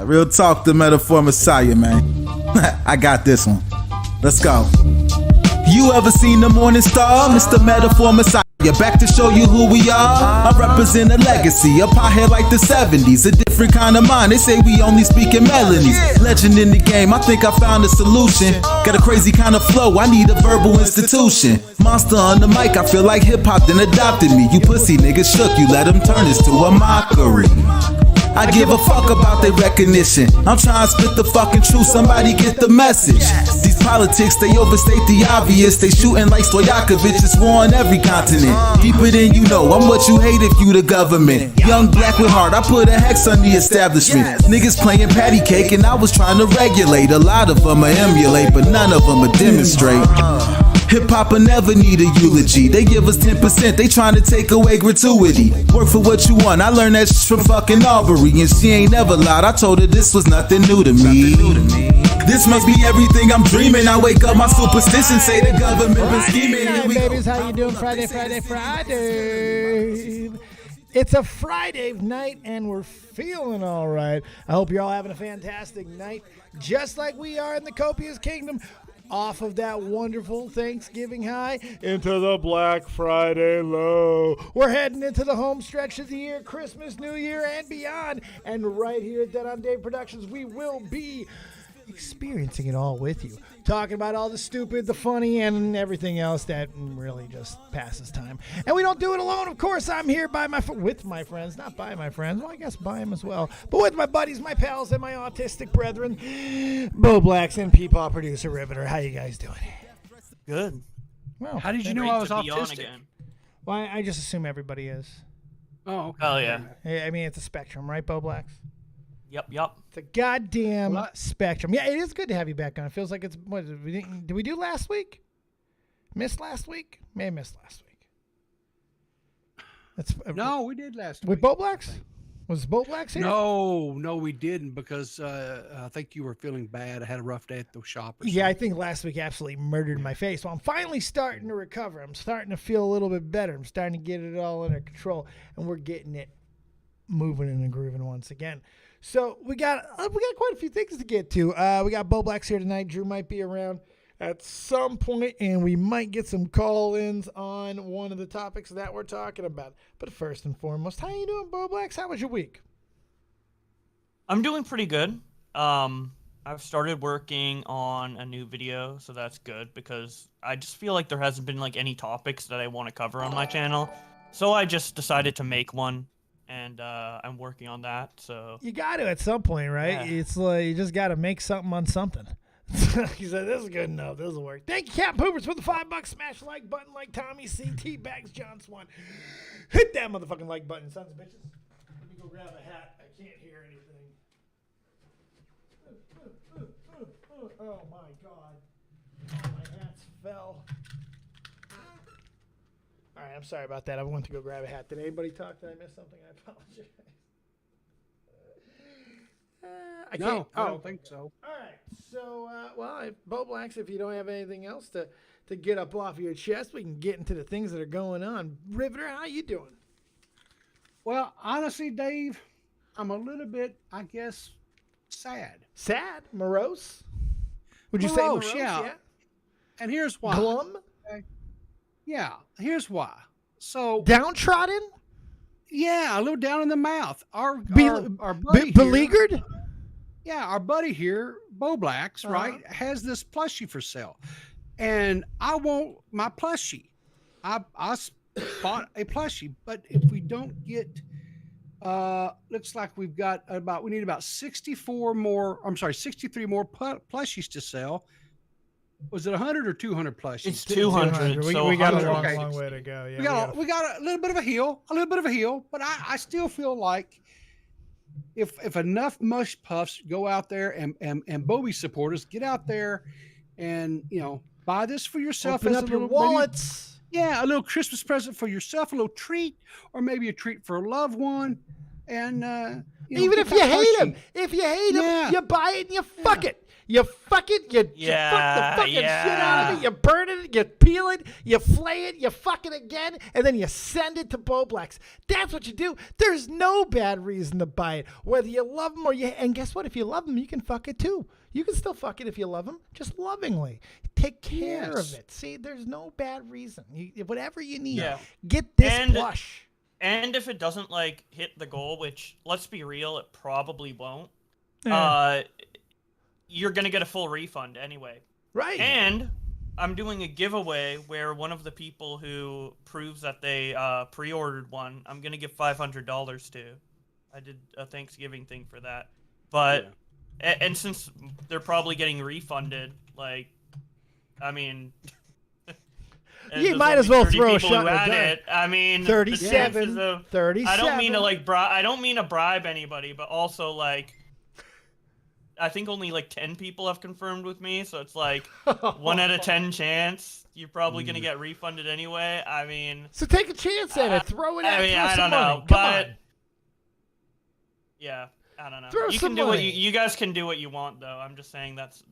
Real talk, the metaphor messiah, man. I got this one. Let's go. You ever seen the morning star, Mr. Metaphor Messiah? Back to show you who we are. I represent a legacy, a pothead like the 70s, a different kind of mind. They say we only speak in melodies. Legend in the game, I think I found a solution. Got a crazy kind of flow, I need a verbal institution. Monster on the mic, I feel like hip-hop then adopted me. You pussy niggas shook, you let them turn this to a mockery. I give a fuck about their recognition. I'm trying to spit the fucking truth, somebody get the message. These politics, they overstate the obvious. They shooting like Stoyakovich, it's war on every continent. Deeper than you know, I'm what you hate if you the government. Young black with heart, I put a hex on the establishment. Niggas playing patty cake and I was trying to regulate. A lot of them I emulate, but none of them I demonstrate. Hip-hop will never need a eulogy. They give us 10%, they trying to take away gratuity. Work for what you want, I learned that from fucking Aubrey. And she ain't never lied, I told her this was nothing new to me. This must be everything I'm dreaming. I wake up, my superstition say the government been scheming. Hey babies, how you doing? Friday. It's a Friday night and we're feeling all right. I hope you're all having a fantastic night, just like we are in the Copious Kingdom. Off of that wonderful Thanksgiving high into the Black Friday low. We're heading into the home stretch of the year, Christmas, New Year, and beyond. And right here at Dead on Dave Productions, we will be experiencing it all with you. Talking about all the stupid, the funny, and everything else that really just passes time. And we don't do it alone, of course. I'm here with my friends, not by my friends, well, I guess by them as well, but with my buddies, my pals, and my autistic brethren, Bo Blacks and PeePaw Producer Riveter. How you guys doing? Good. Well, how did you know I was autistic? Well, I just assume everybody is. Oh, okay. Oh, yeah. I mean, it's a spectrum, right, Bo Blacks? Yep. It's a goddamn spectrum. Yeah, it is good to have you back on. It feels like it's, what, did we do last week? Missed last week? May have missed last week. No, we did last week. With Bo Blacks? Was Bo Blacks here? No, we didn't because I think you were feeling bad. I had a rough day at the shop. Yeah, I think last week absolutely murdered my face. Well, I'm finally starting to recover. I'm starting to feel a little bit better. I'm starting to get it all under control, and we're getting it moving and grooving once again. So we got quite a few things to get to. We got Bo Blacks here tonight. Drew might be around at some point, and we might get some call-ins on one of the topics that we're talking about. But first and foremost, how you doing, Bo Blacks? How was your week? I'm doing pretty good. I've started working on a new video, so that's good because I just feel like there hasn't been like any topics that I want to cover on my channel. So I just decided to make one. And I'm working on that, so... You got to at some point, right? Yeah. It's like you just got to make something on something. He said, this is good enough. This will work. Thank you, Captain Poopers, for the $5. Smash the like button like Tommy C. T-Bags John Swan. Hit that motherfucking like button, sons of bitches. Let me go grab a hat. I can't hear anything. Oh, my God. Oh, my hats fell. All right, I'm sorry about that. I went to go grab a hat. Did anybody talk? Did I miss something? I apologize. I don't think so. All right. So, Bo Blacks, if you don't have anything else to get up off your chest, we can get into the things that are going on. Riveter, how you doing? Well, honestly, Dave, I'm a little bit, I guess, sad. Sad? Morose? Would you say morose? Yeah. And here's why. Glum? Yeah, here's why. So downtrodden? Yeah, a little down in the mouth. Our buddy beleaguered? Here, yeah, our buddy here, Bo Blacks, right, has this plushie for sale. And I want my plushie. I bought a plushie, but if we don't get looks like we need about 63 more plushies to sell. Was it 100 or 200 plushies? It's 200. We got a long way to go. Yeah, we got a little bit of a hill, but I still feel like if enough mush puffs go out there and Bobby supporters get out there and buy this for yourself. Open up your wallets. Maybe, a little Christmas present for yourself, a little treat, or maybe a treat for a loved one. And even if you hate him, you buy it and you fuck it. You fuck it, you fuck the fucking shit out of it, you burn it, you peel it, you flay it, you fuck it again, and then you send it to Bo Blacks. That's what you do. There's no bad reason to buy it. Whether you love them or and guess what? If you love them, you can fuck it too. You can still fuck it if you love them, just lovingly. Take care of it. See, there's no bad reason. Whatever you need, get this plush. And if it doesn't like hit the goal, which let's be real, it probably won't. You're gonna get a full refund anyway. Right. And I'm doing a giveaway where one of the people who proves that they pre-ordered one, I'm gonna give $500 to. I did a Thanksgiving thing for that, but and since they're probably getting refunded, like, I mean. You might as well throw a shot at it. I mean, 37. 37. I don't mean to like I don't mean to bribe anybody, but also like, I think only like 10 people have confirmed with me, so it's like 1 out of 10 chance you're probably gonna get refunded anyway. I mean, so take a chance at it. Throw it. I don't know, but yeah. I don't know. You can do what you guys can do what you want though. I'm just saying that's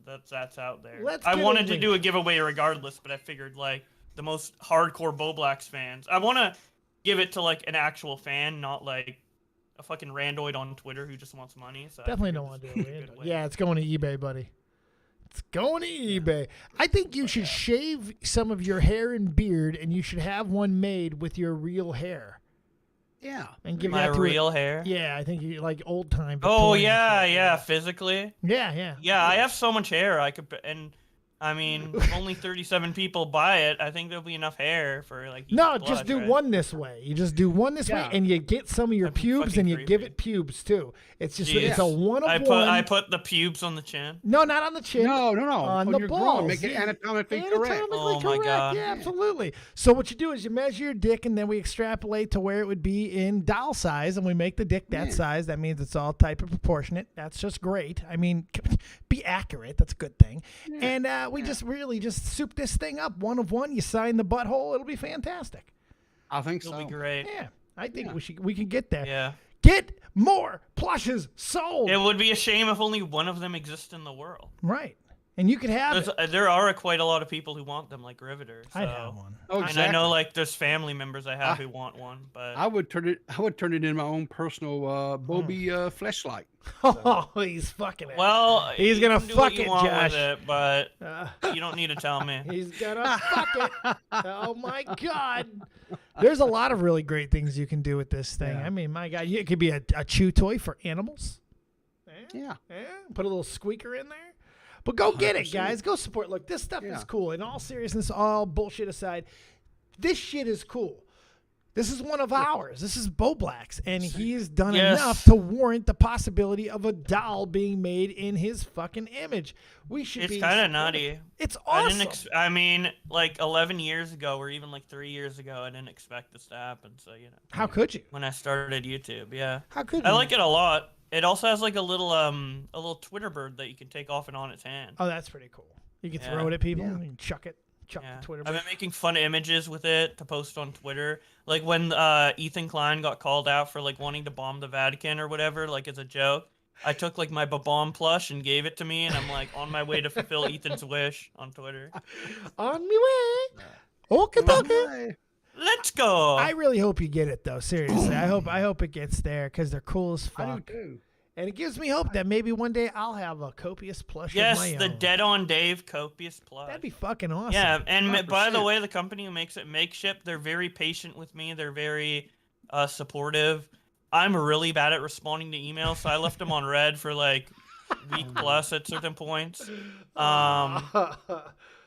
out there. I wanted to do a giveaway regardless, but I figured like the most hardcore Bo Blacks fans. I want to give it to like an actual fan, not like a fucking randoid on Twitter who just wants money. So definitely don't want to do it. Yeah, it's going to eBay, buddy. It's going to eBay. I think you should shave some of your hair and beard, and you should have one made with your real hair. Yeah. And give my that to real hair? Yeah, I think you like old time. Oh, yeah, physically. Yeah. Yeah, I have so much hair. I could, and I mean, if only 37 people buy it, I think there'll be enough hair for like. No, just do one this way. You just do one this way, and you get some of your pubes, and you give it pubes too. It's just it's a one of one. I put the pubes on the chin. No, not on the chin. No. On the your balls. Groin. Make it anatomically correct. Oh my god. Yeah, absolutely. So what you do is you measure your dick, and then we extrapolate to where it would be in doll size, and we make the dick that size. That means it's all type of proportionate. That's just great. I mean, be accurate. That's a good thing. And we just really just soup this thing up. One of one. You sign the butthole. It'll be fantastic. I think It'll be great. Yeah, I think we can get there. Yeah. Get more plushes sold. It would be a shame if only one of them exists in the world. Right. And you could have there are quite a lot of people who want them, like Riveter. So. I'd have one. Oh, exactly. And I know, like, there's family members I have who want one, but I would turn it into my own personal Bobby fleshlight. Oh, he's fucking it. Well, he's gonna do fuck what you it, want Josh. with it, but you don't need to tell me. He's gonna fuck it. Oh my god. There's a lot of really great things you can do with this thing. I mean, my god, it could be a chew toy for animals. Yeah. Put a little squeaker in there. But go get it, guys. Go support. Look, this stuff is cool. In all seriousness, all bullshit aside, this shit is cool. This is one of ours. This is Bo Black's, and he's done enough to warrant the possibility of a doll being made in his fucking image. We should It's kind of nutty. It's awesome. I mean, like 11 years ago, or even like 3 years ago, I didn't expect this to happen. So How could you? When I started YouTube, How could you? I like it a lot. It also has like a little Twitter bird that you can take off and on its hand. Oh, that's pretty cool. You can throw it at people and chuck it. The Twitter bird. I've been making fun images with it to post on Twitter. Like when Ethan Klein got called out for like wanting to bomb the Vatican or whatever, like as a joke. I took like my bomb plush and gave it to me, and I'm like on my way to fulfill Ethan's wish on Twitter. On my way. Okay. Let's go. I really hope you get it though. Seriously, I hope it gets there because they're cool as fuck. I do too. And it gives me hope that maybe one day I'll have a copious plush. Yes, of my the own. DEADONDAVE copious plush. That'd be fucking awesome. Yeah, and 100%. by the way, the company who makes it, Makeship, they're very patient with me. They're very supportive. I'm really bad at responding to emails, so I left them on red for like week plus at certain points.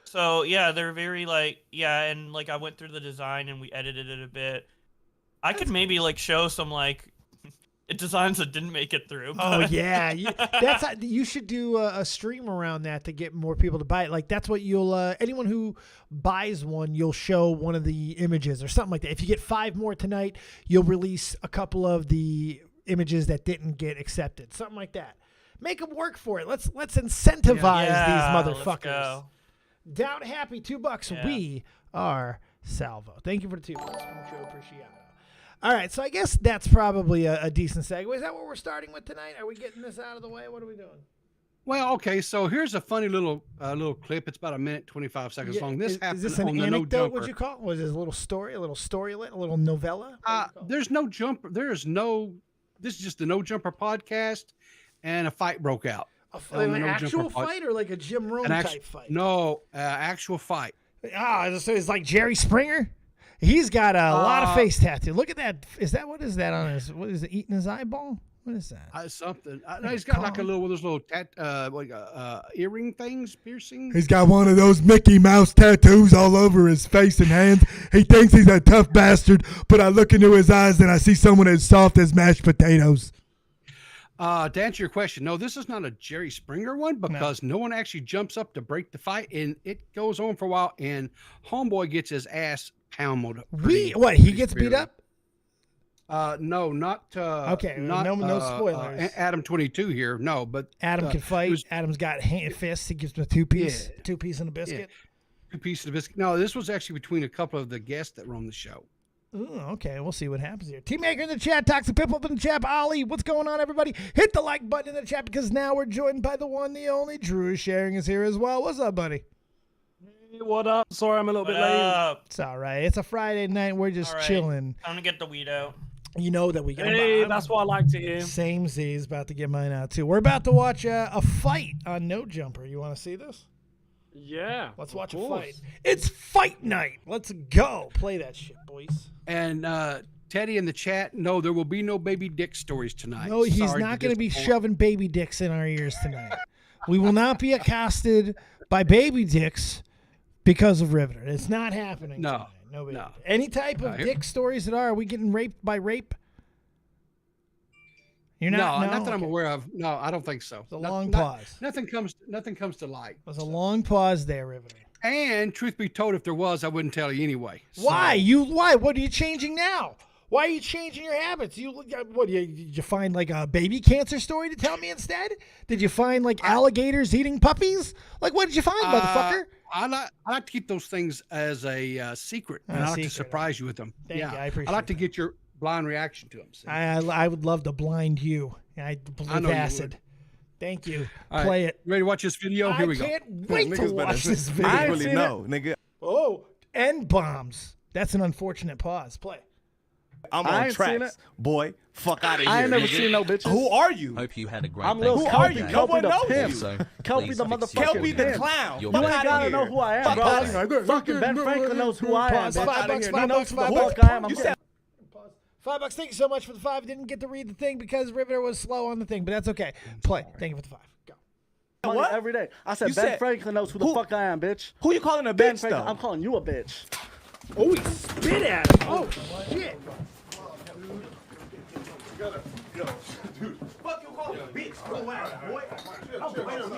So yeah, they're very like and like I went through the design and we edited it a bit. I could maybe like show some like designs that didn't make it through. Oh yeah, you should do a stream around that to get more people to buy it. Like that's what you'll anyone who buys one, you'll show one of the images or something like that. If you get 5 more tonight, you'll release a couple of the images that didn't get accepted. Something like that. Make them work for it. Let's incentivize these motherfuckers. Let's go. Down happy $2. Yeah. We are Salvo. Thank you for the $2. Mucho appreciado. All right, so I guess that's probably a decent segue. Is that what we're starting with tonight? Are we getting this out of the way? What are we doing? Well, okay, so here's a funny little clip. It's about a minute 25 seconds long. This happened is this an on the No anecdote? Jumper. What'd you call it? Was it a little story, a little storylet, a little novella? There's no jumper. This is just the No Jumper podcast, and a fight broke out. An actual fight or like a Jim Rome type fight? No, actual fight. So it's like Jerry Springer. He's got a lot of face tattoo. Look at that. What is that on his? What is it? Eating his eyeball? What is that? Something. No, he's got like a little, those little earring things, piercing. He's got one of those Mickey Mouse tattoos all over his face and hands. He thinks he's a tough bastard, but I look into his eyes and I see someone as soft as mashed potatoes. To answer your question, no, this is not a Jerry Springer one because no one actually jumps up to break the fight, and it goes on for a while, and Homeboy gets his ass pummeled. He gets beat up? No, not okay. No spoilers. Adam 22 here, no, but Adam can fight. Adam's got fists. He gives him a two piece and a biscuit. Yeah. 2 pieces of biscuit. No, this was actually between a couple of the guests that were on the show. Ooh, okay, we'll see what happens here. Team Maker in the chat, Toxic Piplup in the chat, Ollie, what's going on, everybody? Hit the like button in the chat because now we're joined by the one, the only Drew Sharing is here as well. What's up, buddy? Hey, what up? Sorry, I'm a little bit late. It's all right. It's a Friday night. We're just chilling. Time to get the weed out. You know that we got. Hey, that's what I like to hear. Same Z is about to get mine out too. We're about to watch a fight on No Jumper. You want to see this? Yeah. Let's watch a fight. It's fight night. Let's go. Play that shit, boys. And Teddy in the chat, no, there will be no baby dick stories tonight. No, he's not going to be shoving baby dicks in our ears tonight. We will not be accosted by baby dicks because of Riveter. It's not happening. No. Tonight. No. Any type of dick stories that are we getting raped by rape? You're not. No, not that I'm aware of. No, I don't think so. It's a long pause. Nothing comes to light. There's a long pause there, Riveter. And truth be told, if there was, I wouldn't tell you anyway. Why? Why? What are you changing now? Why are you changing your habits? Did you find like a baby cancer story to tell me instead? Did you find like alligators eating puppies? Like what did you find, motherfucker? I like to keep those things as a secret, and I like to surprise you with them. Thank you. I appreciate. I like to get your blind reaction to them. I would love to blind you. With acid. Thank you. Play it. Ready to watch this video? Here we go. I can't wait to watch this video. I really know, nigga. Oh, N bombs. That's an unfortunate pause. Play. I'm on tracks, boy. Fuck out of here. I ain't never seen no bitches. Who are you? Hope you had a great I'm day. Lil Who are you? Kelpie. No one Kelpie knows the pimp. you. So, Kelpie please the accept motherfucking Kelpie the pimp. clown. You're You Fuck ain't outta gotta here. know who I am, Fuck bro. outta here. Fucking Ben Franklin knows who I am. Pause. bitch. $5, He $5, knows who the $5. fuck I am. I'm You getting- said $5. Thank you so much for the 5. Didn't get to read the thing because Riveter was slow on the thing, but that's okay. Play. Thank you for the 5. Go. money What? every day. I said You Ben said- Franklin knows who the fuck I am, bitch. Who you calling a Ben bitch Franklin. though? I'm calling you a bitch. Oh, he spit at him. Oh, shit.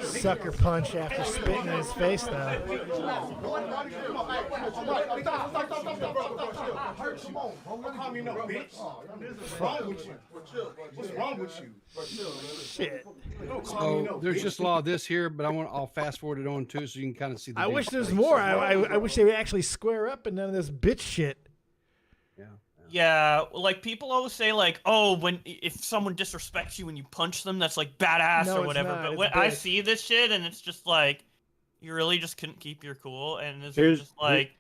Sucker punch after spitting in his face, though. What's wrong with you? Shit. So there's just a lot of this here, but I'll fast forward it on too, so you can kind of see. I wish there's more. I wish they would actually square up and none of this bitch shit. Yeah, like people always say like, oh, if someone disrespects you when you punch them, that's like badass No, or it's whatever. not. But It's when I bitch. see this shit and it's just like, you really just couldn't keep your cool, and it's Here's- just like,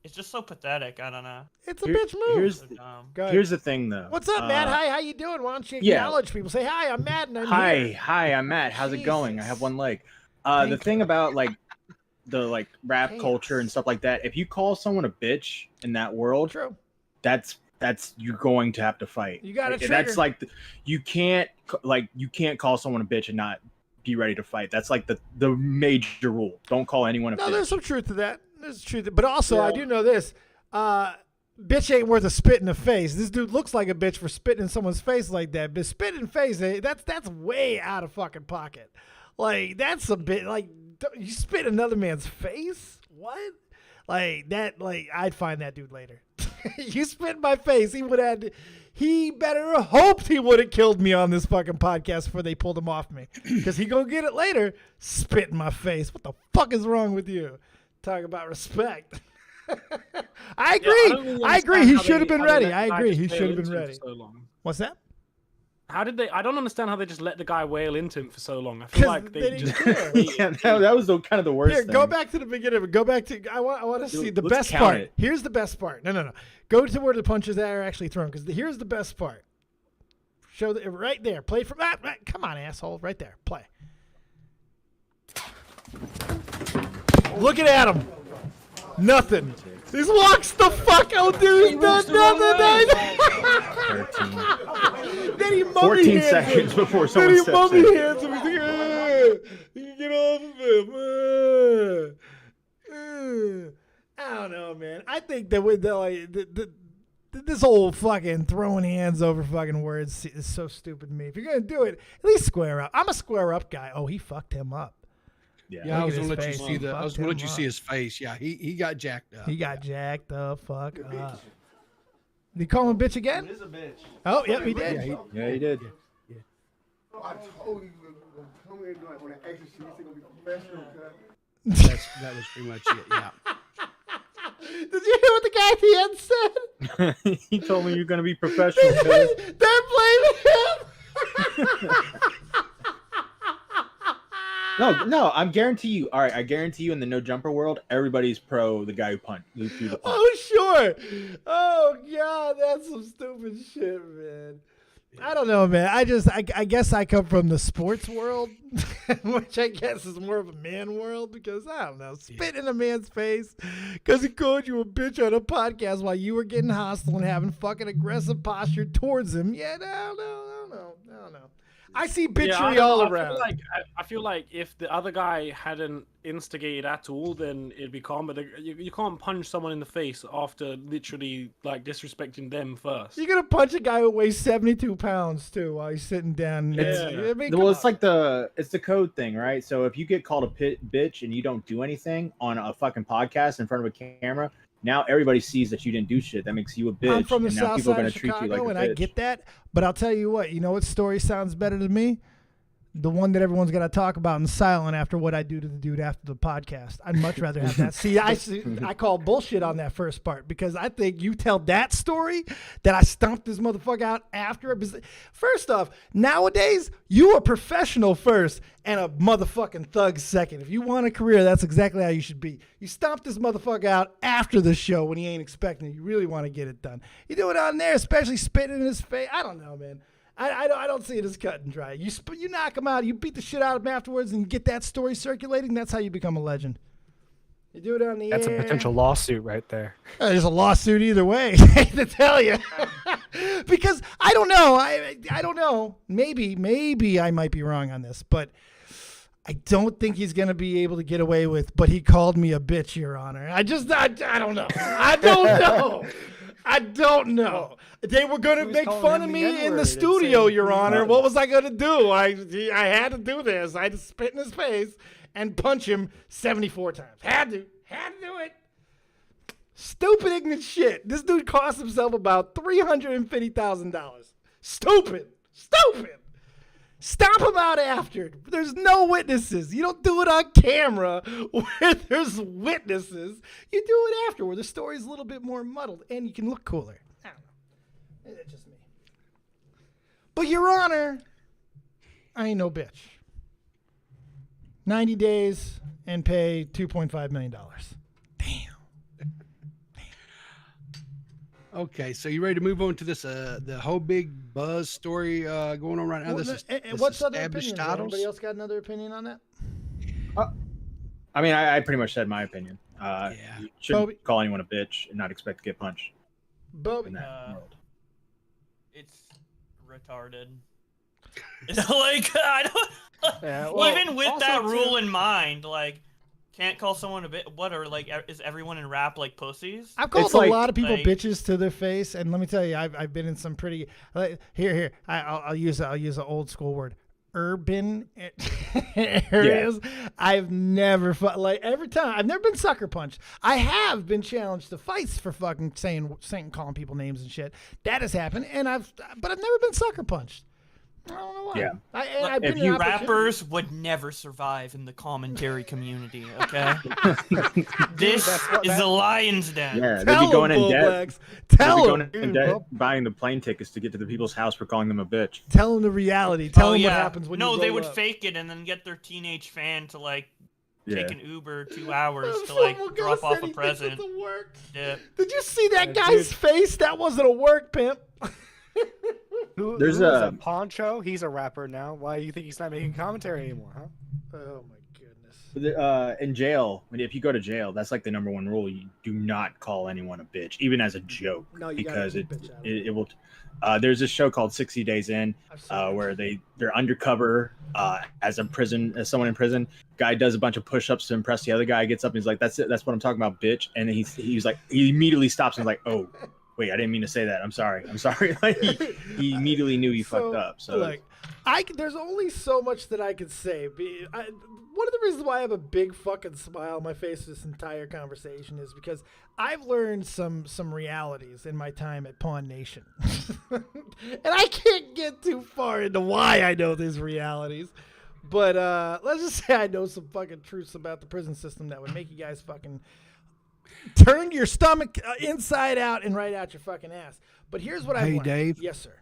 it's just so pathetic. I don't know. It's a bitch move. Here's So dumb. Go ahead. here's the thing though. What's up, Matt? Hi, how you doing? Why don't you yeah. acknowledge people? Say hi. I'm Matt, and I'm here. Hi, I'm Matt. How's it going? I have one leg. The thing about like the rap culture and stuff like that, if you call someone a bitch in that world, True. that's you're going to have to fight. You got to trigger. That's like you can't call someone a bitch and not be ready to fight. That's like the major rule. Don't call anyone a No, bitch. there's some truth to that. There's truth, but also I do know this. Bitch ain't worth a spit in the face. This dude looks like a bitch for spitting in someone's face like that. But spit in face, that's way out of fucking pocket. Like that's a bit like you spit in another man's face. What? Like that? Like I'd find that dude later. You spit in my face. He better hoped he would have killed me on this fucking podcast before they pulled him off me. Because he gonna get it later. Spit in my face. What the fuck is wrong with you? Talk about respect. I agree. I agree. He should have been ready. I agree. He should have been ready. What's that? How did they? I don't understand how they just let the guy wail into him for so long. I feel like they didn't just. care. Yeah, that was the kind of the worst Here, thing. go back to the beginning. Go back to. I want to see the let's best count part. it. Here's the best part. No. Go to where the punches are actually thrown, because here's the best part. Show the right there. Play from that. Right, come on, asshole. Right there. Play. Look at Adam. Nothing. He walks the fuck out, dude. He's done nothing. 13. Then he 14 seconds before someone steps in. hands him. He's like, you can get off of him. I don't know, man. I think that with this whole fucking throwing hands over fucking words is so stupid to me. If you're gonna do it, at least square up. I'm a square up guy. Oh, he fucked him up. Yeah, I was gonna let you see I was gonna let you see his face. Yeah, he got jacked up. He got jacked the fuck up. Did he call him a bitch again? It is a bitch. Oh, yep, he did. Yeah, he did. I told you come in on an extra sheet. It's gonna be professional. That was pretty much it. Yeah. Did you hear what the guy at the end said? He told me you're gonna be professional. They're blaming him. No, I guarantee you. All right, I guarantee you in the no jumper world, everybody's pro the guy who threw the punch. Oh, sure. Oh, God, that's some stupid shit, man. I don't know, man. I guess I come from the sports world, which I guess is more of a man world, because I don't know, spit in a man's face because he called you a bitch on a podcast while you were getting hostile and having fucking aggressive posture towards him. Yeah, no. I see bitchery all around. I feel like if the other guy hadn't instigated at all, then it'd be calm. But you can't punch someone in the face after literally like disrespecting them first. You're gonna punch a guy who weighs 72 pounds too while he's sitting down. It's, I mean, it's like it's the code thing, right? So if you get called a bitch and you don't do anything on a fucking podcast in front of a camera, now everybody sees that you didn't do shit. That makes you a bitch. I'm from the and now south people are side gonna of treat Chicago, you like a and bitch. I get that. But I'll tell you what, story sounds better to me? The one that everyone's got to talk about in silent after what I do to the dude after the podcast. I'd much rather have that. See, I call bullshit on that first part, because I think you tell that story that I stomped this motherfucker out after it. First off, nowadays, you a professional first and a motherfucking thug second. If you want a career, that's exactly how you should be. You stomp this motherfucker out after the show when he ain't expecting it. You really want to get it done. You do it on there, especially spitting in his face. I don't know, man. I don't see it as cut and dry. You knock him out, you beat the shit out of him afterwards, and you get that story circulating. That's how you become a legend. You do it on the That's air. a potential lawsuit right there. There's a lawsuit either way. I hate to tell you, because I don't know. I don't know. Maybe I might be wrong on this, but I don't think he's gonna be able to get away with. But he called me a bitch, Your Honor. I don't know. I don't know. I don't know. They were going to make fun of me in the studio, Your Honor. What was I going to do? I had to do this. I had to spit in his face and punch him 74 times. Had to do it. Stupid, ignorant shit. This dude cost himself about $350,000. Stupid. Stomp him out after. There's no witnesses. You don't do it on camera where there's witnesses. You do it after where the story's a little bit more muddled and you can look cooler. I don't know. It's just me. But Your Honor, I ain't no bitch. 90 days and pay $2.5 million. Damn. Okay, so you ready to move on to this the whole big buzz story going on right now? This What's other established opinion? titles. Anybody else got another opinion on that? I mean, I pretty much said my opinion. Yeah. You shouldn't Bobby? call anyone a bitch and not expect to get punched. Bobby. In that world. It's retarded. Like, I don't. Yeah, well, even with also, that too- rule in mind, like, can't call someone a bit. What are like? Is everyone in rap like pussies? I've called It's a like- lot of people like- bitches to their face, and let me tell you, I've been in some pretty here. I'll use an old school word, urban areas. I've never every time I've never been sucker punched. I have been challenged to fights for fucking saying calling people names and shit. That has happened, but I've never been sucker punched. I don't know on. Yeah. I've been You an rappers would never survive in the commentary community, okay? This is the lion's den. Yeah, they'd be going in debt. Tell They'd be going in debt, buying the plane tickets to get to the people's house for calling them a bitch. Tell them the reality. Tell them what happens when you they roll would up. fake it and then get their teenage fan to like Yeah. take an Uber 2 hours to like drop off a present. Did you see that guy's face? That wasn't a work, pimp. There's who is a Poncho. He's a rapper now. Why do you think he's not making commentary anymore, huh? Oh my goodness. In jail, if you go to jail, that's like the #1 rule. You do not call anyone a bitch, even as a joke, No, you because gotta keep it will. There's this show called 60 Days In, where they're undercover as someone in prison. Guy does a bunch of push-ups to impress the other guy. Gets up and he's like, "That's it. That's what I'm talking about, bitch." And then he's like, he immediately stops and is like, "Oh, wait, I didn't mean to say that. I'm sorry. Like, he immediately knew he fucked up. So like, there's only so much that I could say. One of the reasons why I have a big fucking smile on my face this entire conversation is because I've learned some realities in my time at Pawn Nation. And I can't get too far into why I know these realities. But let's just say I know some fucking truths about the prison system that would make you guys fucking turn your stomach inside out and right out your fucking ass. But here's what I Hey, learned. Dave. Yes, sir.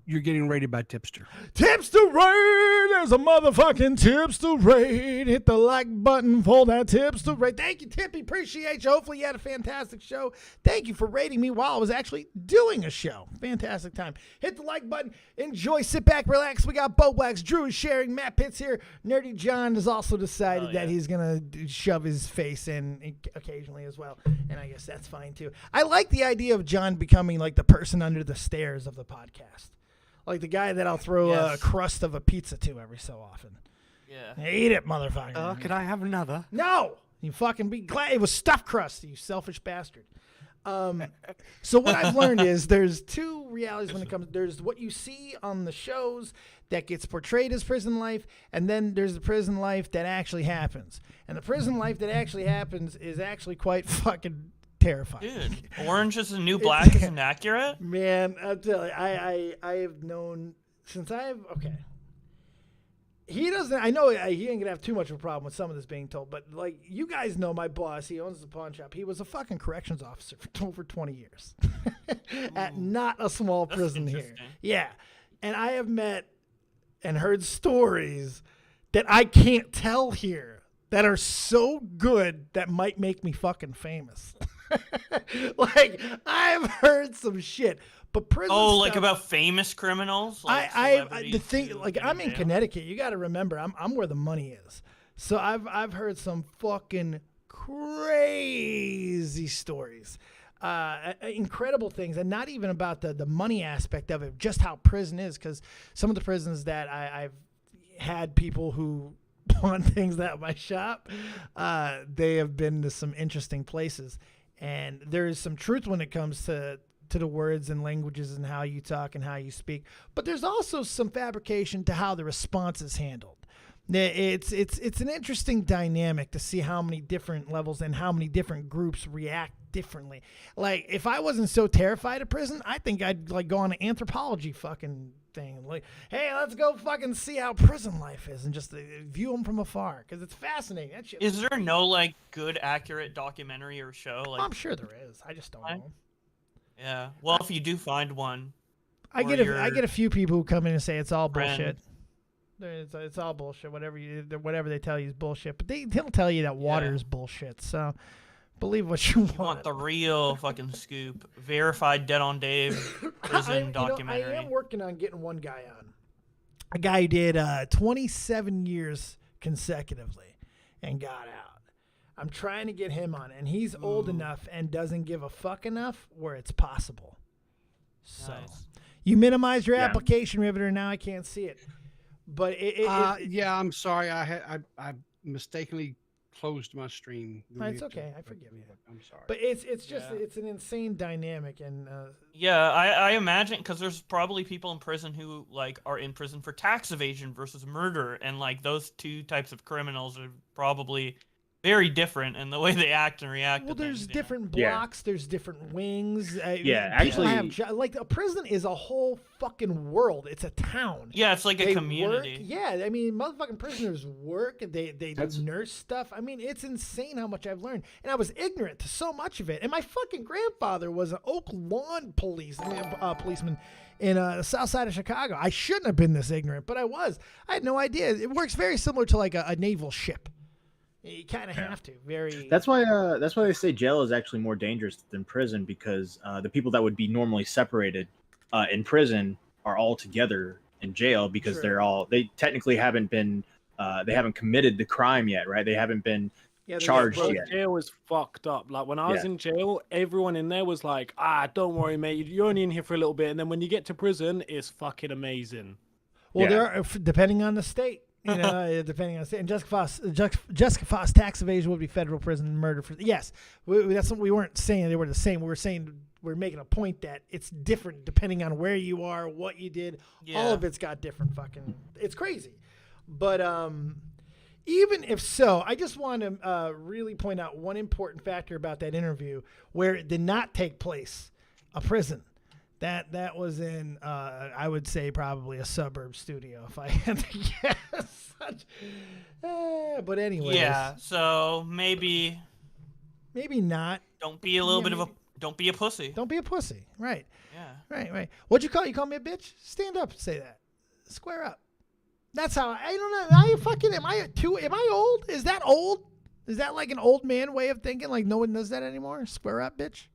You're getting rated by Tipster. Tipster rate. There's a motherfucking tipster rate. Hit the like button for that tipster rate. Thank you, Tippy. Appreciate you. Hopefully you had a fantastic show. Thank you for rating me while I was actually doing a show. Fantastic time. Hit the like button. Enjoy. Sit back. Relax. We got Bo Blacks. Drew is sharing. MattPitt's here. Nerdy John has also decided that he's going to shove his face in occasionally as well. And I guess that's fine too. I like the idea of John becoming like the person under the stairs of the podcast. Like the guy that I'll throw a crust of a pizza to every so often. Yeah. Eat it, motherfucker. Can I have another? No. You fucking be glad. It was stuffed crust, you selfish bastard. So what I've learned is there's two realities when it comes. There's what you see on the shows that gets portrayed as prison life, and then there's the prison life that actually happens. And the prison life that actually happens is actually quite fucking terrifying. Dude, Orange is the New Black is inaccurate? Man, I'll tell you, I have known since okay. He doesn't, I know he ain't gonna have too much of a problem with some of this being told, but like, you guys know my boss, he owns the pawn shop. He was a fucking corrections officer for over 20 years at not a small prison here. Yeah. And I have met and heard stories that I can't tell here that are so good that might make me fucking famous. Like, I've heard some shit, but prison like stuff, about famous criminals. Like the thing, like, I'm in Connecticut. You got to remember, I'm where the money is. So I've heard some fucking crazy stories, incredible things, and not even about the money aspect of it, just how prison is. Because some of the prisons that I've had people who pawn things at my shop, they have been to some interesting places. And there is some truth when it comes to the words and languages and how you talk and how you speak. But there's also some fabrication to how the response is handled. It's an interesting dynamic to see how many different levels and how many different groups react differently. Like, if I wasn't so terrified of prison, I think I'd like go on an anthropology fucking thing. Like, hey, let's go fucking see how prison life is and just view them from afar, because it's fascinating. That shit. Is there no like good, accurate documentary or show? Like, I'm sure there is. I just don't know. Yeah. Well, if you do find one, I get a few people who come in and say it's all friend. bullshit. It's all bullshit. Whatever they tell you is bullshit. But they'll tell you that water is bullshit. So believe what you want. You want the real fucking scoop. Verified Dead on Dave prison documentary. I am working on getting one guy on. A guy who did 27 years consecutively and got out. I'm trying to get him on, and he's old enough and doesn't give a fuck enough where it's possible. So you minimize your application, Riveter. Now I can't see it. But yeah, I'm sorry. I mistakenly closed my stream. It's okay. I forgive you. I'm sorry. But it's just it's an insane dynamic, and yeah, I imagine, because there's probably people in prison who like are in prison for tax evasion versus murder, and like those two types of criminals are probably very different in the way they act and react. Well, to there's things, you know? different Yeah. blocks. There's different wings. Yeah, people actually- have like a prison is a whole fucking world. It's a town. Yeah, it's like a They community. Work. Yeah, I mean, motherfucking prisoners work. They That's- do nurse stuff. I mean, it's insane how much I've learned, and I was ignorant to so much of it. And my fucking grandfather was an Oak Lawn policeman in the south side of Chicago. I shouldn't have been this ignorant, but I was. I had no idea. It works very similar to like a naval ship. You kind of have to. Very. That's why they say jail is actually more dangerous than prison, because the people that would be normally separated in prison are all together in jail because True. they technically haven't been they haven't committed the crime yet, right? They haven't been charged Bro, yet. jail was fucked up. Like when I was Yeah. in jail, everyone in there was like, don't worry, mate. You're only in here for a little bit. And then when you get to prison, it's fucking amazing. Well, Yeah. there are, depending on the state. You know, depending on the state. And Jessica Foss tax evasion would be federal prison, murder for yes. That's what we weren't saying they were the same. We were saying we're making a point that it's different depending on where you are, what you did. Yeah. All of it's got different fucking. It's crazy, but even if so, I just want to really point out one important factor about that interview where it did not take place, a prison. That was in, I would say, probably a suburb studio, if I had to guess. But anyway. Yeah, so maybe not. don't be a little bit of a don't be a pussy. Don't be a pussy. Right. Yeah. Right. What'd you call? You call me a bitch? Stand up and say that. Square up. That's how I don't know. Am I old? Is that old? Is that like an old man way of thinking? Like no one does that anymore? Square up, bitch.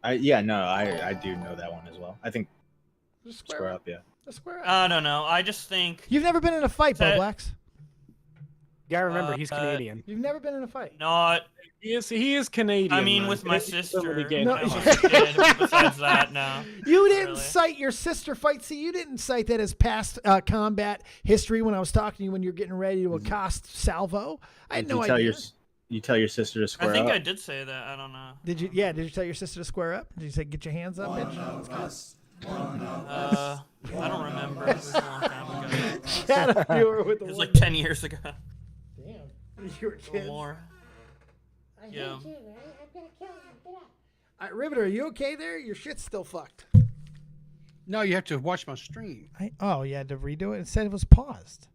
I do know that one as well. I think Just square up, yeah. Just square up. I don't know. I just think You've never been in a fight, Bo That- Blacks. Yeah, remember he's Canadian. You've never been in a fight. not. He is Canadian. I mean, man. with my He doesn't sister. really get No. that much. Besides that, no. You didn't really. cite your sister fight. See, you didn't cite that as past combat history when I was talking to you when you're getting ready to accost Salvo. I had no idea. You tell your sister to I square think up. I did say that. I don't know. Did you? Yeah. Did you tell your sister to square up? Did you say get your hands up, bitch? I don't remember. It was a long time ago. Shut up, you were with the It was one- like 10 years ago. Damn. You were Or kids. more. Yeah. All right, Riveter, are you okay there? Your shit's still fucked. No, you have to watch my stream. Oh, you had to redo it. It said it was paused.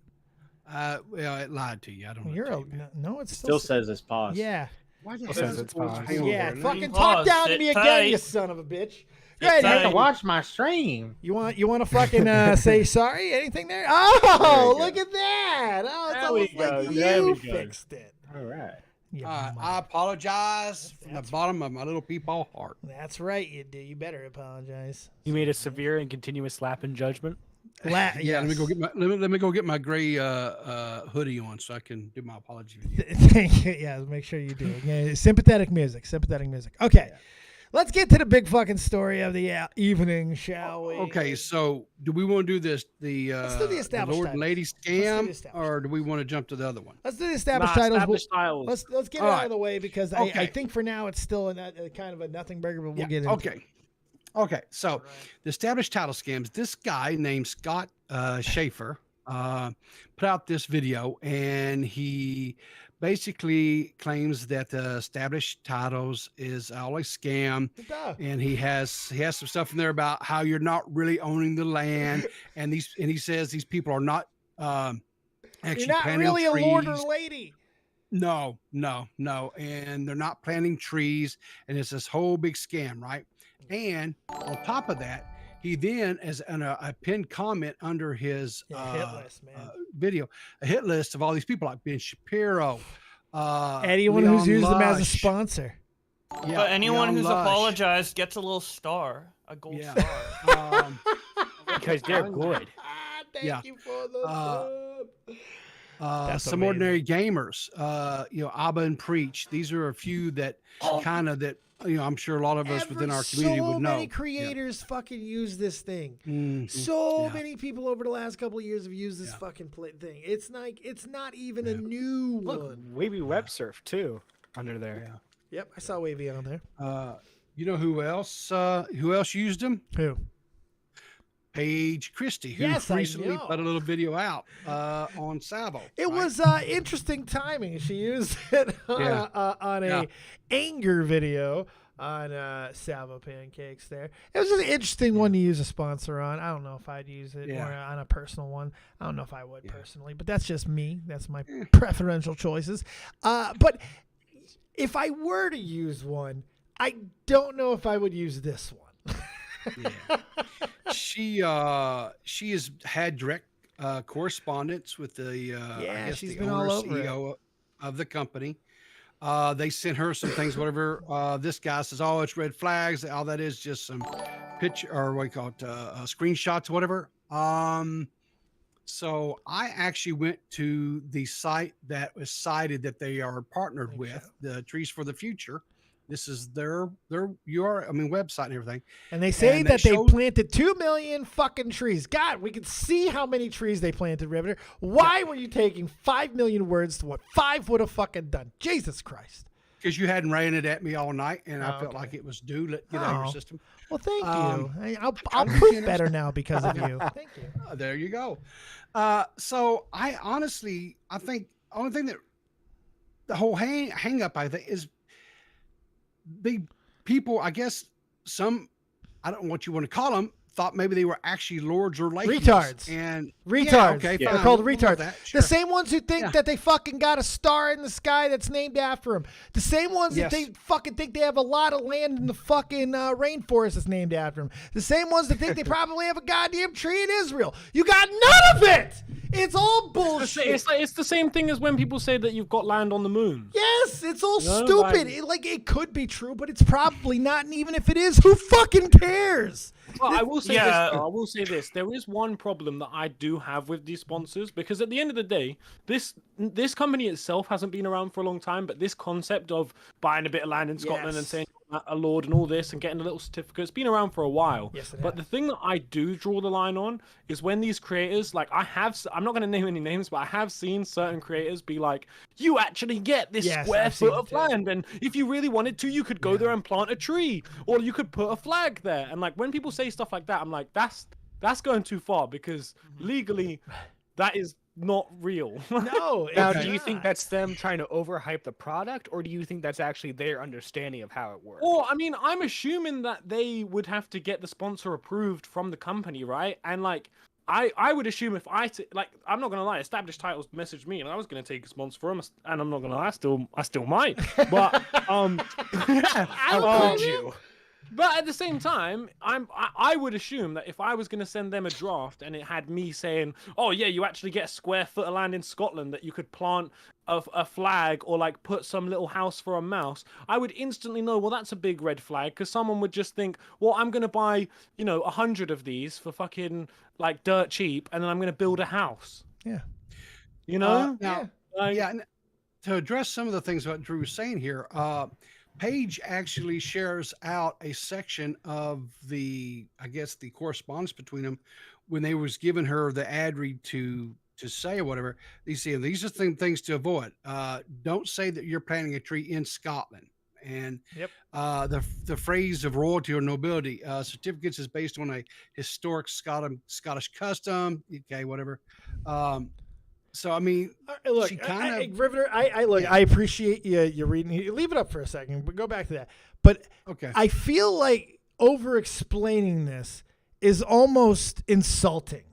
Well, it lied to you. I don't know. You're what to tell you. no, it's Still says it's paused. Yeah. Why does It it says have it's to pause? paused. Hang on, Yeah, Gordon. fucking Pause, talk down to sit me again, tight. you son of a bitch. Go ahead, tight. Nick. Watch my stream. You want to fucking say sorry? Anything there? Oh, look at that! Oh, it's There almost we go, like there we you go. fixed it. All right. Yeah, I apologize from the bottom of my little peepaw heart. that's right. You do. You better apologize. You made a severe and continuous slap in judgment. Yeah, Yes. let me go get my let me go get my gray hoodie on so I can do my apology video. Thank you. Yeah, make sure you do. Yeah, sympathetic music. Sympathetic music. Okay. Let's get to the big fucking story of the evening, shall we? Okay, so do we want to do this Let's do the established Lord and titles. Lady Let's do the scam, established. or do we want to jump to the other one? Let's do the established titles. Established titles. Let's get it All out right. of the way because I Okay. think for now it's still a kind of a nothing burger, but we'll get into it. Okay. So the established title scams. This guy named Scott Schaefer put out this video, and he basically claims that the established titles is all a scam, Duh. and he has some stuff in there about how you're not really owning the land, and he says these people are not actually You're not planting really a lord trees. or lady. No, and they're not planting trees, and it's this whole big scam, right? And on top of that, he then, as a pinned comment under his Hit list, man. video, a hit list of all these people like Ben Shapiro, Anyone who's Leon used them as a Lush. sponsor. Yeah, But anyone Leon who's Lush. apologized gets a little star, a gold Yeah. star. Because they're good. Thank Yeah. you for the sub. That's Some amazing. ordinary gamers, Abba and Preach. These are a few that kind of that I'm sure a lot of us within our community so would know. many creators fucking use this thing. Mhm. So Yeah. many people over the last couple of years have used this fucking thing. It's like it's not even a new Look, one. Wavy Web Surf too under there. Yep, I saw Wavy on there. You know who else? Who else used them? Who? Paige Christie, who Yes, I recently know. put a little video out on Salvo. It was interesting timing. She used it on a anger video on Salvo Pancakes there. It was just an interesting one to use a sponsor on. I don't know if I'd use it or on a personal one. I don't know if I would personally, but that's just me. That's my preferential choices. But if I were to use one, I don't know if I would use this one. She has had direct correspondence with the I guess she's the been owner, all over CEO of the company. They sent her some things, whatever. This guy says, "Oh, it's red flags. All that is just some picture or what you call it, screenshots, whatever." So I actually went to the site that was cited that they are partnered with, the Trees for the Future. This is their website and everything. And they say that they planted 2 million fucking trees. God, we could see how many trees they planted, Riveter. Why were you taking 5 million words to what 5 would have fucking done? Jesus Christ. Because you hadn't ran it at me all night, and I felt like it was due. Get out of your system. Well, thank you. I'll poop better now because of you. Thank you. There you go. So I think the only thing that the whole hang up, I think, is the people, I guess I don't know what you want to call them, thought maybe they were actually lords or ladies. Retards. And retards. Okay, They're fine. called We'll retards. that, sure. The same ones who think that they fucking got a star in the sky that's named after them. The same ones that they fucking think they have a lot of land in the fucking rainforest that's named after them. The same ones that think they probably have a goddamn tree in Israel. You got none of it. It's all bullshit. It's the same thing as when people say that you've got land on the moon. Yes, it's all stupid. It could be true, but it's probably not. And even if it is, who fucking cares? Well, I will say this. Though. I will say this. There is one problem that I do have with these sponsors, because at the end of the day, this company itself hasn't been around for a long time, but this concept of buying a bit of land in Scotland and saying a lord and all this and getting a little certificate, it's been around for a while. Yes, but the thing that I do draw the line on is when these creators, like I'm not going to name any names, but I have seen certain creators be like, you actually get this square foot of land, and if you really wanted to, you could go there and plant a tree, or you could put a flag there. And like when people say stuff like that, I'm like, that's going too far, because legally that is not real. No. Now, do you think that's them trying to overhype the product, or do you think that's actually their understanding of how it works? Well, I mean, I'm assuming that they would have to get the sponsor approved from the company, right? And like, I would assume if I'm not gonna lie, Established Titles messaged me and I was gonna take a sponsor for him, and I'm not gonna lie, I still might. But How could you? But at the same time, I would assume that if I was going to send them a draft and it had me saying, oh yeah, you actually get a square foot of land in Scotland that you could plant a flag or like put some little house for a mouse, I would instantly know, well, that's a big red flag, because someone would just think, well, I'm going to buy, 100 of these for fucking like dirt cheap, and then I'm going to build a house. Yeah. To address some of the things that Drew was saying here, Paige actually shares out a section of the correspondence between them when they was giving her the ad read to say or whatever. These are things to avoid. Don't say that you're planting a tree in Scotland. And the phrase of royalty or nobility certificates is based on a historic Scottish custom. Okay, whatever. So I mean, look, she kind of Riveter. I appreciate you reading. Leave it up for a second, but go back to that. But I feel like over-explaining this is almost insulting,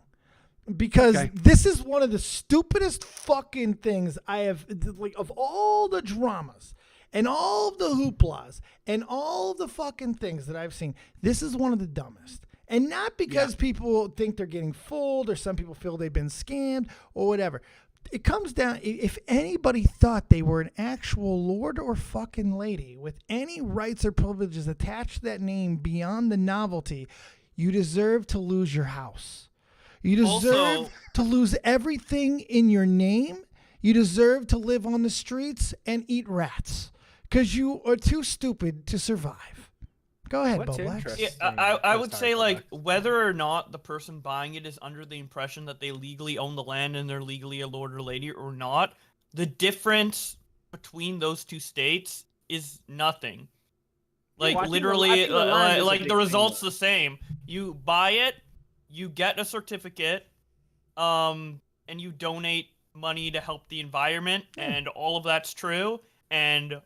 because this is one of the stupidest fucking things I have. Like, of all the dramas and all of the hooplas and all of the fucking things that I've seen, this is one of the dumbest. And not because people think they're getting fooled, or some people feel they've been scammed or whatever. It comes down, if anybody thought they were an actual lord or fucking lady with any rights or privileges attached to that name beyond the novelty, you deserve to lose your house. You deserve to lose everything in your name. You deserve to live on the streets and eat rats, because you are too stupid to survive. Go ahead, Bo Black. Yeah, I would say, like, whether or not the person buying it is under the impression that they legally own the land and they're legally a lord or lady or not, the difference between those two states is nothing. Like, literally, like the result's the same. You buy it, you get a certificate, and you donate money to help the environment, and all of that's true, and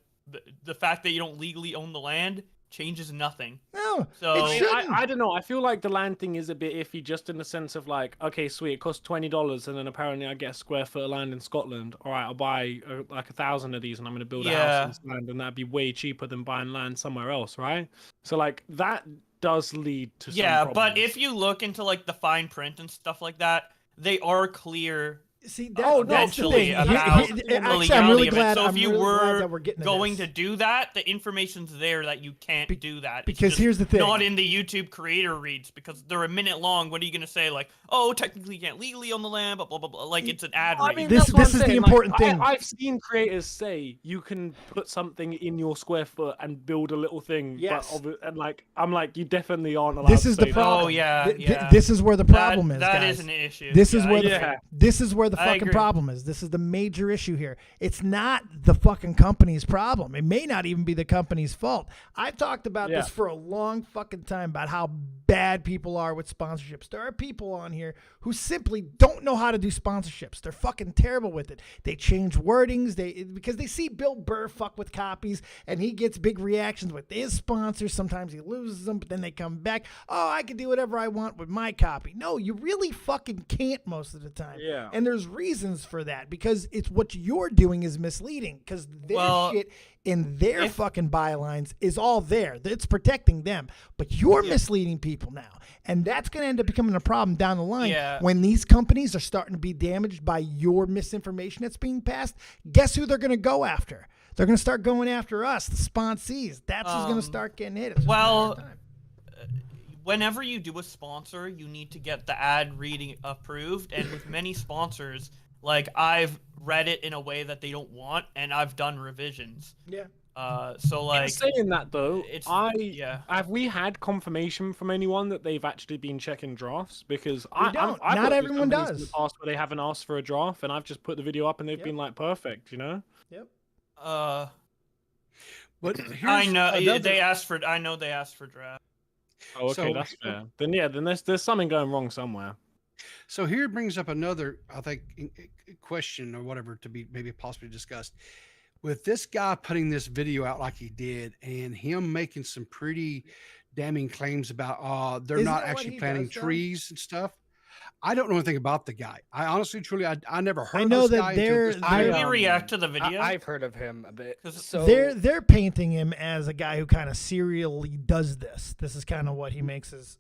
the fact that you don't legally own the land changes nothing. No, so I don't know. I feel like the land thing is a bit iffy, just in the sense of like, okay, sweet, it costs $20, and then apparently I get a square foot of land in Scotland. All right, I'll buy like 1,000 of these, and I'm going to build a house on this land, and that'd be way cheaper than buying land somewhere else, right? So like that does lead to some problems. But if you look into like the fine print and stuff like that, they are clear. See, that's the thing. Actually, I'm really glad. So if you were that we're getting going to do that, the information's there that you can't do that. Because here's the thing: not in the YouTube creator reads, because they're a minute long. What are you going to say? Like, oh, technically you can't legally own the land, but blah blah blah. Like it's an ad read. I mean, this is the important thing. I've seen creators say you can put something in your square foot and build a little thing. Yes. And like, I'm like, you definitely aren't allowed. This is to the say problem. Oh yeah, This is where the problem is. That guys. is an issue. This is where this is where the I fucking agree. problem is. This is the major issue here. It's not the fucking company's problem. It may not even be the company's fault. I've talked about this for a long fucking time about how bad people are with sponsorships. There are people on here who simply don't know how to do sponsorships. They're fucking terrible with it. They change wordings because they see Bill Burr fuck with copies and he gets big reactions with his sponsors. Sometimes he loses them, but then they come back. Oh, I can do whatever I want with my copy. No, you really fucking can't most of the time. Yeah. And there's reasons for that because it's what you're doing is misleading because their shit in their fucking bylines is all there. It's protecting them. But you're misleading people now. And that's going to end up becoming a problem down the line when these companies are starting to be damaged by your misinformation that's being passed. Guess who they're going to go after? They're going to start going after us, the sponsees. That's who's going to start getting hit. Whenever you do a sponsor, you need to get the ad reading approved. And with many sponsors, like I've read it in a way that they don't want, and I've done revisions. Yeah. So like in saying that though, have we had confirmation from anyone that they've actually been checking drafts? Because not everyone does. In the past where they haven't asked for a draft, and I've just put the video up, and they've been like perfect, you know. Yep. But I know they asked for. I know they asked for draft. Oh, okay, that's fair. Then there's something going wrong somewhere. So here brings up another, I think, question or whatever to be maybe possibly discussed. With this guy putting this video out like he did, and him making some pretty damning claims about they're not actually planting trees and stuff. I don't know anything about the guy. I honestly, truly, I never heard. I know of this that guy Did we react to the video? I've heard of him a bit. So they're painting him as a guy who kind of serially does this. This is kind of what he makes his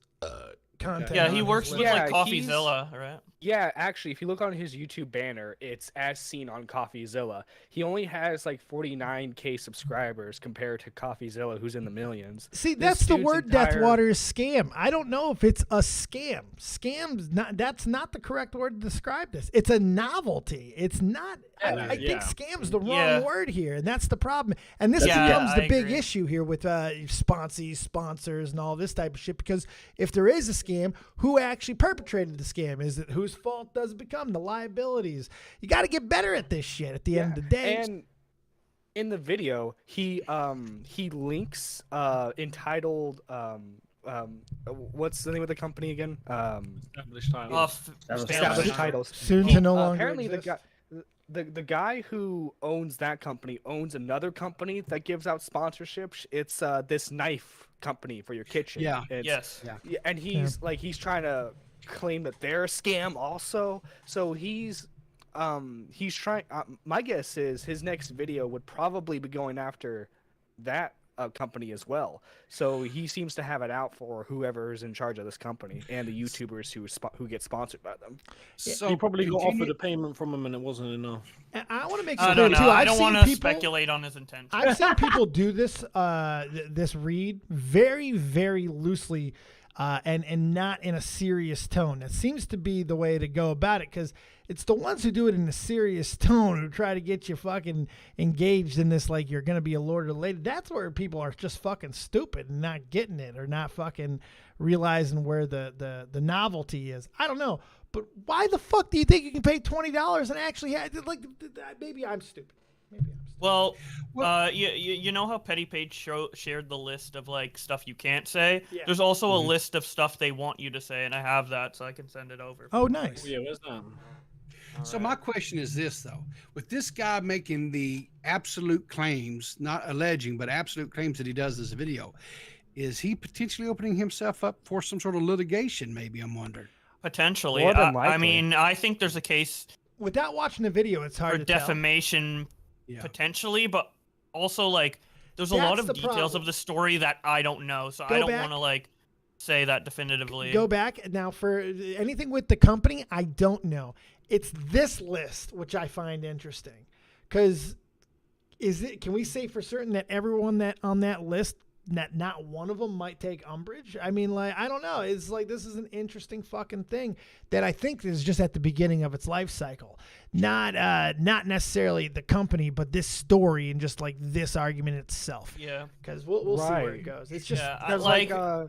content. Yeah, he works with like he's- CoffeeZilla, right? Yeah, actually, if you look on his YouTube banner, it's as seen on CoffeeZilla. He only has like 49K subscribers compared to CoffeeZilla, who's in the millions. See, that's the word Deathwater is scam. I don't know if it's a scam. Scam's not. That's not the correct word to describe this. It's a novelty. It's not. I think scam's the wrong word here, and that's the problem. And this becomes the big issue here with sponsors, and all this type of shit. Because if there is a scam, who actually perpetrated the scam? Is it whose fault does it become? The liabilities. You got to get better at this shit at the end of the day. And in the video, he links entitled what's the name of the company again? Established Titles. Established Titles. Soon to no longer apparently exist. the guy who owns that company owns another company that gives out sponsorships. It's this knife company for your kitchen. Yeah. Yeah. And he's trying to claim that they're a scam also. So he's trying. My guess is his next video would probably be going after that company as well. So he seems to have it out for whoever is in charge of this company and the YouTubers who get sponsored by them. So he probably got offered a payment from him and it wasn't enough. And I want to make I sure don't too. know. I don't want to speculate on his intentions. I've seen people do this this read very, very loosely. And not in a serious tone. That seems to be the way to go about it, because it's the ones who do it in a serious tone who try to get you fucking engaged in this like you're going to be a lord or lady. That's where people are just fucking stupid and not getting it or not fucking realizing where the novelty is. I don't know. But why the fuck do you think you can pay $20 and actually have, like, maybe I'm stupid. Maybe I'm stupid. Well, you know how Petty Page shared the list of like stuff you can't say? Yeah. There's also a list of stuff they want you to say, and I have that, so I can send it over. Oh, nice. Yeah, where's that? So my question is this though: with this guy making the absolute claims, not alleging, but absolute claims that he does this video, is he potentially opening himself up for some sort of litigation? Maybe, I'm wondering. Potentially. More than I likely. mean, I think there's a case Without watching the video, it's hard for to tell. defamation Yeah. potentially, but also like there's a lot That's of the details problem. of the story that I don't know, so Go I don't back. want to like say that definitively. Go back now for anything with the company. I don't know. It's this list which I find interesting, because can we say for certain that everyone that on that list, that not one of them might take umbrage? I mean, like, I don't know. It's like, this is an interesting fucking thing that I think is just at the beginning of its life cycle. Not necessarily the company, but this story and just like this argument itself. Yeah. Because we'll see where Right. it goes. It's just Because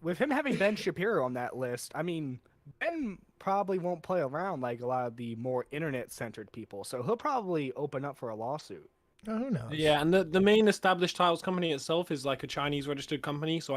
with him having Ben Shapiro on that list, I mean, Ben probably won't play around like a lot of the more internet-centered people, so he'll probably open up for a lawsuit. who knows? Yeah, and the main established titles company itself is like a Chinese registered company, so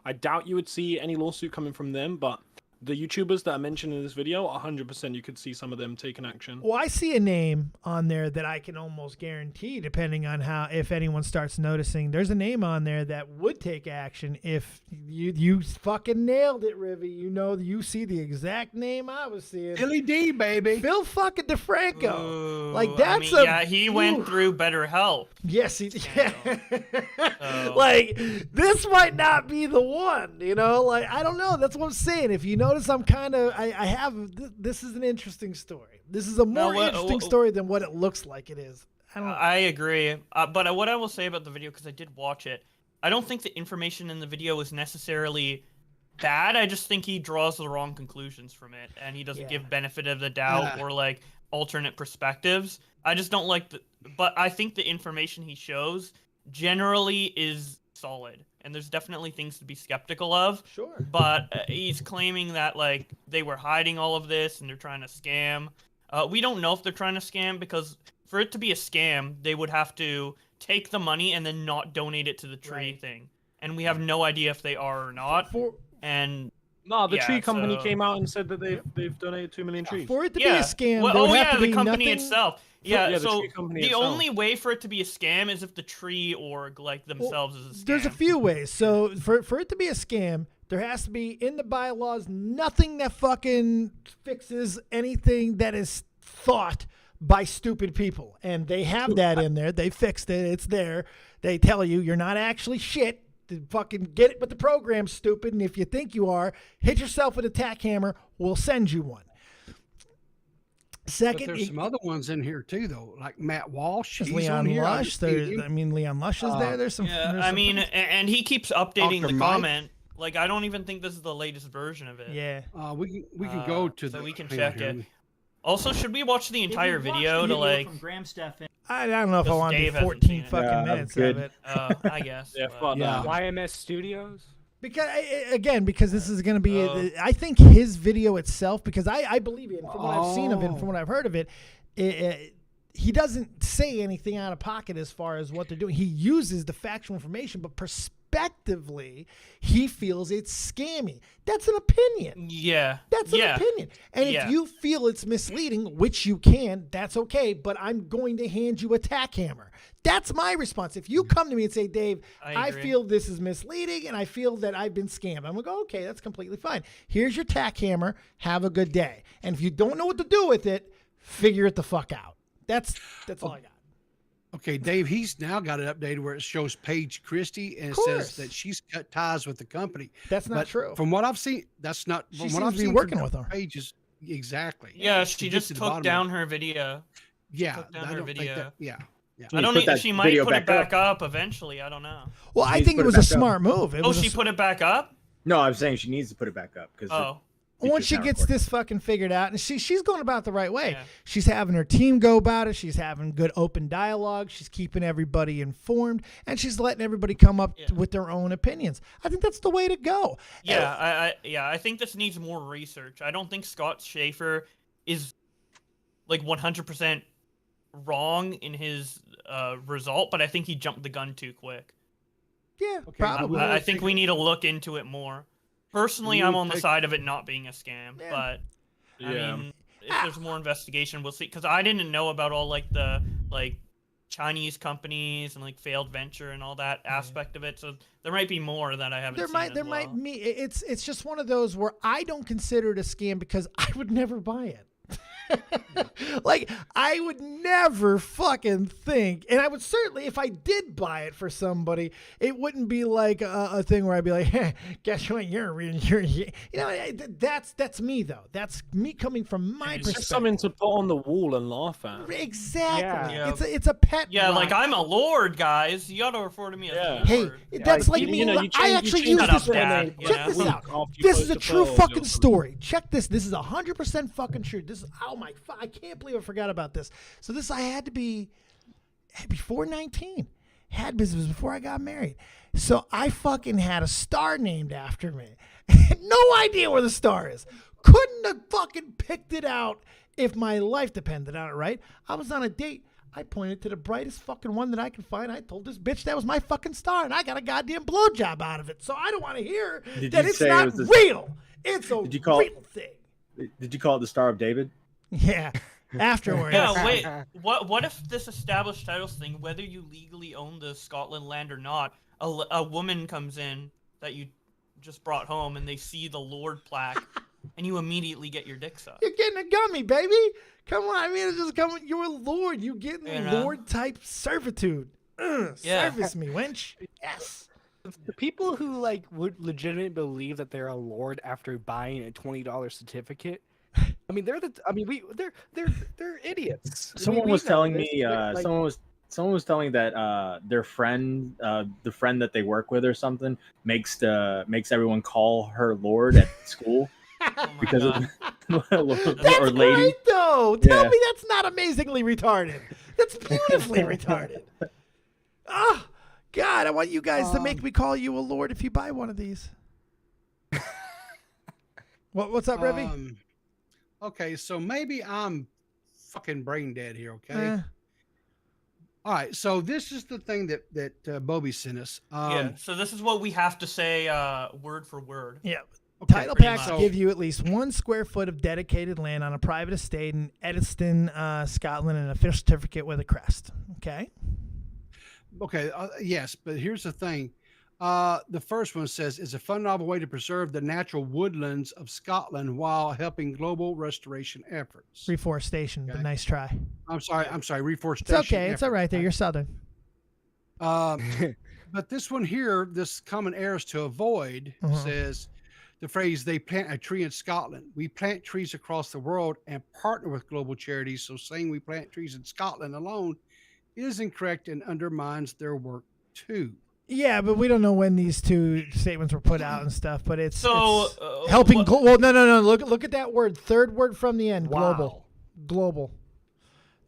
I doubt you would see any lawsuit coming from them, but the YouTubers that are mentioned in this video, 100% you could see some of them taking action. Well, I see a name on there that I can almost guarantee, depending on if anyone starts noticing, there's a name on there that would take action if you fucking nailed it, Rivy. You know, you see the exact name I was seeing. Billy D, baby. Phil fucking DeFranco. Ooh, Like, that's he went ooh. through BetterHelp. Yes, he did. So- Like, this might not be the one, you know? Like, I don't know. That's what I'm saying. If you notice, I'm kind of, I have, this is an interesting story. This is a more interesting story than what it looks like it is. I don't know. I agree. But what I will say about the video, because I did watch it, I don't think the information in the video is necessarily bad. I just think he draws the wrong conclusions from it, and he doesn't give benefit of the doubt or like alternate perspectives. I just don't like but I think the information he shows generally is solid, and there's definitely things to be skeptical of. Sure. But he's claiming that like they were hiding all of this and they're trying to scam. We don't know if they're trying to scam, because for it to be a scam, they would have to take the money and then not donate it to the tree thing. And we have no idea if they are or not. And No, the yeah, tree company so- came out and said that they've donated 2 million trees. For it to be a scam, Well, there would have to the be company nothing- itself. Yeah, Yeah, the so tree company the itself. only way for it to be a scam is if the tree org like themselves is a scam. There's a few ways. So for it to be a scam, there has to be in the bylaws nothing that fucking fixes anything that is thought by stupid people. And they have that in there. They fixed it. It's there. They tell you you're not actually shit. To fucking get it with the program, stupid. And if you think you are, hit yourself with a tack hammer. We'll send you one. Second, But there's some other ones in here too, though, like Matt Walsh. there's He's on Leon here. I Lush. just see him. Leon Lush is there. There's some. Yeah, there's I some mean, things. and he keeps updating Dr. the Mike? comment. Like, I don't even think this is the latest version of it. Yeah. We can go to so the. we can hang on check here, it. let me- Also, should we watch the entire video to like? from Graham Stephan. I don't know if I Because want to do Dave hasn't 14 seen it. fucking Yeah, minutes good. of it. I guess. Yeah, but- fuck Yeah. that. YMS Studios. Because because this is going to be, I think his video itself, because I believe it from what I've seen of it, and from what I've heard of it, he doesn't say anything out of pocket as far as what they're doing. He uses the factual information, but prospectively, he feels it's scammy. That's an opinion. Yeah. That's an yeah. opinion. And Yeah. if you feel it's misleading, which you can, that's okay, but I'm going to hand you a tack hammer. That's my response. If you come to me and say, Dave, I agree. feel this is misleading and I feel that I've been scammed, I'm going to go, okay, that's completely fine. Here's your tack hammer. Have a good day. And if you don't know what to do with it, figure it the fuck out. That's all I got. Okay, Dave, he's now got it updated where it shows Paige Christie and it course. says that she's cut ties with the company. That's not But true. From what I've seen, that's not. She From seems what I've to be seen working from with her. Pages, exactly. Yeah, she To get just to the took bottom of down it. her video. Yeah, took down I her don't think video. that. Yeah. I don't put know. that She might video put it back back up eventually. I don't know. Well, I needs think to it put was it a back up. smart move. It Oh, was she put it back up? No, I'm saying she needs to put it back up because Oh. once she gets this fucking figured out, and she's going about the right way. Yeah. She's having her team go about it. She's having good open dialogue. She's keeping everybody informed, and she's letting everybody come up with their own opinions. I think that's the way to go. Yeah, I think this needs more research. I don't think Scott Schaefer is like 100% wrong in his result, but I think he jumped the gun too quick. Yeah, probably. I think we need to look into it more. Personally, I'm on the side of it not being a scam, but I mean, if there's more investigation, we'll see. Because I didn't know about all like the Chinese companies and like failed venture and all that aspect of it. So there might be more that I haven't seen. There might be. It's just one of those where I don't consider it a scam because I would never buy it. Like, I would never fucking think, and I would certainly, if I did buy it for somebody, it wouldn't be like a thing where I'd be like, hey, guess what, you're you know, that's me though. That's me coming from my perspective. It's just something to put on the wall and laugh at. Exactly. Yeah. It's a pet. Yeah, rock. like I'm a lord, guys. You gotta refer to me as a hey, lord. that's like me. I actually use this one. Check this out. This is a true fucking story. Check this. This is 100% fucking true. This is, oh my, I can't believe I forgot about this. So this, I had to be before 19. Had business before I got married. So I fucking had a star named after me. No idea where the star is. Couldn't have fucking picked it out if my life depended on it, right? I was on a date. I pointed to the brightest fucking one that I could find. I told this bitch that was my fucking star, and I got a goddamn blowjob out of it. So I don't want to hear that it's not real. It's a real thing. Did you call it the Star of David? Yeah. Afterwards. Yeah, wait. What if this established titles thing, whether you legally own the Scotland land or not, a woman comes in that you just brought home and they see the Lord plaque, and you immediately get your dick sucked? You're getting a gummy, baby. Come on, I mean, it's just coming. You're a Lord. You getting Lord type servitude. Service me, wench. Yes. The people who like would legitimately believe that they're a lord after buying a $20 certificate, I mean, they're idiots. Someone was telling me, someone was telling that their friend, the friend that they work with or something, makes everyone call her Lord at school because of that's or lady. Great, though. Tell me that's not amazingly retarded. That's beautifully retarded. Oh, God, I want you guys to make me call you a Lord if you buy one of these. What's up, Revy? Okay, so maybe I'm fucking brain dead here, okay? All right, so this is the thing that Bobby sent us. So this is what we have to say word for word. Yeah. Okay, Title packs give you at least 1 square foot of dedicated land on a private estate in Eddiston, Scotland, and an official certificate with a crest. Okay? Okay, yes, but here's the thing. The first one says, it's a fun, novel way to preserve the natural woodlands of Scotland while helping global restoration efforts. Reforestation, but nice try. I'm sorry, reforestation. It's okay, it's all right there. You're Southern. But this one here, this common errors to avoid, says the phrase, they plant a tree in Scotland. We plant trees across the world and partner with global charities. So saying we plant trees in Scotland alone is incorrect and undermines their work too. Yeah, but we don't know when these two statements were put out and stuff. But it's helping. Well, no. Look at that word. Third word from the end. Global. Global.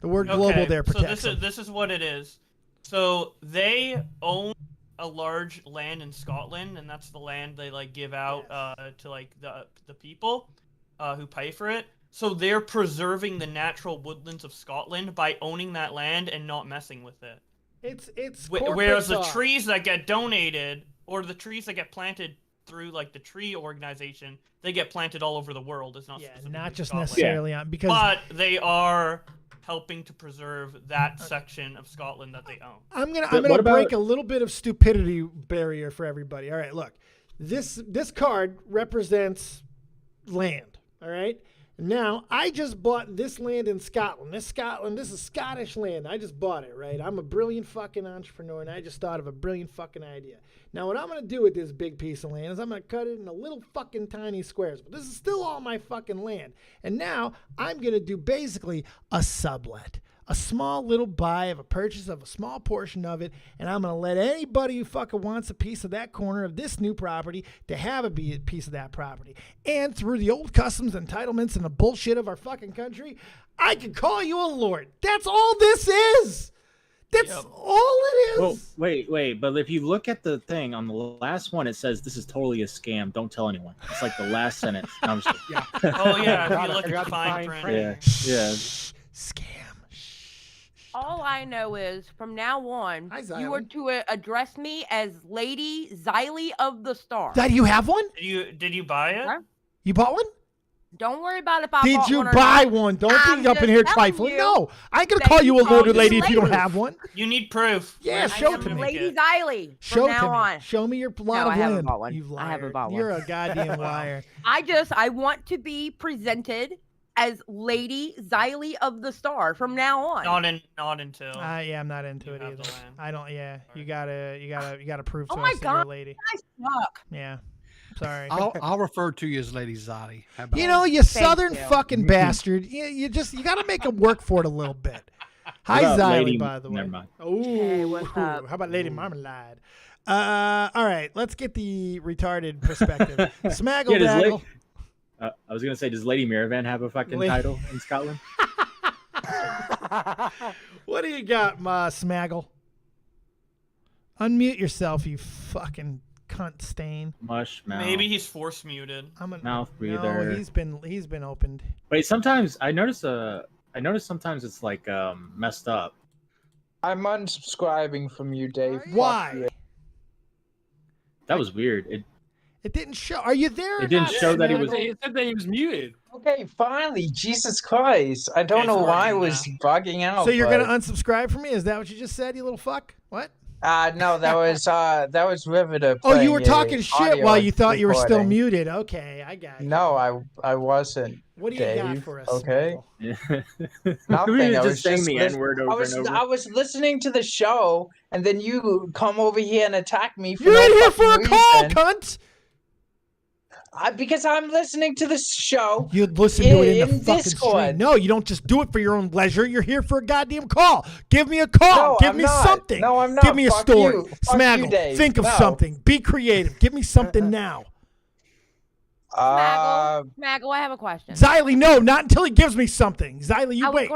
The word global there protects. So this is what it is. So they own a large land in Scotland, and that's the land they like give out to like the people who pay for it. So they're preserving the natural woodlands of Scotland by owning that land and not messing with it. It's whereas the trees that get donated or the trees that get planted through like the tree organization, they get planted all over the world. It's not not just necessarily on because but they are helping to preserve that section of Scotland that they own. I'm gonna break a little bit of stupidity barrier for everybody. All right, look, this card represents land. All right. Now, I just bought this land in Scotland. This is Scottish land. I just bought it, right? I'm a brilliant fucking entrepreneur, and I just thought of a brilliant fucking idea. Now, what I'm going to do with this big piece of land is I'm going to cut it into little fucking tiny squares. But this is still all my fucking land. And now, I'm going to do basically a sublet. A small little buy of a purchase of a small portion of it, and I'm going to let anybody who fucking wants a piece of that corner of this new property to have a piece of that property. And through the old customs, entitlements, and the bullshit of our fucking country, I can call you a lord. That's all this is. That's all it is. Well, wait, but if you look at the thing on the last one, it says this is totally a scam. Don't tell anyone. It's like the last sentence. No, I'm just Oh yeah, if you look at the fine print. Yeah. Scam. All I know is from now on, Hi, you are Xylee. to address me as Lady Xylee of the Star. Did you have one? Did you buy it? Huh? You bought one? Don't worry about if I Did bought you one or buy not. one? Don't I'm be up in just here telling trifling. you No, I ain't gonna that call you a you loaded called lady me if you don't lady. have one. You need proof. Yeah, Where's show the it to me. Lady certificate? Xylee. Show from it now to me. on. Show me your plot No, of I haven't land. bought one. You I haven't liar. bought one. You're a goddamn liar. I want to be presented as Lady Xylee of the Star from now on. Not until. Yeah, I'm not into it have either. the land. I don't. Yeah, you gotta prove to Oh us my that you're a God, lady. I suck. Yeah. Sorry. I'll refer to you as Lady Zadi. How about You that? know, you Thank southern you. fucking bastard. You got to make him work for it a little bit. Hi, What about Xylee, Lady- by the way. Never mind. Ooh, Hey, what's up? how about Lady Marmalade? All right, let's get the retarded perspective. Smaggle Yeah, does Daggle. I was gonna say, does Lady Miravan have a fucking title in Scotland? What do you got, Ma Smaggle? Unmute yourself, you fucking cunt stain. Mush mouth. Maybe he's force muted. Mouth breather. No, he's been opened. Wait, sometimes I notice sometimes it's like messed up. I'm unsubscribing from you, Dave. Why? Fuck you. That was weird. It didn't show. Are you there? It didn't show that he was. It said that he was muted. Okay, finally, Jesus Christ! I don't know why I was bugging out. So you're but... gonna unsubscribe from me? Is that what you just said, you little fuck? What? No, that was Riveter. Oh, you were playing talking a shit audio while you thought you were still recording. muted. Okay, I got you. No, I wasn't. What do you Dave, got for us? Okay. We Nothing. were I just was saying just the lis- N-word I over was and over. I was listening to the show, and then you come over here and attack me for You're no in here for a fucking call, reason. cunt. Because I'm listening to the show. You listen to it in the fucking Discord. stream. No, you don't just do it for your own leisure. You're here for a goddamn call. Give me a call. No, Give I'm me not. something. No, I'm not. Give me a Fuck story. you. Fuck Smaggle. you, Dave. Think of No. something. Be creative. Give me something now. Smaggle, I have a question. Xylee, no, not until he gives me something. Xylee, you wait.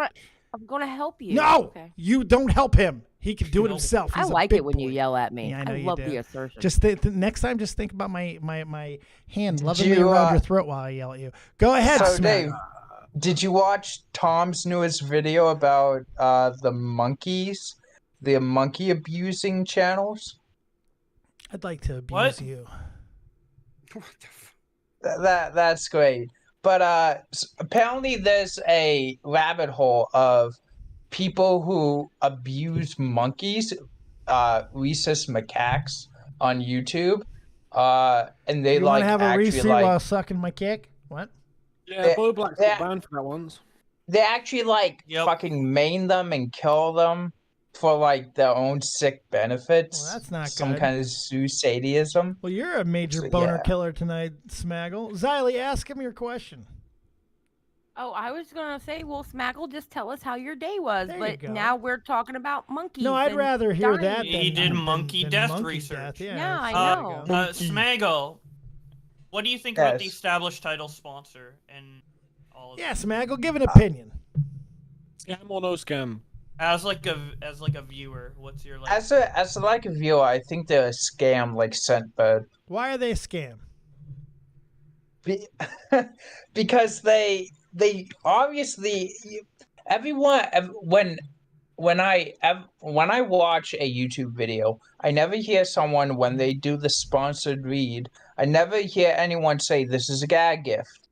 I'm gonna help you. No, Okay. you don't help him. He can do it himself. I He's a like big it when boy. you yell at me. Yeah, I know you love do. the assertion. Just next time, just think about my hand lovingly you, around your throat while I yell at you. Go ahead, So, Smaggle. Dave, did you watch Tom's newest video about the monkeys, the monkey abusing channels? I'd like to abuse you. That's great. But apparently there's a rabbit hole of people who abuse monkeys, rhesus macaques on YouTube, and they You want like to have a actually Reese like while sucking my kick? What? Yeah, Bo Black's got banned for that once. they actually like fucking maim them and kill them for like their own sick benefits. Well, that's not some good. kind of sadism. Well, you're a major So, boner yeah. killer tonight, Smaggle. Xylee, ask him your question. Oh, I was gonna say, well, Smaggle, just tell us how your day was. There you But go. now we're talking about monkeys. No, I'd and rather hear dying. that. He than- did than- monkey than death monkey research. death, Yeah, I Uh, know. Smaggle, what do you think about the Yes. established title sponsor and all of Yeah, Smaggle, give an opinion. Scam or no scam? As like a viewer, what's your like? As a viewer, I think they're a scam like Scentbird. Why are they a scam? Because they obviously everyone when I watch a YouTube video, I never hear someone when they do the sponsored read. I never hear anyone say this is a gag gift.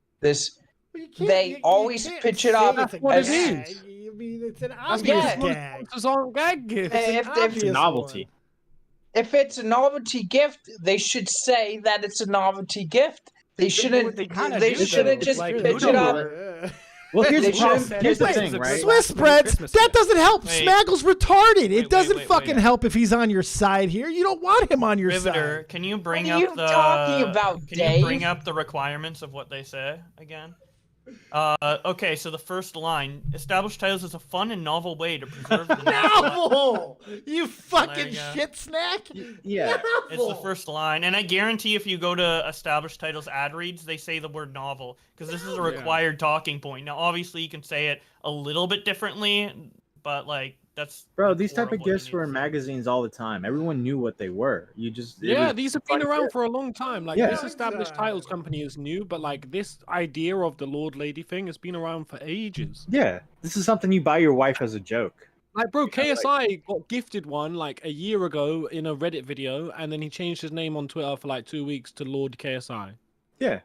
They always pitch it up That's what as it is. I mean, it's an That's obvious Yeah. what gag. sponsors aren't gag gifts. If a novelty. If it's a novelty gift, they should say that it's a novelty gift. They shouldn't. they kinda They do, shouldn't though. just Like, pitch who it knows? up. Well, here's They the shouldn't- here's the Wait, thing, right? Swiss spreads, that doesn't help. Wait. Smaggle's retarded. It doesn't wait, fucking wait. help if he's on your side here. You don't want him on your Riveter, side. can you bring What are up you the talking about, Can Dave? you bring up the requirements of what they say again? Okay, so the first line: established titles is a fun and novel way to preserve the national. Novel! You fucking There you go. shit snack! Yeah. It's the first line, and I guarantee if you go to established titles ad reads, they say the word novel because this is a required talking point. Now, obviously, you can say it a little bit differently, but like that's Bro, these type of horrible. You gifts need were to in say it. magazines all the time. Everyone knew what they were. You just Yeah, these have been like- around for a long time. Like Yeah. this established titles company is new, but like this idea of the Lord Lady thing has been around for ages. Yeah, this is something you buy your wife as a joke. Like, bro, KSI got gifted one like a year ago in a Reddit video, and then he changed his name on Twitter for like 2 weeks to Lord KSI. Yeah.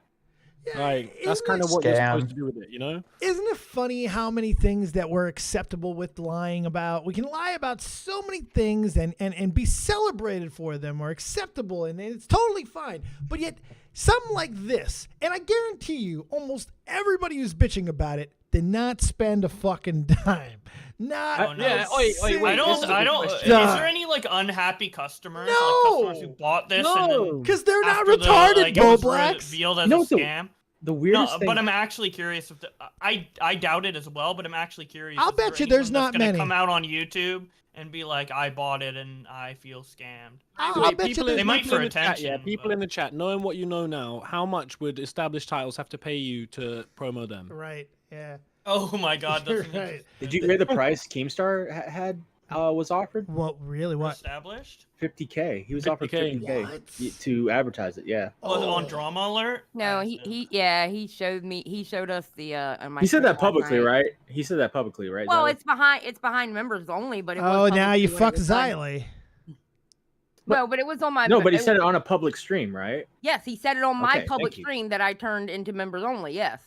Like, that's kind of what you're supposed to do with it, you know? Isn't it funny how many things that we're acceptable with lying about? We can lie about so many things and be celebrated for them or acceptable, and it's totally fine. But yet, something like this, and I guarantee you, almost everybody who's bitching about it did not spend a fucking dime. Not yeah. I don't. Is there any like unhappy customers? No. Like customers who bought this? No, because they're not after retarded, Bo Blacks. Revealed as a scam. The weirdest thing. But I'm actually curious if I doubt it as well. But I'm actually curious. I'll bet you there's not many. Come out on YouTube and be like, I bought it and I feel scammed. I bet you they might for attention. Yeah, people in the chat, knowing what you know now, how much would established titles have to pay you to promo them? Right. Yeah. Oh my God, that's right. Did you hear the price Keemstar had was offered? What really? What? Established? 50K. He was offered 50K to advertise it. Yeah. Oh, on Drama Alert? No, he showed us the on my He said that Twitter last publicly, night. right? He said that publicly, right? Well, it's behind members only, but it was Oh, now publicly you when it fucked was done. Xylee. No, but it was on my. No, but he said it on a public stream, right? Yes, he said it on my Okay, public thank you. stream that I turned into members only. Yes.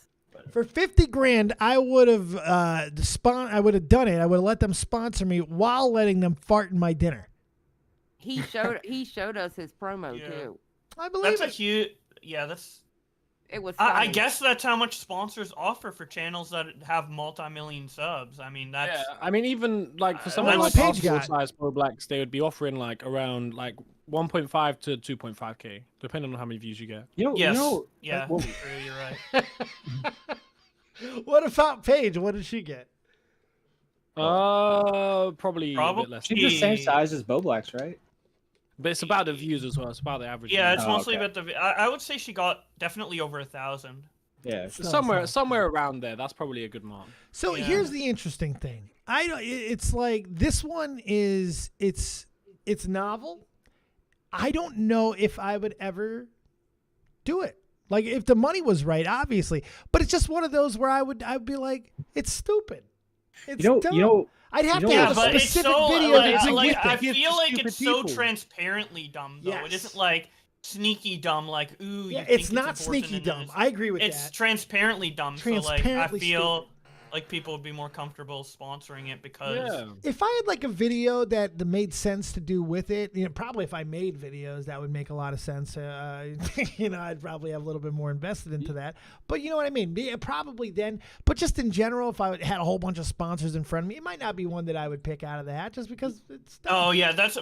For 50 grand, I would have I would have done it. I would have let them sponsor me while letting them fart in my dinner. He showed us his promo too. I believe That's a huge. Yeah, that's. It was. I funny. guess that's how much sponsors offer for channels that have multi-million subs. I mean, that's. Yeah, I mean, even like for someone like size Pro Blacks, they would be offering like around like 1.5 to 2.5K, depending on how many views you get. Yeah, true, you're right. What about Paige? What did she get? Probably a bit less. She's the same size as Bo Blacks, right? But it's about the views as well. It's about the average. Yeah, views. it's mostly about the. I would say she got definitely over 1,000. Yeah, somewhere around there. That's probably a good mark. So here's the interesting thing. It's like this one is it's novel. I don't know if I would ever do it. Like if the money was right, obviously, but it's just one of those where I'd be like, it's stupid. It's dumb. I'd have to have a specific video to do with I it. feel like it's so transparently dumb though. It isn't like sneaky dumb, like ooh. Yeah, you think it's not sneaky dumb. It's, I agree with that. It's transparently dumb. Transparently so like I feel like people would be more comfortable sponsoring it because if I had like a video that made sense to do with it, probably if I made videos that would make a lot of sense. I'd probably have a little bit more invested into that. But you know what I mean? Yeah, probably then. But just in general, if I had a whole bunch of sponsors in front of me, it might not be one that I would pick out of the hat just because it's. Dumb. Oh yeah, that's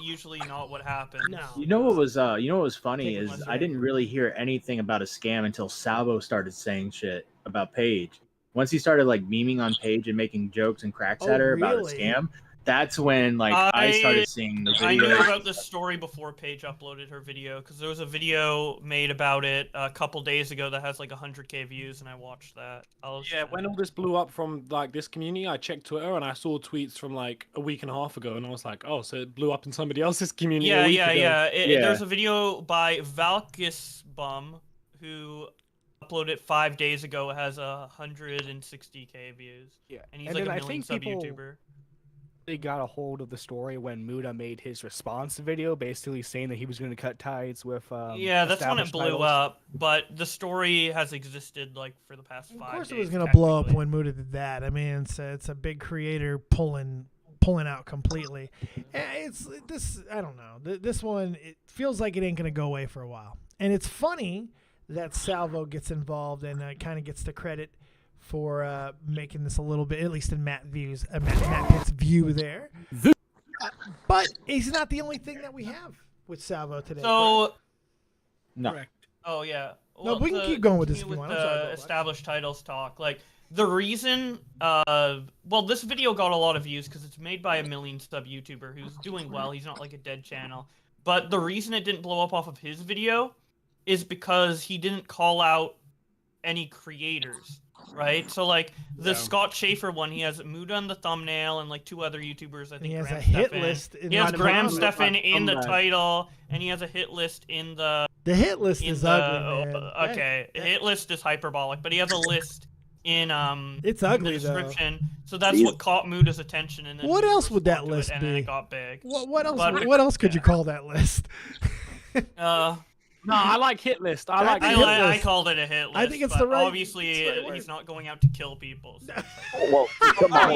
usually not what happens. No. You know what was funny is I didn't really hear anything about a scam until Salvo started saying shit about Paige. Once he started like memeing on Paige and making jokes and cracks at her about a scam, that's when like I started seeing the video. I knew about this story before Paige uploaded her video because there was a video made about it a couple days ago that has like 100K views, and I watched that. When all this blew up from like this community, I checked Twitter and I saw tweets from like a week and a half ago, and I was like, oh, so it blew up in somebody else's community. Yeah. There's a video by Valkisbum who uploaded it 5 days ago. It has 160K views. Yeah, and he's like a million sub YouTuber. They got a hold of the story when Muda made his response video, basically saying that he was going to cut ties with. Yeah, that's when it blew titles. up. But the story has existed like for the past 5 days. Of course, it was going to blow up when Muda did that. I mean, it's a big creator pulling out completely. It's this. I don't know. This one, it feels like it ain't going to go away for a while. And it's funny that Salvo gets involved and kind of gets the credit for making this a little bit, at least in MattPitt's view there. But he's not the only thing that we have with Salvo today. So, correct? No. Correct. Oh yeah. No, we can keep going with this if you want. I'm sorry, established titles talk. Like the reason, this video got a lot of views because it's made by a million sub YouTuber who's doing well. He's not like a dead channel. But the reason it didn't blow up off of his video is because he didn't call out any creators, right? So like the Scott Schaefer one, he has Muda in the thumbnail and like 2 other YouTubers. I think he has Graham a hit Stephan. list. He has Graham Stephan in the title, and he has a hit list in the. The hit list is ugly, man. Okay, hit list is hyperbolic, but he has a list It's in ugly, the though. description. So that's what caught Muda's attention, and then What he else would that responded to list it, and be? then it got big. What else? But- What else could you call that list? No, I like hit list. I like. I called it a hit list. I think it's but the right- Obviously, it's the right word. he's not going out to kill people. So Well, come on.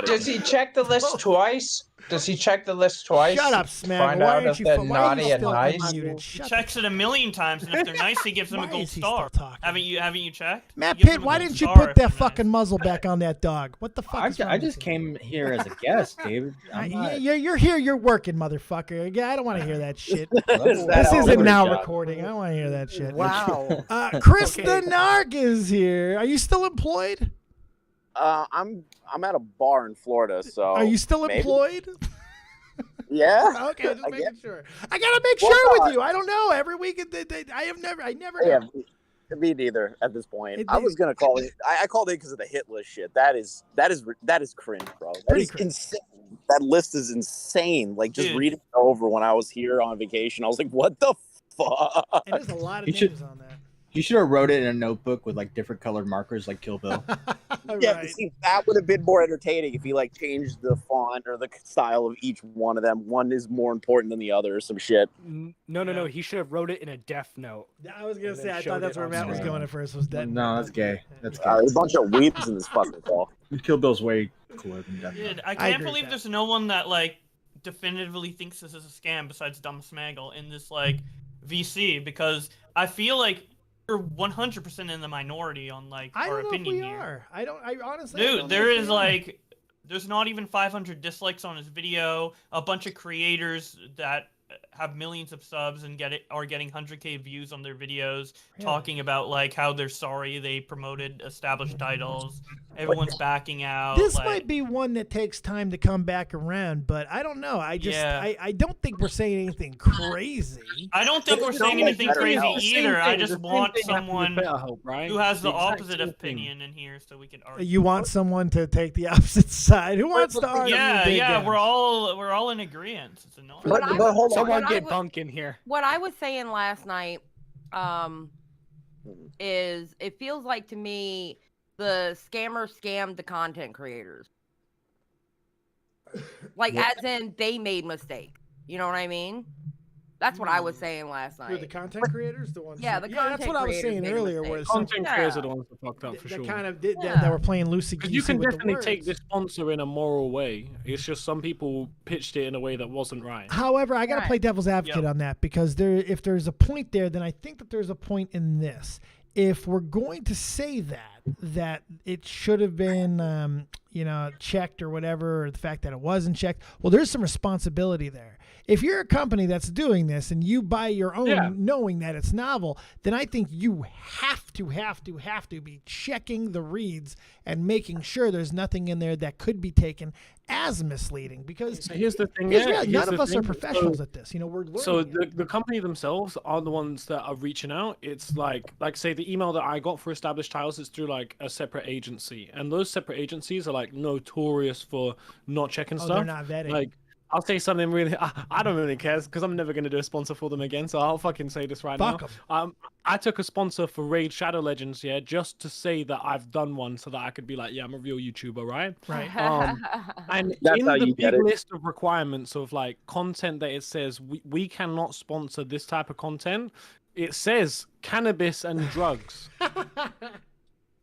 Does he check the list twice? Does he check the list twice? Shut up, to Smack. Find Why out aren't if you they're fu- why are you naughty and still nice. unmuted? he Shut checks it a million times, and if they're nice, he gives them a Why gold is he star. still talking? Haven't you checked? Matt He gives Pitt, them a why gold didn't you star put if that they're nice. fucking muzzle back on that dog? What the fuck is wrong I with just you? came here as a guest, David. You're here. You're working, motherfucker. Yeah, I don't want to hear that shit. Is that This all isn't over now job? recording. I don't want to hear that shit. Wow. Chris the Narc is here. Are you still employed? I'm at a bar in Florida, so. Are you still maybe. employed? Yeah. Okay, just I making guess. sure. I gotta make Well, sure no, with you. I don't know. Every week, I never Yeah, know. me neither at this point. It- I was gonna call it. I called it because of the hit list shit. That is cringe, bro. That Pretty is cringe. insane. That list is insane. Like just Dude. reading it over when I was here on vacation, I was like, what the fuck? And there's a lot of You names should- on that. You should have wrote it in a notebook with like different colored markers, like Kill Bill. Yeah, Right. but see, that would have been more entertaining if he like changed the font or the style of each one of them. One is more important than the other, or some shit. No. He should have wrote it in a Death Note. I was gonna And say. then I showed thought that's it where on Matt was screen. going at first. Was that? No, that's gay. That's gay. There's a bunch of weebs in this fucking call. Kill Bill's way cooler than Death Note. Dude, I I can't agree with believe that. there's no one that like definitively thinks this is a scam besides Dumb Smaggle in this like VC, because I feel like you're 100% in the minority on like I our don't know if opinion we here. are. I honestly. I Dude, don't there know if is we are. like, there's not even 500 dislikes on his video. A bunch of creators that have millions of subs and are getting 100K views on their videos, Really? talking about like how they're sorry they promoted established titles. Everyone's backing out. This like, might be one that takes time to come back around, but I don't know. I just Yeah. I don't think we're saying anything crazy. I don't think But we're it's saying not anything like crazy better either. I The just same want thing happened with someone Better Hope, right? who has the exact opposite same thing. opinion in here so we can argue. You want someone to take the opposite side. Who wants to argue? Yeah, big yeah, guns? we're all in agreement. It's annoying. What I- But hold on. Someone What I get would- Bunk in here. What I was saying last night is it feels like to me the scammer scammed the content creators. Like as in they made mistakes. You know what I mean? That's what I was saying last Who, night. the content creators, the ones. Yeah, the that's content what I was creators saying made earlier. mistakes. Was some, Content Yeah. creators are the ones that fucked up for that sure. kind of did Yeah. that were playing loosey Because goosey you can with definitely the take words. this sponsor in a moral way. It's just some people pitched it in a way that wasn't right. However, I got to Right. play devil's advocate Yep. on that because if there's a point there, then I think that there's a point in this. If we're going to say that it should have been, checked or whatever, or the fact that it wasn't checked, well, there's some responsibility there. If you're a company that's doing this and you buy your own knowing that it's novel, then I think you have to be checking the reads and making sure there's nothing in there that could be taken as misleading. Because So here's the thing, here's yeah, real- here's none the of us are thing. professionals So- at this. We're learning. So it. the company themselves are the ones that are reaching out. It's like say the email that I got for established titles is through like a separate agency, and those separate agencies are like notorious for not checking Oh, stuff. they're not vetting. Like I'll say something really. I don't really care because I'm never gonna do a sponsor for them again. So I'll fucking say this right Fuck now. I took a sponsor for Raid Shadow Legends, just to say that I've done one, so that I could be like, yeah, I'm a real YouTuber, right? Right. And That's in how the you get big it. list of requirements of like content that it says we cannot sponsor this type of content, it says cannabis and drugs.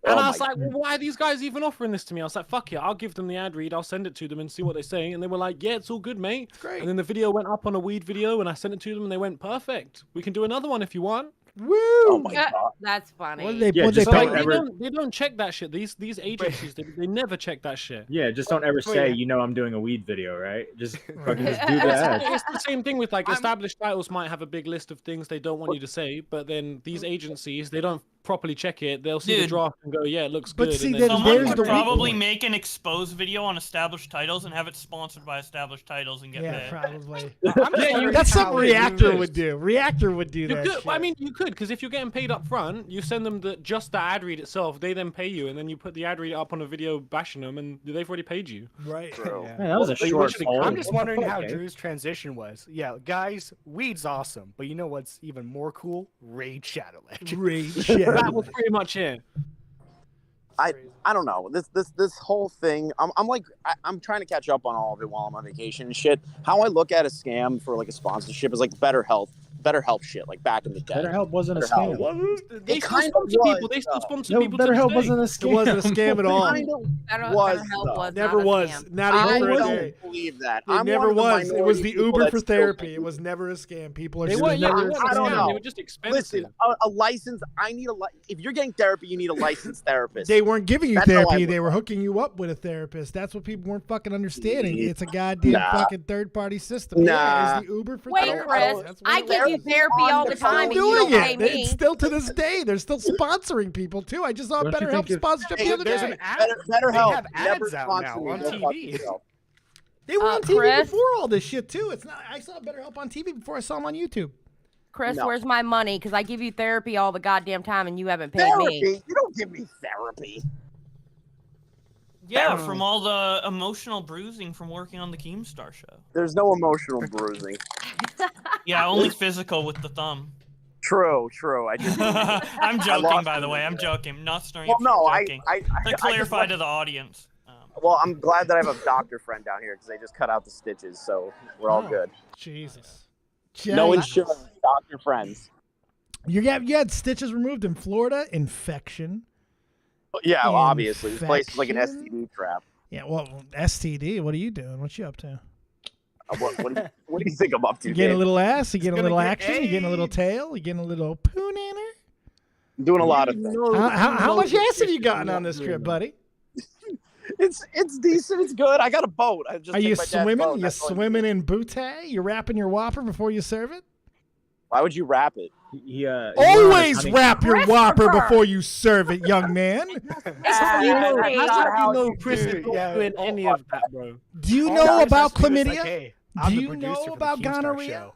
And I was like, well, why are these guys even offering this to me? I was like, fuck it, I'll give them the ad read, I'll send it to them and see what they say. And they were like, yeah, it's all good, mate. Great. And then the video went up on a weed video and I sent it to them and they went, perfect. We can do another one if you want. Woo! Oh my Yeah, god. that's funny. What did they, Yeah, what they just pay? don't ever- They don't check that shit. These agencies, they never check that shit. Yeah, just don't ever say, I'm doing a weed video, right? Just fucking just do that. It's the same thing with like established titles might have a big list of things they don't want you to say, but then these agencies, they don't properly check it. They'll see the Dude. draft and go, yeah, it looks But good. see, and then then Someone there's could the probably weak make an exposed video on established titles and have it sponsored by established titles and get Yeah, paid. probably. Yeah, That's something how it Reactor is. would do. Reactor would do You that. could. shit. I mean, you could, because if you're getting paid up front, you send them just the ad read itself. They then pay you, and then you put the ad read up on a video bashing them, and they've already paid you. right. True. Man, that was a short poll. I'm just wondering how Okay. Drew's transition was. Yeah, guys, weed's awesome, but you know what's even more cool? Raid Shadow Legends. Raid Shadow. That was pretty much it. I don't know. This whole thing. I'm trying to catch up on all of it while I'm on vacation and shit. How I look at a scam for like a sponsorship is like better health shit, like back in the day. BetterHelp wasn't a scam. They still sponsor people. They still sponsor people. BetterHelp wasn't a It wasn't a scam at all. Never was. Not even for a day. Believe that. It never was. It was the Uber for therapy. It was never a scam. People are They just weren't. Yeah, never. they weren't a I don't scam. know. They were just expensive. Listen, a license. I need if you're getting therapy, you need a licensed therapist. They weren't giving you That's how I therapy. look They were at it. hooking you up with a therapist. That's what people weren't fucking understanding. It's a goddamn fucking third-party system. Yeah, Nah. it's the Uber for Wait, therapy. Chris, That's what I it give was. you therapy all the time, and you Doing don't pay it. me. It's still to this day. They're still sponsoring people too. I just saw a Don't you BetterHelp think if- sponsorship the other There's day. an ad. BetterHelp They have never ads out sponsor now me. on Go fuck TV. yourself. They were on TV Chris? before all this shit too. It's not. I saw BetterHelp on TV before I saw them on YouTube. Chris, No. where's my money? Because I give you therapy all the goddamn time, and you haven't paid Therapy? me. You don't give me therapy. Yeah, from all the emotional bruising from working on the Keemstar show. There's no emotional bruising. Yeah, only physical with the thumb. True. I just. I'm joking, lost by the it. way. I'm joking. Not stirring Well, up no, shit, joking. I To clarify to the audience. Well, I'm glad that I have a doctor friend down here because they just cut out the stitches, so we're all good. Jesus. No Jeez. insurance, doctor friends. You had stitches removed in Florida. Infection. Yeah, well, obviously, this place is like an Infection? STD trap. Yeah. Well, STD. What are you doing? What you up to? What do you think I'm up to? You getting a Dave? little ass? You getting a gonna little get action? You getting a little tail? You getting a little poonaner? I'm doing a lot of things. How much ass have you gotten on this trip, buddy? It's decent. It's good. I got a boat. I just Are you take my dad's swimming? boat, You that's all I swimming need. in butte? You wrapping your Whopper before you serve it? Why would you wrap it? Always wrap your Whopper before you serve it, young man. That's how you know. Hey, That's how you know dude, Chris is not yeah. doing any of that, bro. Do you All know guys about has to do is chlamydia? like, hey, I'm Do the you producer know for the about Keemstar gonorrhea? show.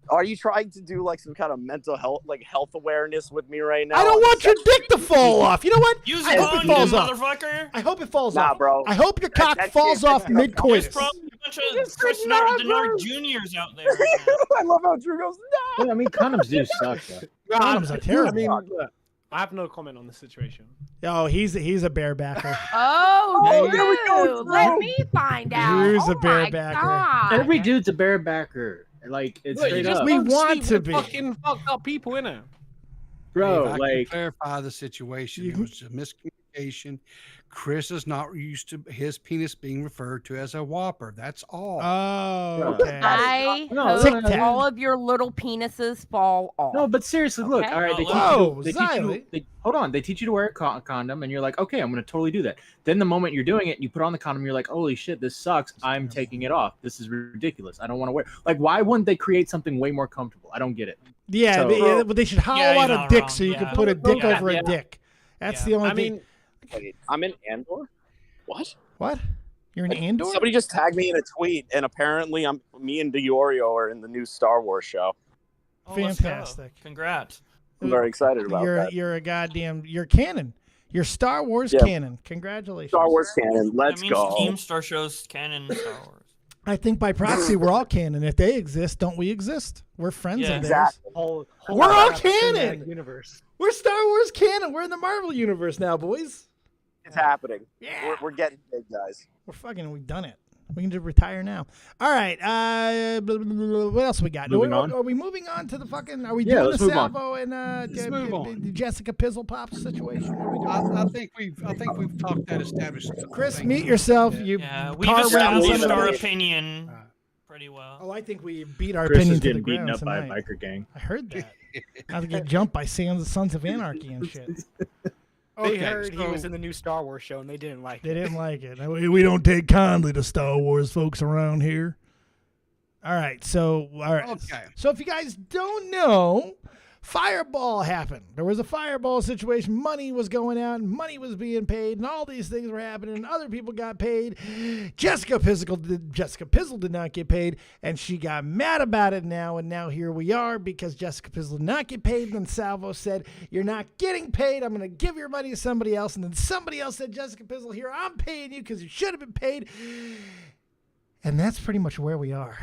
Are you trying to do like some kind of mental health, like health awareness with me right now? I don't want your dick to fall off. You know what? Use I a hope it condom, falls off. motherfucker. I hope it falls Nah, off. bro. I hope your cock that falls shit- off mid There's coitus. probably a bunch of Chris Denard Juniors out there. Right now. I love how Drew goes. No. Yeah, I mean, condoms do suck, though. Condoms are terrible. I mean, look, I have no comment on the situation. Oh, he's a barebacker. Oh, there we go, dude, let Drew. me find out. Drew's a Oh my barebacker. God. Every dude's a barebacker. Like, it's Look, you straight just up. We don't want sleep to with be. fucking fucked up people, innit? Bro, If I can like, clarify the situation. It was a miscommunication. Chris is not used to his penis being referred to as a whopper. That's all. Oh, okay. I No, hope Tic-tac. all of your little penises fall off. no, but seriously, look. Okay. All right, Whoa, they teach you. Xylee. Hold on. They teach you to wear a condom, and you're like, okay, I'm going to totally do that. Then the moment you're doing it, you put on the condom, you're like, holy shit, this sucks. I'm taking it off. This is ridiculous. I don't want to wear. Like, why wouldn't they create something way more comfortable? I don't get it. Yeah, So- but they should hollow Yeah, out you're a not dick wrong. so you Yeah. can put a dick Yeah, over yeah. a dick. That's Yeah. the only I thing. mean, Wait, I'm in Andor. What? What? You're in Andor? Somebody just tagged me in a tweet, and apparently, me and DiOrio are in the new Star Wars show. Oh, let's go. Fantastic. Congrats. I'm very excited about that. You're a goddamn. You're canon. You're Star Wars Yeah. canon. Congratulations. Star Wars canon. Let's that means go. Keemstar shows canon in Star Wars. I think by proxy we're all canon. If they exist, don't we exist? We're friends Yeah. of theirs. Exactly. We're all wrapped in that canon. universe. We're Star Wars canon. We're in the Marvel universe now, boys. It's happening. Yeah. We're getting big, guys. We've done it. We can just retire now. All right. What else we got? Moving on? Are we moving on to the fucking? Are we Yeah, doing let's the move on. Salvo and Let's move on. Jessica Pizzle Pop situation? What are we doing? I think we've talked that established. Chris, Thank meet you. yourself. Yeah. You Yeah, we've car ran established some of our the- opinion pretty well. Oh, I think we beat our Chris opinion is to the getting beaten ground up by a tonight. biker gang. I heard that. I have to get jumped by Sons of Anarchy and shit. They heard he was in the new Star Wars show and they didn't like They it. didn't like it. We don't take kindly to Star Wars folks around here. All right, so Okay. So if you guys don't know, Fireball happened. There was a Fireball situation. Money was going out, and money was being paid, and all these things were happening. And other people got paid. Jessica Pizzle did not get paid, and she got mad about it now. And now here we are because Jessica Pizzle did not get paid. And then Salvo said, "You're not getting paid. I'm going to give your money to somebody else." And then somebody else said, "Jessica Pizzle, here, I'm paying you because you should have been paid." And that's pretty much where we are.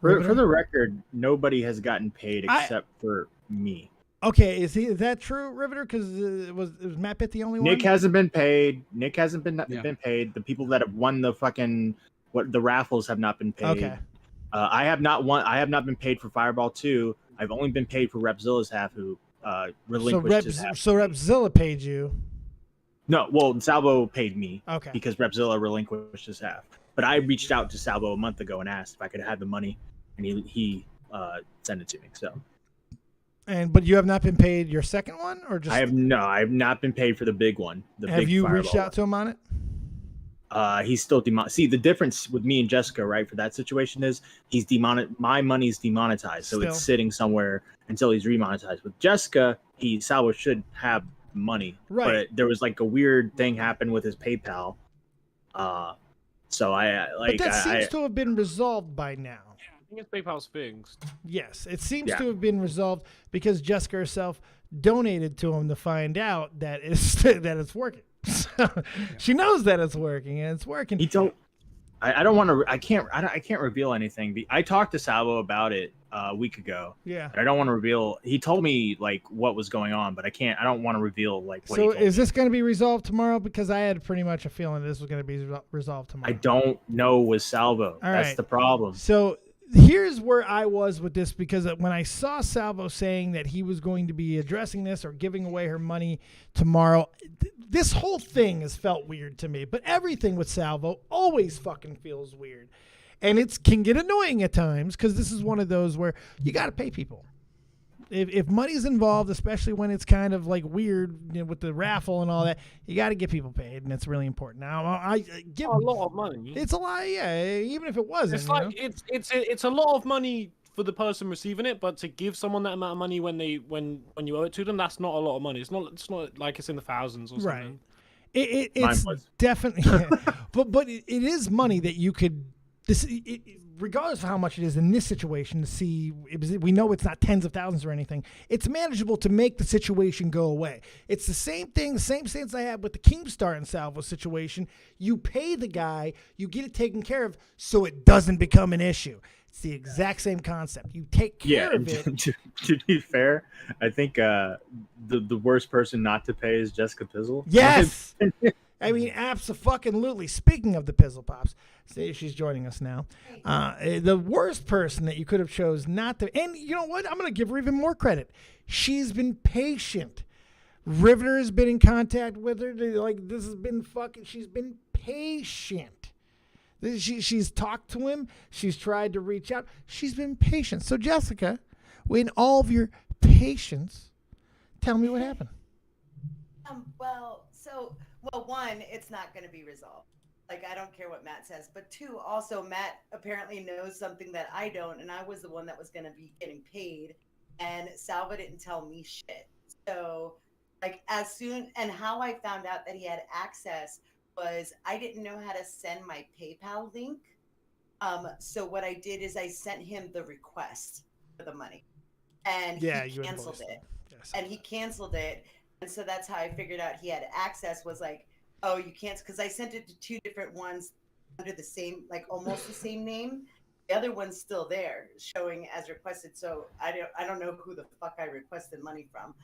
For the record, nobody has gotten paid except for me. Okay, is that true, Riveter? Because was MattPitt the only one? Nick hasn't been paid. Nick hasn't been Yeah. been paid. The people that have won the the raffles have not been paid. Okay. I have not been paid for Fireball 2. I've only been paid for Repzilla's half, who relinquished his half. So Repzilla paid you. No, well, Salvo paid me. Okay. Because Repzilla relinquished his half. But I reached out to Salvo a month ago and asked if I could have the money, and he sent it to me. So. But you have not been paid your second one, or just? I have not been paid for the big one. Have you reached out to him on it? He's still See, the difference with me and Jessica, right, for that situation is my money's demonetized, so it's sitting somewhere until he's remonetized. With Jessica, Salvo should have money, right? But there was like a weird thing happened with his PayPal, so But that seems to have been resolved by now. I think it's PayPal's things. Yes, it seems to have been resolved because Jessica herself donated to him to find out that it's working. So she knows that it's working, and it's working. I don't want to. I can't reveal anything. I talked to Salvo about it a week ago. Yeah. But I don't want to reveal. He told me like what was going on, but I can't. I don't want to reveal like. What So is this going to be resolved tomorrow? Because I had pretty much a feeling this was going to be resolved tomorrow. I don't know with Salvo. That's the problem. So here's where I was with this, because when I saw Salvo saying that he was going to be addressing this or giving away her money tomorrow, this whole thing has felt weird to me. But everything with Salvo always fucking feels weird. And it can get annoying at times, because this is one of those where you got to pay people. If money's involved, especially when it's kind of like weird, with the raffle and all that, you got to get people paid, and it's really important. Now, I give a lot of money. It's a lot, yeah. Even if it wasn't, it's like it's a lot of money for the person receiving it, but to give someone that amount of money when you owe it to them, that's not a lot of money. It's not like it's in the thousands or something. Right. It's definitely, but it is money that you could. Regardless of how much it is in this situation, to see, we know it's not tens of thousands or anything. It's manageable to make the situation go away. It's the same thing, the same sense I had with the Keemstar and Salvo situation. You pay the guy, you get it taken care of, so it doesn't become an issue. It's the exact same concept. You take care of it. To be fair, I think the worst person not to pay is Jessica Pizzell. Yes. I mean, abso-fucking-lutely. Speaking of the Pizzle Pops, see, she's joining us now. The worst person that you could have chose not to, and you know what? I'm going to give her even more credit. She's been patient. Riveter has been in contact with her. Like, this has been fucking. She's been patient. She's talked to him. She's tried to reach out. She's been patient. So, Jessica, in all of your patience, tell me what happened. Well, one, it's not going to be resolved. Like, I don't care what Matt says. But two, also, Matt apparently knows something that I don't, and I was the one that was going to be getting paid, and Salva didn't tell me shit. So, like, and how I found out that he had access was I didn't know how to send my PayPal link. So what I did is I sent him the request for the money, and he canceled it. Yes. And he canceled it. And so that's how I figured out he had access, was like, oh, you can't, because I sent it to two different ones under the same, like almost the same name. The other one's still there, showing as requested. So I don't know who the fuck I requested money from.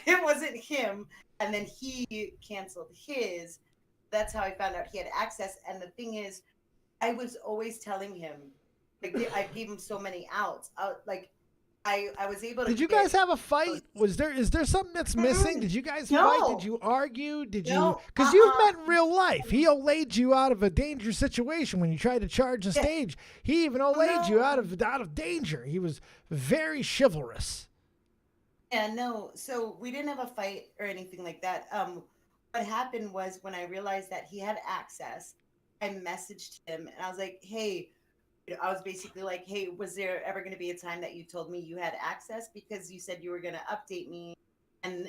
It wasn't him. And then he canceled his. That's how I found out he had access. And the thing is, I was always telling him, like, I gave him so many outs. I was able to. Did you guys have a fight? Is there something that's missing? Did you guys fight? Did you argue? Did you? Because you've met in real life. He olayed you out of a dangerous situation when you tried to charge the stage. He even olayed you out of danger. He was very chivalrous. Yeah, no. So we didn't have a fight or anything like that. What happened was, when I realized that he had access, I messaged him and I was like, hey. I was basically like, hey, was there ever going to be a time that you told me you had access? Because you said you were going to update me, and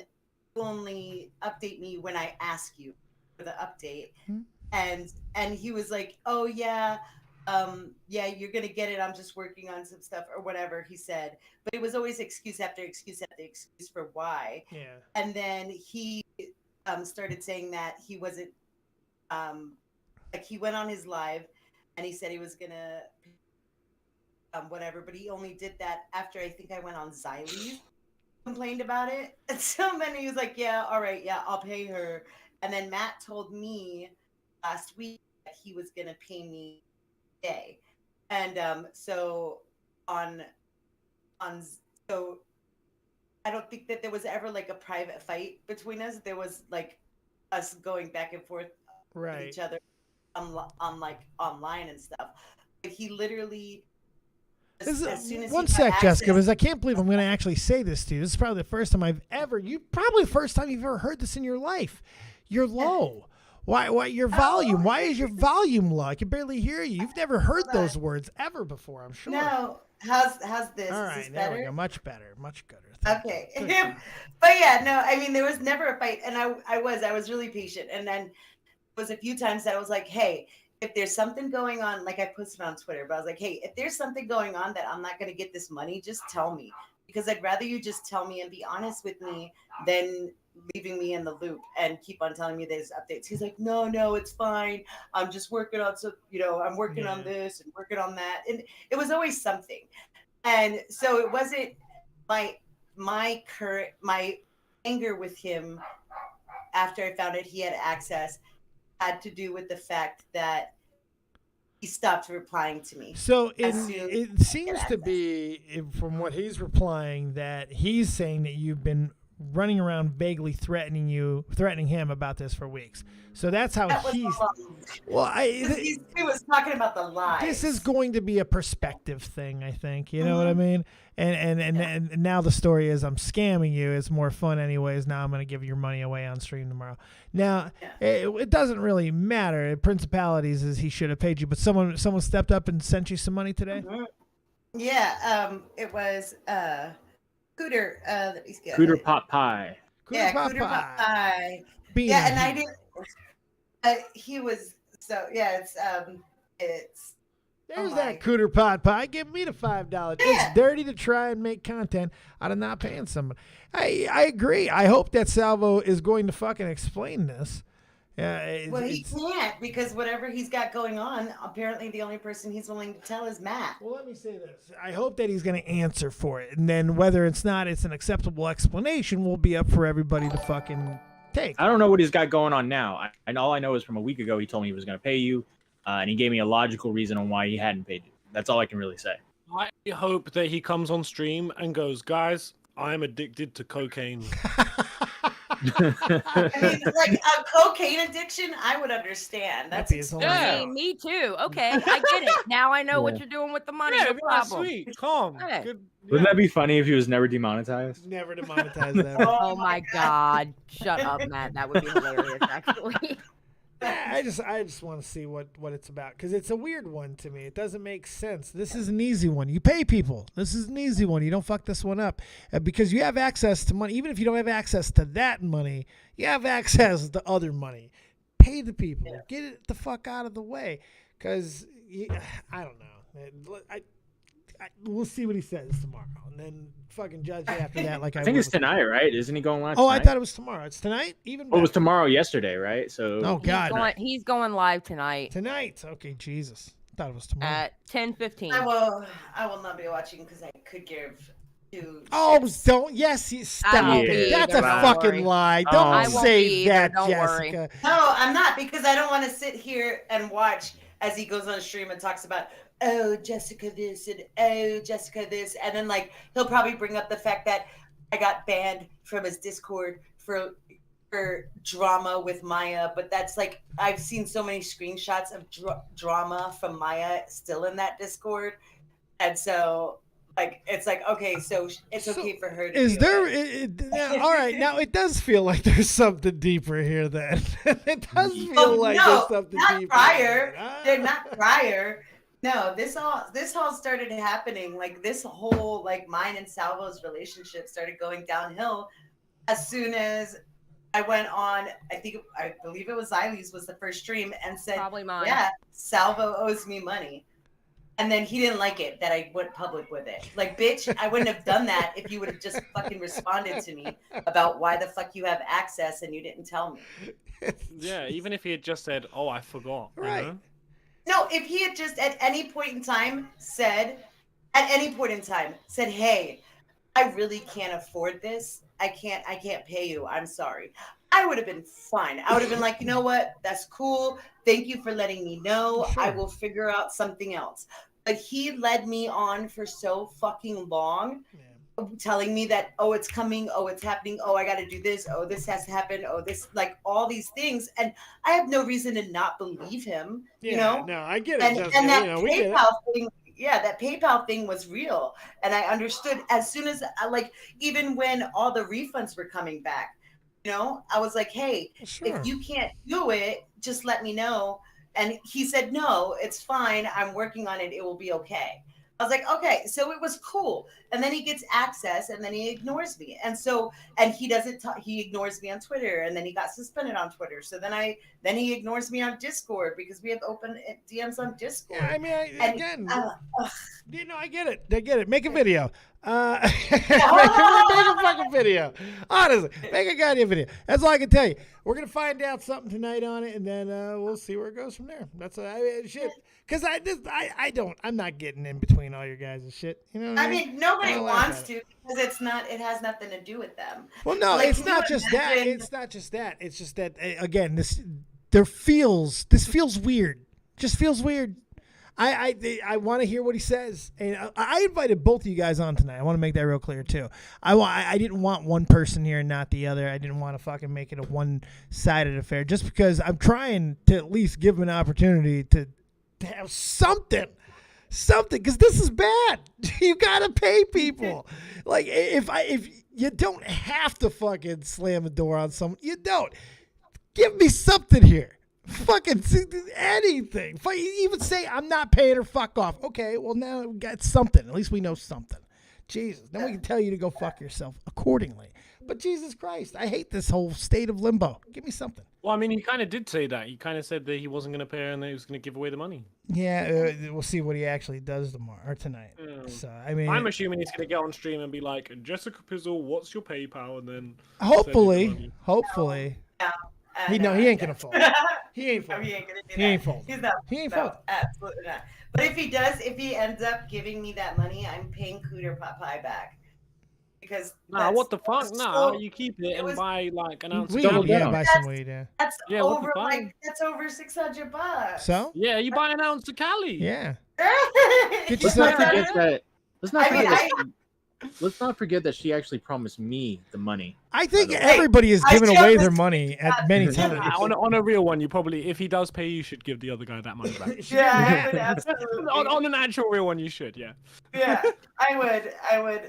you only update me when I ask you for the update. Mm-hmm. And he was like, oh, yeah, you're going to get it. I'm just working on some stuff or whatever he said. But it was always excuse after excuse after excuse for why. Yeah. And then he started saying that he wasn't, he went on his live, and he said he was gonna whatever, but he only did that after I think I went on Xylee's. complained about it. And so then he was like, yeah, all right, yeah, I'll pay her. And then Matt told me last week that he was going to pay me today. And so so I don't think that there was ever like a private fight between us. There was like us going back and forth with each other on like online and stuff. But he literally as soon as One he got sec, Jessica, access- because I can't believe I'm going to actually say this to you. This is probably the first time probably the first time you've ever heard this in your life. You're low. Why your volume? Why is your volume low? I can barely hear you. You've never heard those words ever before, I'm sure. No. How's this? All Is right, this there better? we go. Much better. Much gooder. Okay. But yeah, no, I mean, there was never a fight. And I was really patient. And then it was a few times that I was like, hey, if there's something going on, like I posted on Twitter, but I was like, hey, if there's something going on that I'm not going to get this money, just tell me. Because I'd rather you just tell me and be honest with me than leaving me in the loop and keep on telling me there's updates. He's like, no, it's fine. I'm just working on I'm working on this and working on that. And it was always something. And so it wasn't my anger with him after I found out he had access had to do with the fact that he stopped replying to me. So it seems to be, from what he's replying, that he's saying that you've been running around vaguely threatening him about this for weeks. So that's how he's. Well, he was talking about the lies. This is going to be a perspective thing, I think. You know what I mean? And now the story is I'm scamming you. It's more fun anyways. Now I'm going to give your money away on stream tomorrow. Now, it doesn't really matter. Principalities is he should have paid you, but someone stepped up and sent you some money today? Yeah, it was Cooter. Cooter Pot Pie. Cooter Pot Pie. Yeah, and I didn't. He was it's. There's that Cooter Pot Pie. Give me the $5. It's dirty to try and make content out of not paying someone. I agree. I hope that Salvo is going to fucking explain this. Well, he can't, because whatever he's got going on, apparently the only person he's willing to tell is Matt. Well, let me say this. I hope that he's going to answer for it. And then whether it's an acceptable explanation will be up for everybody to fucking take. I don't know what he's got going on now. And all I know is from a week ago, he told me he was going to pay you. And he gave me a logical reason on why he hadn't paid you. That's all I can really say. I hope that he comes on stream and goes, guys, I'm addicted to cocaine. I mean, like a cocaine addiction, I would understand. That's Hey, me too. Okay, I get it. Now I know what you're doing with the money. Yeah, No problem. sweet, calm. Hey. Good. Wouldn't that be funny if he was never demonetized? Never demonetized that. Oh my God. Shut up, Matt. That would be hilarious, actually. I just want to see what it's about, because it's a weird one to me. It doesn't make sense. This is an easy one. You pay people. This is an easy one. You don't fuck this one up, because you have access to money. Even if you don't have access to that money, you have access to other money. Pay the people. Yeah. Get it the fuck out of the way, because I don't know. We'll see what he says tomorrow, and then fucking judge it after that. Like I think it's tonight, right? Isn't he going live? Oh, tonight? I thought it was tomorrow. It's tonight. Even it was tomorrow, yesterday, right? So. Oh God. He's going live tonight. Tonight. Okay, Jesus. I thought it was tomorrow. At 10:15. I will not be watching because I could give. Don't. Yes, stop it. That's a fucking lie. Don't say that, Jessica. No, I'm not, because I don't want to sit here and watch as he goes on stream and talks about, oh, Jessica this and oh, Jessica this. And then like he'll probably bring up the fact that I got banned from his Discord for drama with Maya. But that's like, I've seen so many screenshots of drama from Maya still in that Discord. And so like, it's like, okay, so it's okay for her to Is there, all right, now it does feel like there's something deeper here then. It does feel like there's something deeper. They're not prior. No, this all started happening. Like this whole, like mine and Salvo's relationship started going downhill as soon as I went on, I believe it was Eileen's was the first stream, and said, probably mine. Yeah, Salvo owes me money. And then he didn't like it that I went public with it. Like, bitch, I wouldn't have done that if you would have just fucking responded to me about why the fuck you have access and you didn't tell me. Yeah, even if he had just said, oh, I forgot. Right. You know? No, if he had just at any point in time said, hey, I really can't afford this. I can't pay you. I'm sorry. I would have been fine. I would have been like, you know what? That's cool. Thank you for letting me know. I will figure out something else. But he led me on for so fucking long, telling me that, oh, it's coming. Oh, it's happening. Oh, I got to do this. Oh, this has to happen. Oh, this, like all these things. And I have no reason to not believe him, you know? No, I get it. And Jessica, that we get it. PayPal thing, that PayPal thing was real. And I understood as soon as even when all the refunds were coming back, you know, I was like, hey, if you can't do it, just let me know. And he said, no, it's fine. I'm working on it. It will be okay. I was like, okay, so it was cool. And then he gets access and then he ignores me. And so, and he doesn't he ignores me on Twitter, and then he got suspended on Twitter. So then he ignores me on Discord because we have open DMs on Discord. Yeah, I mean, I get it. Make a video. Make a fucking video. Honestly, make a goddamn video. That's all I can tell you. We're gonna find out something tonight on it, and then we'll see where it goes from there. That's shit. Because I'm not getting in between all your guys' shit. You know what I mean? Nobody wants to, because it has nothing to do with them. Well, no, Like, it's not just that. It's not just that. It's just that again, this feels weird. Just feels weird. I want to hear what he says, and I invited both of you guys on tonight. I want to make that real clear too. I didn't want one person here and not the other. I didn't want to fucking make it a one-sided affair, just because I'm trying to at least give him an opportunity to have something, because this is bad. You gotta pay people. Like if you don't have to fucking slam the door on someone, you don't. Give me something here. Fucking anything. Even say I'm not paying her. Fuck off. Okay, well now we got something. At least we know something. Jesus. Then we can tell you to go fuck yourself accordingly. But Jesus Christ, I hate this whole state of limbo. Give me something. Well, I mean, he kind of did say that. He kind of said that he wasn't going to pay her and that he was going to give away the money. Yeah, we'll see what he actually does tomorrow or tonight. So I mean, I'm assuming he's going to get on stream and be like, Jessica Pizzell, what's your PayPal? And then hopefully. He ain't gonna fall. He ain't gonna do that. He ain't fall. He ain't fall. Absolutely not. But if he ends up giving me that money, I'm paying Cooter Pie back. Because what the fuck? You keep it and buy like an ounce. Buy some weed. That's over $600. So you buy an ounce of Cali. Yeah. Let's not forget that. Let's not forget that she actually promised me the money. I think everybody has given away their money at many times. On a real one, you probably, if he does pay, you should give the other guy that money back. Yeah, absolutely. on an actual real one, you should. Yeah. Yeah, I would.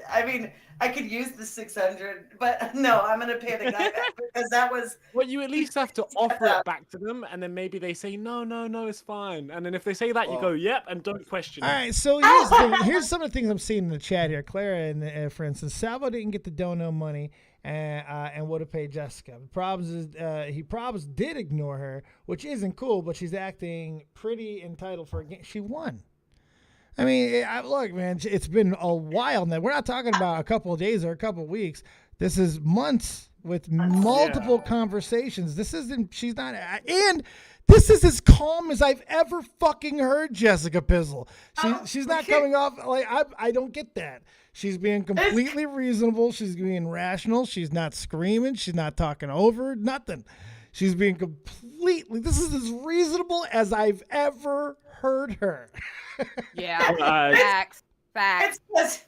I mean, I could use the 600, but no, I'm gonna pay the guy back because that was. Well, you at least have to offer it back to them, and then maybe they say no, it's fine. And then if they say that, you go yep, and don't question it. All right, so here's the thing. Here's some of the things I'm seeing in the chat here. Clara, and for instance, Salvo didn't get the dono money. And would have paid Jessica. The problem is he did ignore her, which isn't cool, but she's acting pretty entitled for a game. She won. I mean, look, man, it's been a while now. We're not talking about a couple of days or a couple of weeks. This is months with multiple conversations. She's not, and this is as calm as I've ever fucking heard Jessica Pizzell. She's not coming off like, I don't get that. She's being completely reasonable. She's being rational. She's not screaming. She's not talking over. Nothing. She's being completely. This is as reasonable as I've ever heard her. Yeah. Facts. It's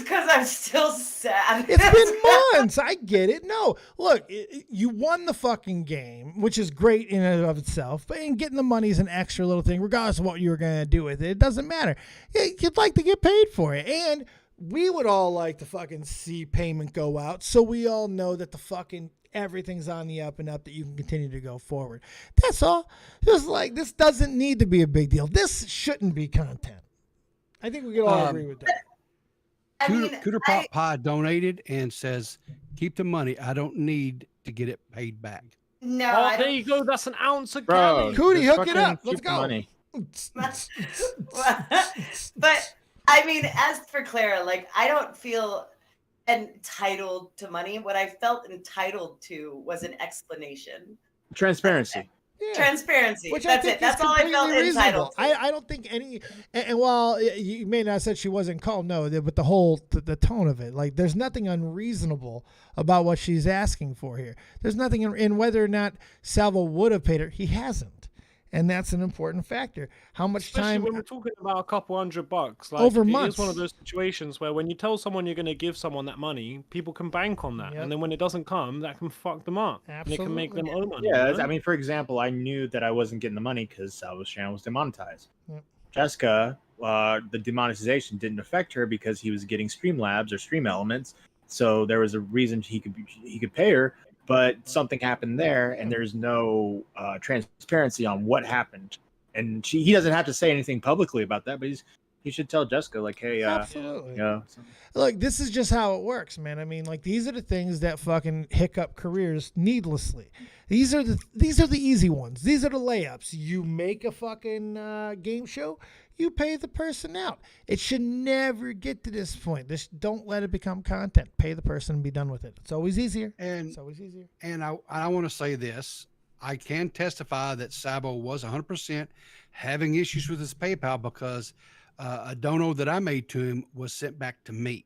because I'm still sad. It's been months. I get it. No, look, you won the fucking game, which is great in and of itself. But getting the money is an extra little thing, regardless of what you were going to do with it. It doesn't matter. You'd like to get paid for it, and we would all like to fucking see payment go out, so we all know that the fucking everything's on the up and up, that you can continue to go forward. That's all. Just like, this doesn't need to be a big deal. This shouldn't be content. I think we can all agree with that. Cooter Pop Pie donated and says, keep the money. I don't need to get it paid back. No. There you go. That's an ounce of Bro, Cootie, hook it up. Let's go. Money. But I mean, as for Clara, like, I don't feel entitled to money. What I felt entitled to was an explanation. Transparency. Transparency. Which That's I think it. That's is all I felt completely entitled reasonable. to. I don't think any, and while you may not have said she wasn't called, no, but the whole, the tone of it, like there's nothing unreasonable about what she's asking for here. There's nothing in whether or not Salvo would have paid her. He hasn't. And that's an important factor. How much Especially time? when we're talking about a couple $100, like Over it months. is one of those situations where when you tell someone you're going to give someone that money, people can bank on that, and then when it doesn't come, that can fuck them up. And it can make them owe money. Yeah, you know? I mean, for example, I knew that I wasn't getting the money because Salvo's channel was demonetized. Yep. Jessica, the demonetization didn't affect her because he was getting Streamlabs or Stream Elements, so there was a reason he could pay her. But something happened there, and there's no transparency on what happened. And he doesn't have to say anything publicly about that, but he should tell Jessica, like, hey, Absolutely. you know. Look, this is just how it works, man. I mean, like these are the things that fucking hiccup careers needlessly. These are the easy ones. These are the layups. You make a fucking game show, you pay the person out. It should never get to this point. Don't let it become content. Pay the person and be done with it. It's always easier. It's always easier. And I want to say this. I can testify that Sabo was 100% having issues with his PayPal because a dono that I made to him was sent back to me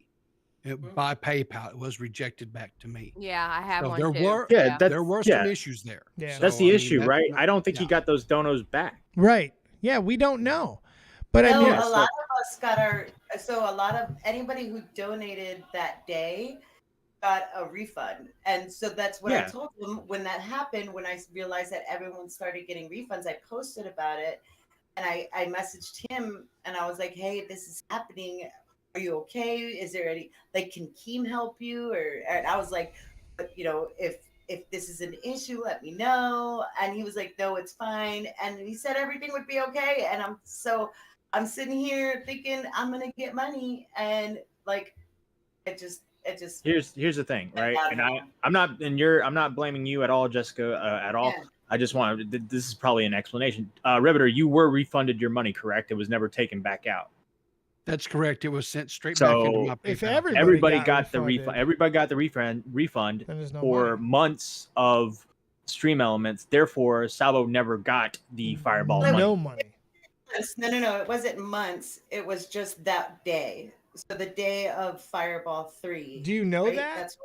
by PayPal. It was rejected back to me. Yeah, I have So one there too. were there were some issues there. Yeah. So, That's I the mean, issue, that- right? I don't think he got those donos back. Right. Yeah, we don't know. But I No, mean, a lot of us got so a lot of anybody who donated that day got a refund. And so that's what I told them when that happened. When I realized that everyone started getting refunds, I posted about it and I messaged him and I was like, hey, this is happening. Are you okay? Is there any, like, can Keem help you? And I was like, but you know, if this is an issue, let me know. And he was like, no, it's fine. And he said everything would be okay. And I'm sitting here thinking I'm going to get money. And like, it just Here's the thing, right? And I'm not blaming you at all, Jessica, at all. Yeah. I just want this is probably an explanation. Riveter, you were refunded your money, correct? It was never taken back out. That's correct. It was sent straight back into my PayPal. if Everybody got the refunded, refund. Everybody got the refund then there's no for money. months of Stream Elements. Therefore, Salvo never got the Fireball money. No money. No. It wasn't months. It was just that day. So the day of Fireball 3. Do you know right? that? That's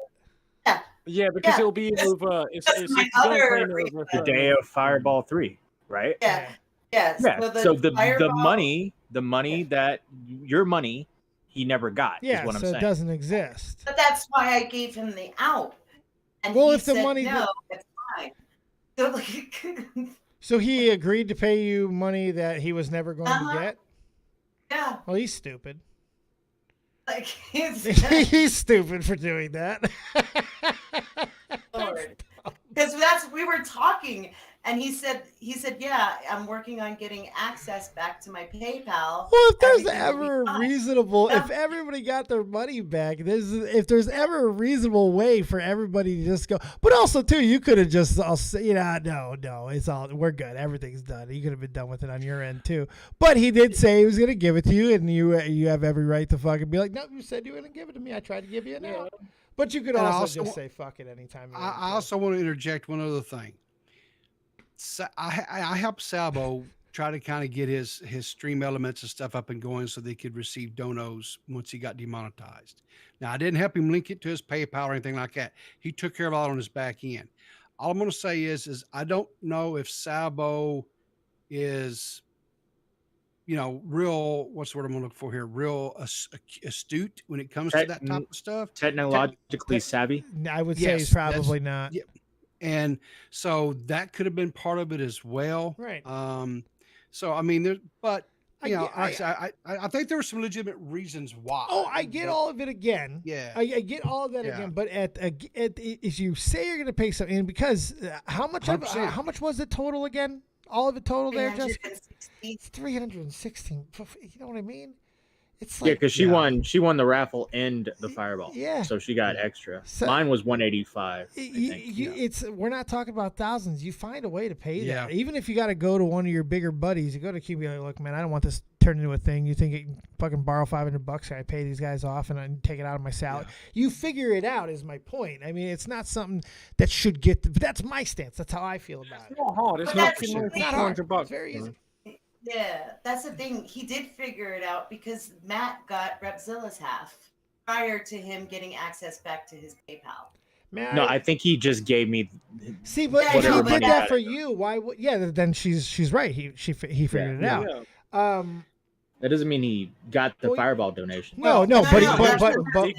what, Yeah, because it'll be over. It's my if you don't other claim it over a The certain day of Fireball 3, right? yeah. Yes. Yeah. Well, So the Fireball- money that your money he never got Yeah, is what I'm so saying. it doesn't exist. But that's why I gave him the out. And Well, he if the said, money no, it's fine. So like, So he agreed to pay you money that he was never going to get? yeah, Well, he's stupid. like He's stupid for doing that. because we were talking, and he said, yeah, I'm working on getting access back to my PayPal. Well, if there's Everything will be ever a fine. reasonable, if everybody got their money back, if there's ever a reasonable way for everybody to just go, but also too, you could have just, no, it's all, we're good, everything's done. You could have been done with it on your end too. But he did say he was going to give it to you, and you have every right to fucking be like, no, you said you were going to give it to me. I tried to give you an out. But you could And I also also just say fuck it anytime you want. I also want to interject one other thing. So I helped Salvo try to kind of get his Stream Elements and stuff up and going so they could receive donos once he got demonetized. Now, I didn't help him link it to his PayPal or anything like that. He took care of all on his back end. All I'm going to say is I don't know if Salvo is, real, what's the word I'm going to look for here? Real astute when it comes to that type of stuff. Technologically savvy. I would say Yes, he's probably not. Yeah. And so that could have been part of it as well. Right. So I mean, I think there were some legitimate reasons why. Oh, I get all of it again. Yeah. I get all of that Yeah. again. But if you say you're going to pay something, and because how much was the total again? All of it total there, Jessica? It's 316. You know what I mean? It's like, Yeah, because she won the raffle and the Fireball. Yeah. So she got extra. So- Mine was 185. I think. We're not talking about thousands. You find a way to pay Yeah. that. Even if you got to go to one of your bigger buddies, you go to QB, like, look, man, I don't want this turn into a thing. You think you can fucking borrow $500 and I pay these guys off and I take it out of my salary. You figure it out is my point. I mean, it's not something that should get. But that's my stance. That's how I feel about it. It's not hard. It's But not that's- It's not hard. $400. It's very easy. Yeah, that's the thing. He did figure it out because Matt got Repzilla's half prior to him getting access back to his PayPal. Man, No, I think he just gave me. see, but Yeah, if he no, did but- that for you, why would? Yeah, then she's right. He figured it out. That doesn't mean he got the Well, Fireball donation. No, No, but no, that's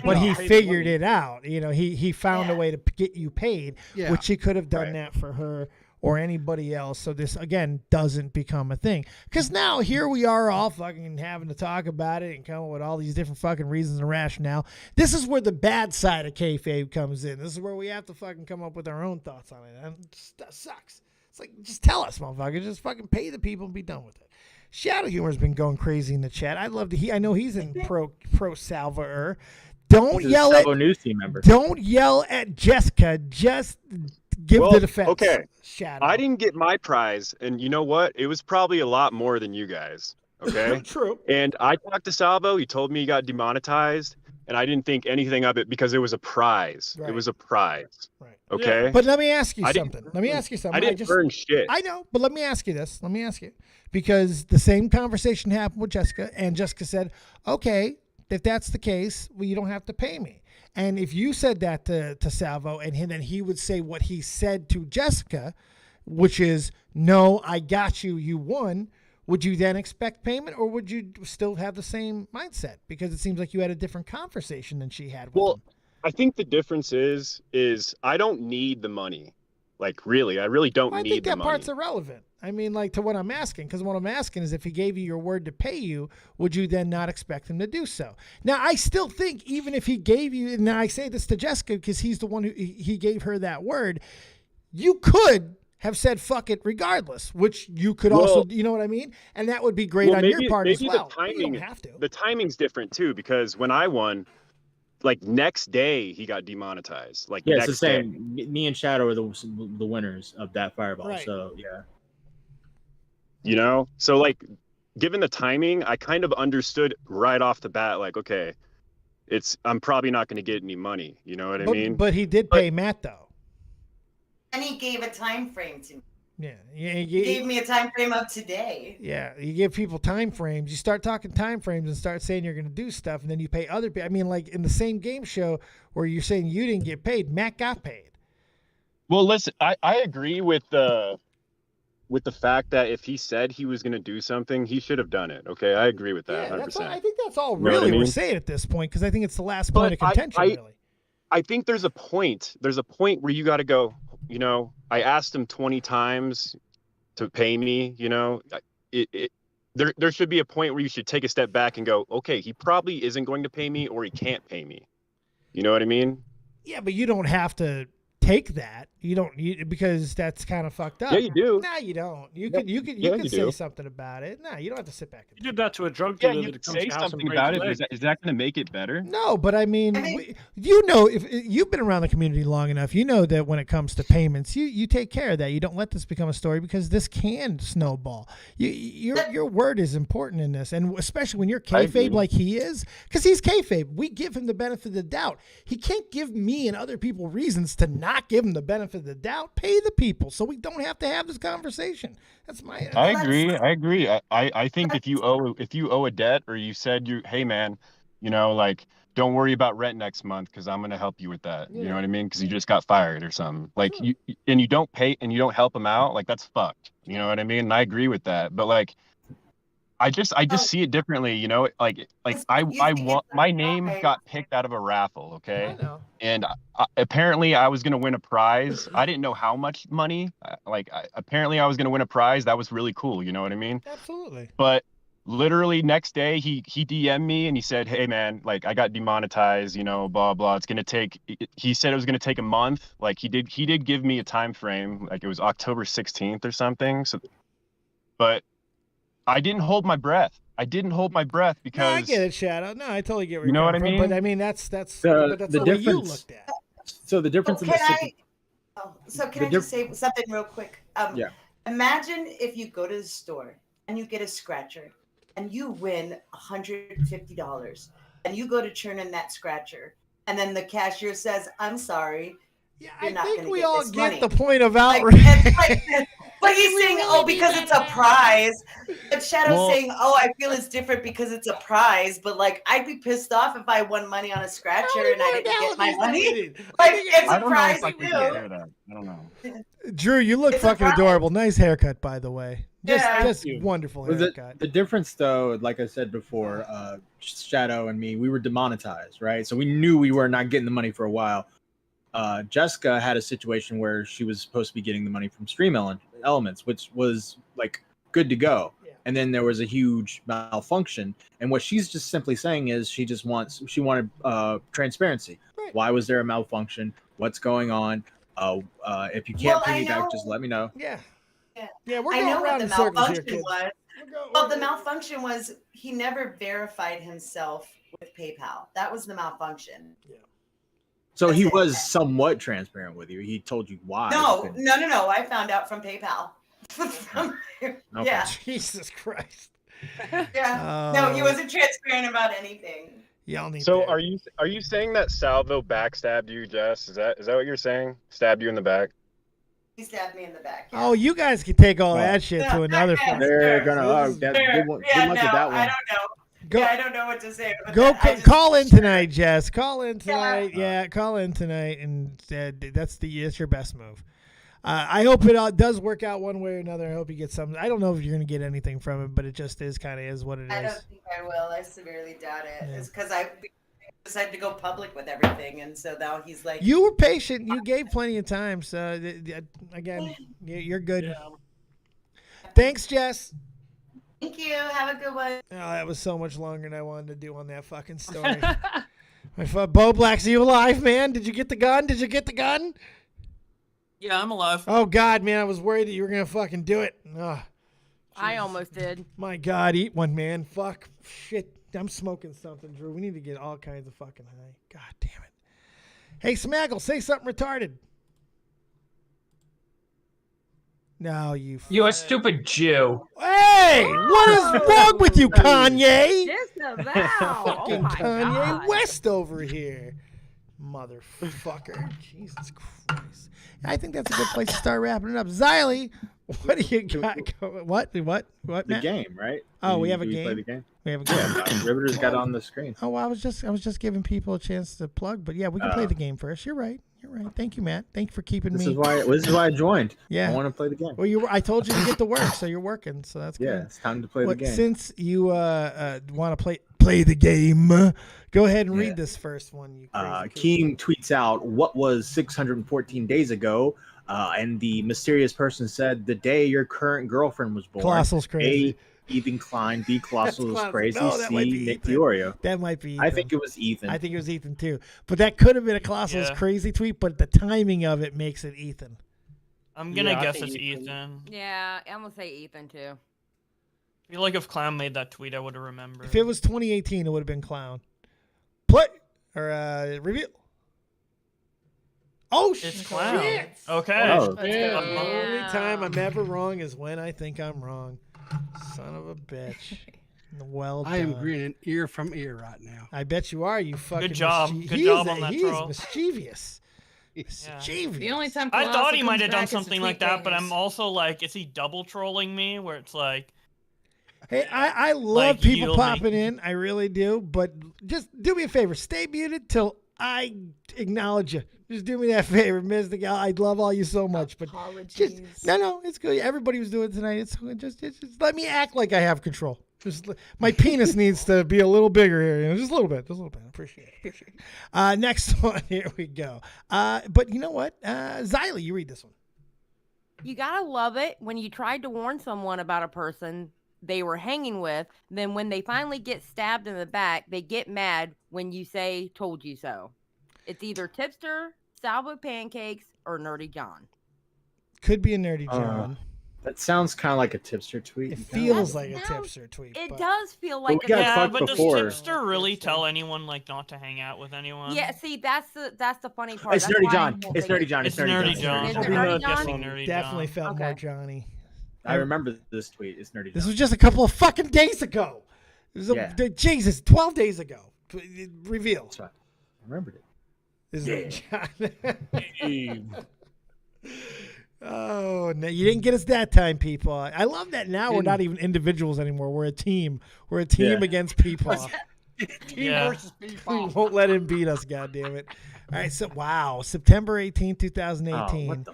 but he no. figured it out. You know, he found a way to get you paid, Yeah. which he could have done that for her or anybody else. So this again doesn't become a thing. Because now here we are all fucking having to talk about it and come up with all these different fucking reasons and rationale. This is where the bad side of kayfabe comes in. This is where we have to fucking come up with our own thoughts on it. And that sucks. It's like, just tell us, motherfucker. Just fucking pay the people and be done with it. Shadow Humor's been going crazy in the chat. I'd love to. I know he's in pro Salvador. Don't He's a yell at. Salvo News team member. Don't yell at Jessica. Just give the defense. Okay. Shadow. I didn't get my prize, and you know what? It was probably a lot more than you guys. Okay. True. And I talked to Salvo. He told me he got demonetized, and I didn't think anything of it because it was a prize. Right. It was a prize. Right. Okay. But let me ask you I didn't- something. Let me ask you something. I didn't burn shit. I know, but let me ask you this. Let me ask you. Because the same conversation happened with Jessica, and Jessica said, okay, if that's the case, well, you don't have to pay me. And if you said that to Salvo, and then he would say what he said to Jessica, which is, no, I got you, you won, would you then expect payment, or would you still have the same mindset? Because it seems like you had a different conversation than she had with him. I think the difference is I don't need the money. Like, really, I really don't I need think the that money. part's irrelevant. I mean, like, to what I'm asking, because what I'm asking is if he gave you your word to pay you, would you then not expect him to do so? Now, I still think even if he gave you, and I say this to Jessica because he's the one who he gave her that word, you could have said fuck it regardless, which you could also, you know what I mean? And that would be great on your part as well. The But you timing, don't have to. the timing's different too, because when I won, like next day he got demonetized. Like Yeah, next it's the day. same. Me and Shadow are the winners of that Fireball. Right. So yeah. You know, so like, given the timing, I kind of understood right off the bat. Like, okay, I'm probably not going to get any money. You know what I mean? But he did pay Matt though. And he gave a time frame to me. Yeah, He gave me a time frame of today. Yeah, you give people time frames. You start talking time frames and start saying you're going to do stuff, and then you pay other people. I mean, like in the same game show where you're saying you didn't get paid, Matt got paid. Well, listen, I agree with the fact that if he said he was going to do something, he should have done it. Okay, I agree with that. Yeah, 100%. that's all, I think that's all You know what I really we're mean? saying at this point because I think it's the last But point of contention. Really, I think there's a point. There's a point where you got to go. You know, I asked him 20 times to pay me. You know, there should be a point where you should take a step back and go, okay, he probably isn't going to pay me, or he can't pay me. You know what I mean? yeah, but you don't have to take that. You don't because that's kind of fucked up. Yeah, you do. Nah, you don't. You Yeah, could you yeah, could you say do. something about it. Nah, you don't have to sit back. You did that to a drug Yeah, dealer you that could comes to say your house and something breaks about your it. leg. Is that going to make it better? No, but I mean, you know, if you've been around the community long enough, you know that when it comes to payments, you take care of that. You don't let this become a story because this can snowball. Your word is important in this, and especially when you're kayfabe like he is, because he's kayfabe. We give him the benefit of the doubt. He can't give me and other people reasons to not give him the benefit of the doubt. Pay the people so we don't have to have this conversation. That's my. I agree. I think if you owe a debt, or you said hey man, you know, like, don't worry about rent next month because I'm gonna help you with that. You know what I mean? Because you just got fired or something. Like you don't pay and you don't help them out, like that's fucked. You know what I mean? And I agree with that. But like, I just see it differently. You know, like I want my name got picked out of a raffle. Okay. I know. And apparently I was going to win a prize. I didn't know how much money. Apparently I was going to win a prize. That was really cool. You know what I mean? Absolutely. But literally next day he DM'd me and he said, hey man, like I got demonetized, you know, blah, blah. It's going to take, he said it was going to take a month. Like he did give me a time frame. Like it was October 16th or something. So, but I didn't hold my breath. Because No, I get it, Shadow. No, I totally get where You know you're what I coming from, mean? But I mean, that's The the way you difference- looked at. So the difference in the So can I just say something real quick? Yeah. Imagine if you go to the store and you get a scratcher, and you win $150, and you go to turn in that scratcher, and then the cashier says, "I'm sorry." Yeah, You're not I think gonna we get all this get money. the point of Like, outrage. it's like, but he's saying, "Oh, because it's a prize." But Shadow's Well- saying, "Oh, I feel it's different because it's a prize." But like, I'd be pissed off if I won money on a scratcher and I didn't get my money. Like, it's I a don't know prize if I can too. compare that. I don't know. Drew, you look It's a fucking prize. adorable. Nice haircut, by the way. Just, Yeah. just Thank you. wonderful Well, haircut. the difference, though, like I said before, Shadow and me, we were demonetized, right? So we knew we were not getting the money for a while. Jessica had a situation where she was supposed to be getting the money from Stream Elements, which was like good to go. Yeah. And then there was a huge malfunction. And what she's just simply saying is she wanted transparency. Right. Why was there a malfunction? What's going on? If you can't Well, I piggyback, know- just let me know. Yeah. Yeah. Yeah, we're I going know what around the in circles here, malfunction kids. was. Well, the malfunction was he never verified himself with PayPal. That was the malfunction. So he was somewhat transparent with you. He told you why. No. I found out from PayPal. Yeah. Jesus Christ. Yeah. No, he wasn't transparent about anything. Y'all need So are you saying that Salvo backstabbed you, Jess? Is that what you're saying? Stabbed you in the back? He stabbed me in the back. Oh, you guys can take all that shit to another fucking. They're gonna. Good luck with that one. I don't know. I don't know what to say. About Go that. call in tonight, Jess. Call in tonight. Yeah, call in tonight, and that's your best move. I hope it does work out one way or another. I hope you get something. I don't know if you're gonna get anything from it, but it just is kind of is what it is. I don't think I will. I severely doubt it. It's because I decided to go public with everything, and so now he's like. You were patient. You gave plenty of time. So again, you're good. Yeah. Thanks, Jess. Thank you. Have a good one. Oh, that was so much longer than I wanted to do on that fucking story. Bo Blacks, are you alive, man? Did you get the gun? Yeah, I'm alive. Oh, God, man. I was worried that you were going to fucking do it. Oh, I almost did. my God. Eat one, man. Fuck. Shit. I'm smoking something, Drew. We need to get all kinds of fucking high. God damn it. Hey, Smaggle, say something retarded. No, You're a stupid Jew. Hey, what is wrong with you, Kanye? Disavow. Fucking Oh my Kanye God. West over here. Motherfucker. Jesus Christ. I think that's a good place to start wrapping it up. Xylee, what do you got going? What, The Matt? game, right? Oh, we You- have a you game? Play the game. We have a game. Yeah, Riveter's got it on the screen. Oh, well, I was just giving people a chance to plug, but yeah, we can play the game first. You're right. Thank you, Matt. Thank you for keeping This me. is why I joined. Yeah. I want to play the game. Well, I told you to get to work, so you're working, so that's Yeah, good. it's time to play the game. Since you want to play the game, go ahead and read this first one. You crazy Keem tweets out, "What was 614 days ago?" And the mysterious person said, "The day your current girlfriend was born." Colossal's crazy. A, Ethan Klein. B, Colossal was Colossal. crazy. No, that might C, be Nick Ethan. Diorio. That might be I Ethan. think it was Ethan. I think it was Ethan too. But that could have been a Colossal's crazy tweet, but the timing of it makes it Ethan. I'm gonna I guess think it's Ethan. Yeah, I'm gonna say Ethan too. I feel like if Clown made that tweet, I would have remembered. If it was 2018, it would have been Clown. Play or reveal. Oh shit! It's Clown. Okay. Oh. The only time I'm ever wrong is when I think I'm wrong. Son of a bitch. Well done. I am grinning ear from ear right now. I bet you are. You fucking. Good job. Mischievous. Good He job is on that He is troll. mischievous. Mischievous. The only time I thought Colossal he might comes have done back is to something tweet like that, but bangers. I'm also like, is he double trolling me? Where it's like, Hey, I love Like, people you'll popping in. I really do. But just do me a favor. Stay muted till I acknowledge you. Just do me that favor, Ms. The Gal. I love all you so much. But just no, it's good. Everybody was doing it tonight. It's just let me act like I have control. Just my penis needs to be a little bigger here. Just a little bit. Appreciate it. Next one. Here we go. But you know what? Xylee, you read this one. You gotta love it when you tried to warn someone about a person they were hanging with, then when they finally get stabbed in the back, they get mad when you say "told you so." It's either Tipster, Salvo Pancakes, or Nerdy John. Could be a Nerdy John. That sounds kind of like a tipster tweet. It feels like a tipster tweet. It but- does feel But like we got yeah, fucked but before. does Tipster really tell anyone like not to hang out with anyone? Yeah, see, that's the funny part. It's That's Nerdy why I John. won't It's think Nerdy John. It's Nerdy John. Is it I'm Nerdy John? guessing Nerdy Definitely John. felt more Okay. Johnny. I remember this tweet. It's nerdy. This was just a couple of fucking days ago. It was Jesus, 12 days ago. Reveal. That's right. I remembered it. This is John. Oh, no, you didn't get us that time, people. I love that now we're not even individuals anymore. We're a team. We're a team against people. Team versus people. We won't let him beat us, goddammit. All right, so September 18, 2018.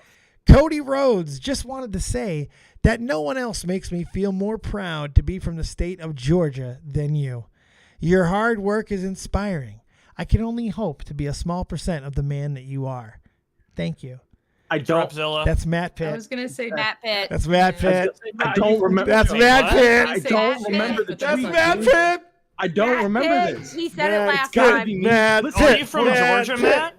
Cody Rhodes just wanted to say that no one else makes me feel more proud to be from the state of Georgia than you. Your hard work is inspiring. I can only hope to be a small percent of the man that you are. Thank you. I don't. That's MattPitt. I was gonna say MattPitt. That's MattPitt. I don't remember. That's MattPitt. I don't remember the That's tweet. MattPitt. I don't remember this. He said it last gotta time. be me. Are you from Georgia, Matt?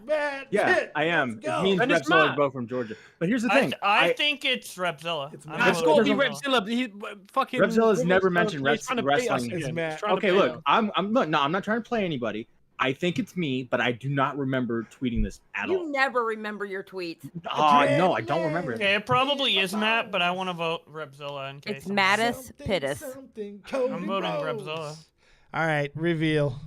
Yeah, I am. Me and And it's Repzilla are Matt. both from Georgia. But here's the thing. I think it's Repzilla. It's got to be Repzilla. He fucking. Repzilla's never mentioned He's trying to bait us wrestling. again. He's trying to Okay, bait look, us. I'm not trying to play anybody. I think it's me, but I do not remember tweeting this at all. You never remember your tweets. Oh no, I don't remember it. Okay, it probably is Matt, but I want to vote Repzilla in case. It's Mattis Pittis. I'm voting Repzilla. All right, reveal.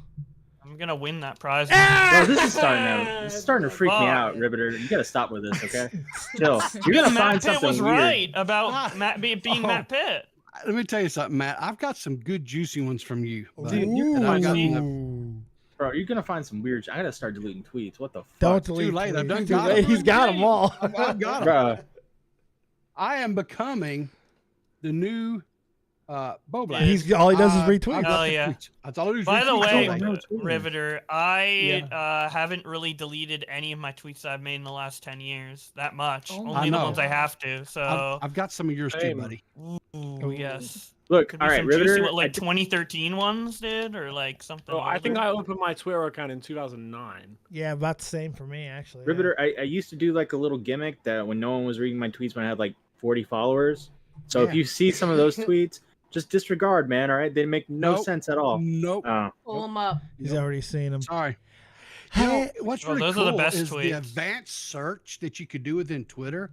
I'm gonna win that prize. Bro, this is starting to freak me out, Riveter. You gotta stop with this, okay? Chill. You're gonna find Matt Pitt something was weird. right about being Matt Pitt. Let me tell you something, Matt. I've got some good juicy ones from you. Dude, you're that I've gonna gotten Bro, you're gonna find some weird. I gotta start deleting tweets. What the fuck? Don't delete. Too late. I've done Too got late. them. He's got them all. I've got them. Bro, I am becoming the new Bo Black. He's all he does is I've retweet. got Oh, the yeah. tweets. That's all I do is By the retweet. way, Riveter, I haven't really deleted any of my tweets I've made in the last 10 years. That much. I Only the know. ones I have to. So. I've got some of yours too, Same. buddy. Ooh, yes. Look, Could be all right, some juicy, Riveter. what, like 2013 ones did, or like something. Oh, I think older? I opened my Twitter account in 2009. Yeah, about the same for me, actually. Riveter, I used to do like a little gimmick that when no one was reading my tweets when I had like 40 followers. So if you see some of those tweets, just disregard, man. All right, they make no Nope. sense at all. Nope. Pull them up. He's already seen them. Sorry. You know, what's Well, really those are the cool best is the tweets. advanced search that you could do within Twitter,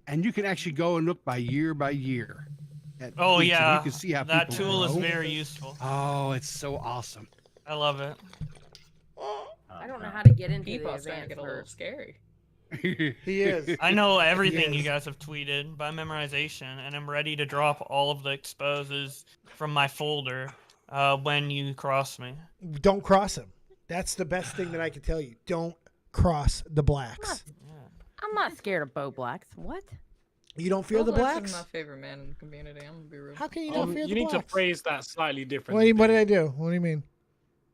and you can actually go and look by year at Oh tweets, and yeah, you can see how that people tool is grow. very useful. Oh, it's so awesome. I love it. I don't know how to get into the People's starting to advanced get a little search. scary. He is. I know everything Yes. you guys have tweeted by memorization, and I'm ready to drop all of the exposes from my folder when you cross me. Don't cross him. That's the best thing that I can tell you. Don't cross the blacks. I'm not scared of Bo Blacks. What? You don't fear Bo the Black's blacks? my favorite man in the community. I'm gonna be real. How can you not fear You the need to blacks? phrase that slightly differently. What did I do? What do you mean?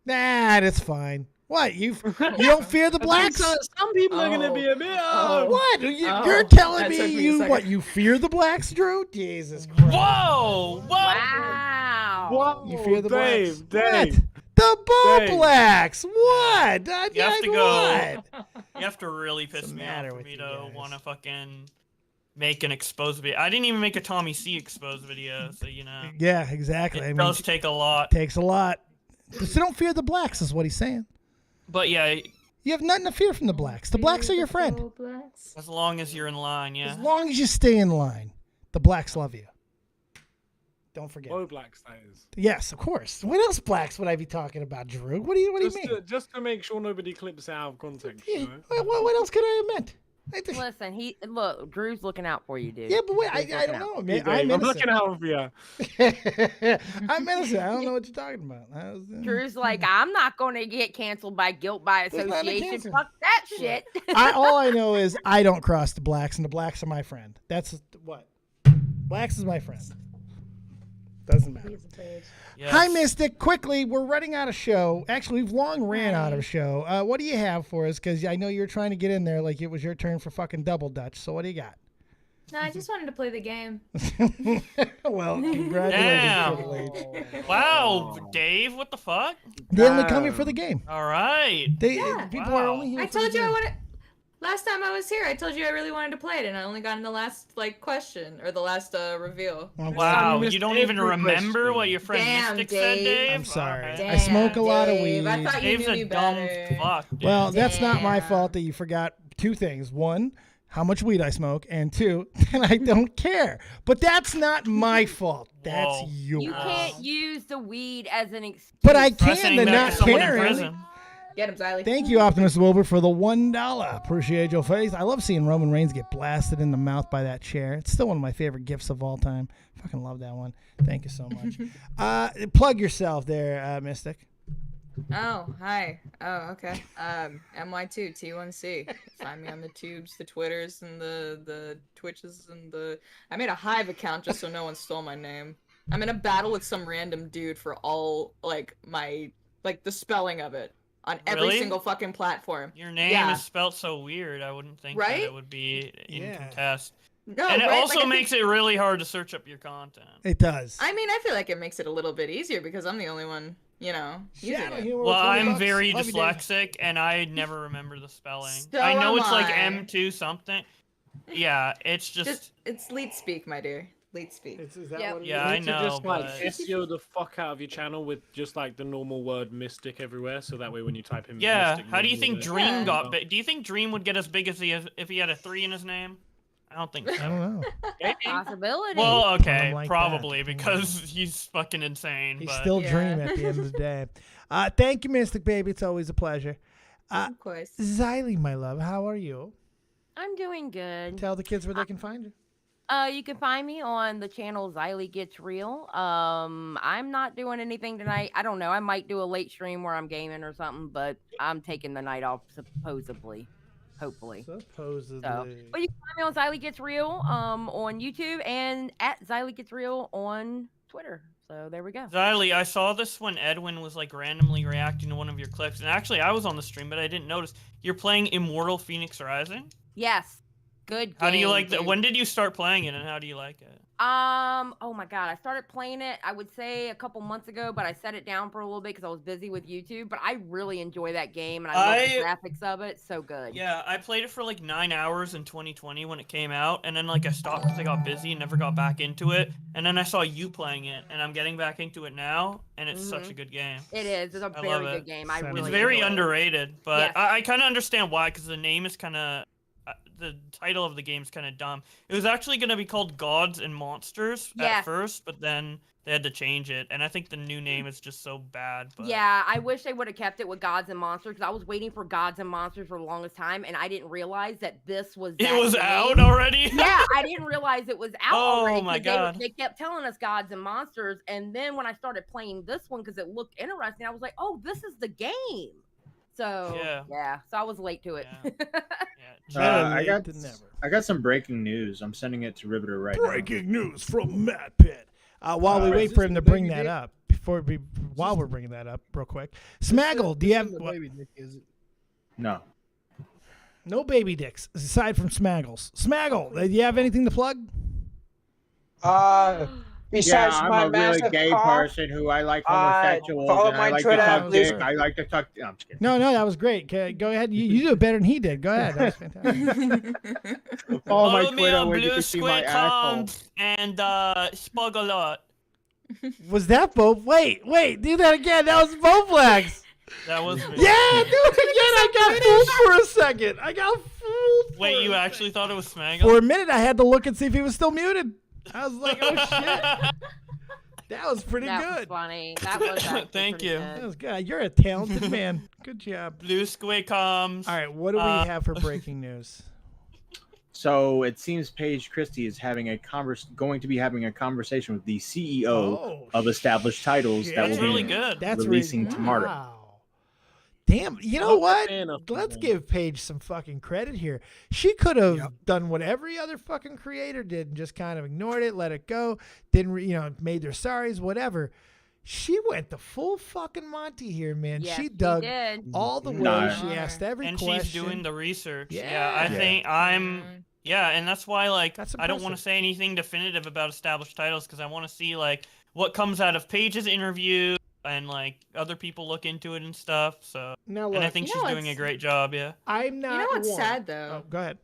Nah, that's fine. What? You don't fear the blacks? Some people are gonna be a bit. What? Oh, You're telling that me took me a you second. what? You fear the blacks, Drew? Jesus Christ! Whoa! Whoa! Wow. Whoa, You fear the blacks? Dave. What? The Bo Dave. Blacks? What? You have to go. What? You have to really piss me off matter for with me you to guys? want to fucking make an exposed video. I didn't even make a Tommy C exposed video, so you know. Yeah, exactly. It does take a lot. Takes a lot. So don't fear the blacks, is what he's saying. But yeah, You have nothing to fear from the blacks. The blacks are your friend. Bo Blacks. as long as you're in line, yeah. As long as you stay in line, the blacks love you. Don't forget. Bo Blacks, that is. Yes, of course. What else blacks would I be talking about, Drew? What do you mean? Just to make sure nobody clips it out of context. Yeah, You know? what else could I have meant? Listen, look, Drew's looking out for you, dude. Yeah, but wait, Drew's I looking don't out. know, man. Hey, I'm Dave, I'm looking innocent. out for you. I'm innocent. I don't know what you're talking about. Drew's like, I'm not going to get canceled by guilt by There's nothing to association. cancel. Fuck that shit. All I know is I don't cross the blacks, and the blacks are my friend. That's what. Blacks is my friend. Doesn't matter. Yes. Hi, Mystic. Quickly, we're running out of show. Actually, we've long ran out of show. What do you have for us? Because I know you're trying to get in there like it was your turn for fucking double dutch. So what do you got? No, I just wanted to play the game. Well, congratulations. Damn. Triple H. Wow, Dave, what the fuck? They only come here for the game. All right. People are only here I for the told you I game. wanted. Last time I was here, I told you I really wanted to play it, and I only got in the last question or the last reveal. Wow, you don't even remember what your friend Damn, Mystic said, Dave. Dave? I'm sorry. Okay. I smoke a lot of Dave, weed. I thought you Dave's knew a me dumb better. fuck. Dude. Well, that's not my fault that you forgot two things. One, how much weed I smoke, and 2, that I don't care. But that's not my fault. That's yours. You can't use the weed as an excuse. But I can to not care. Get him, Xylee. Thank you, Optimus Wilbur, for the $1. Appreciate your face. I love seeing Roman Reigns get blasted in the mouth by that chair. It's still one of my favorite gifts of all time. Fucking love that one. Thank you so much. Plug yourself there, Mystic. Oh, hi. Oh, okay. MY2 T1C. Find me on the tubes, the Twitters, and the Twitches, and the. I made a Hive account just so no one stole my name. I'm in a battle with some random dude for all my the spelling of it on every single fucking platform. Your name is spelt so weird. I wouldn't think that it would be in contest. No, and it right? also makes it really hard to search up your content. It does. I mean, I feel like it makes it a little bit easier because I'm the only one, using it. Well, I'm very dyslexic, and I never remember the spelling. I know it's like M2 something. Yeah, it's just it's leet speak, my dear. Leet speak. Yeah, I know. Just SEO the fuck out of your channel with just the normal word mystic everywhere, so that way when you type in mystic, how do you think Dream got big? Do you think Dream would get as big as if he had a 3 in his name? I don't think so. I don't know. Possibility. Well, okay, like probably because he's fucking insane. He's but... still Dream at the end of the day. Thank you, Mystic Baby. It's always a pleasure. Of course. Xylee, my love, how are you? I'm doing good. Tell the kids where they can find you. You can find me on the channel Xylee Gets Real. I'm not doing anything tonight. I don't know. I might do a late stream where I'm gaming or something, but I'm taking the night off supposedly. Hopefully. Supposedly. So, but you can find me on Xylee Gets Real on YouTube and at Xylee Gets Real on Twitter. So there we go. Xylee, I saw this when Edwin was randomly reacting to one of your clips, and actually I was on the stream, but I didn't notice. You're playing Immortal Phoenix Rising? Yes. Good game. How do you like that? Dude. When did you start playing it, and how do you like it? Oh my god, I started playing it, I would say a couple months ago, but I set it down for a little bit because I was busy with YouTube. But I really enjoy that game, and I love the graphics of it. So good. Yeah, I played it for 9 hours in 2020 when it came out, and then I stopped because I got busy and never got back into it. And then I saw you playing it, and I'm getting back into it now, and it's such a good game. It is. It's a very good game. It's very underrated, but Yes. I kind of understand why, because the name is kind of. The title of the game is kind of dumb. It was actually going to be called Gods and Monsters at first, but then they had to change it. And I think the new name is just so bad. But... Yeah, I wish they would have kept it with Gods and Monsters because I was waiting for Gods and Monsters for the longest time, and I didn't realize that this was. It was out already. Yeah, I didn't realize it was out already. Oh my god! They kept telling us Gods and Monsters, and then when I started playing this one because it looked interesting, I was like, "Oh, this is the game." So yeah, so I was late to it. I got some breaking news. I'm sending it to Riveter right now. Breaking news from MattPitt. While we wait for him to bring that up, while we're bringing that up, real quick, Smaggle, do you have baby dick, is it? No. No baby dicks aside from Smaggles. Smaggle, do you have anything to plug? Besides I'm my a really massive gay cock, person who I like homosexuals. follow and my I like Twitter to at talk least- dick. I like to talk. No, I'm just kidding. No, that was great. Go ahead. You do it better than he did. Go ahead. That was fantastic. Follow my me Twitter on where you Blue can see my Squid asshole. Comms and Spug a lot. Was that Bo? Wait, do that again. That was Bo Flags. That was me. Yeah, do it again. I got fooled for a second. I got fooled. Wait, you actually thought it was Smaggle? For a minute, I had to look and see if he was still muted. I was like, oh shit. That was pretty that good. Was funny. That was Thank you. That was good. You're a talented man. Good job. Blue Squid Comms. All right, what do we have for breaking news? So it seems Paige Christie is going to be having a conversation with the CEO of Established Titles that will be really good. That's releasing tomorrow. Wow. Damn, you know what? Let's give Paige some fucking credit here. She could have done what every other fucking creator did and just kind of ignored it, let it go, didn't, made their sorries, whatever. She went the full fucking Monty here, man. Yes, she dug did. all the way. She asked every and question. she's doing the research. Yeah. I think and that's why I don't want to impressive. say anything definitive about Established Titles because I want to see what comes out of Paige's interview and other people look into it and stuff. So Now, and I look, think you she's know doing a what's- great job. Yeah. I'm not. You know what's one. sad though? Oh, go ahead.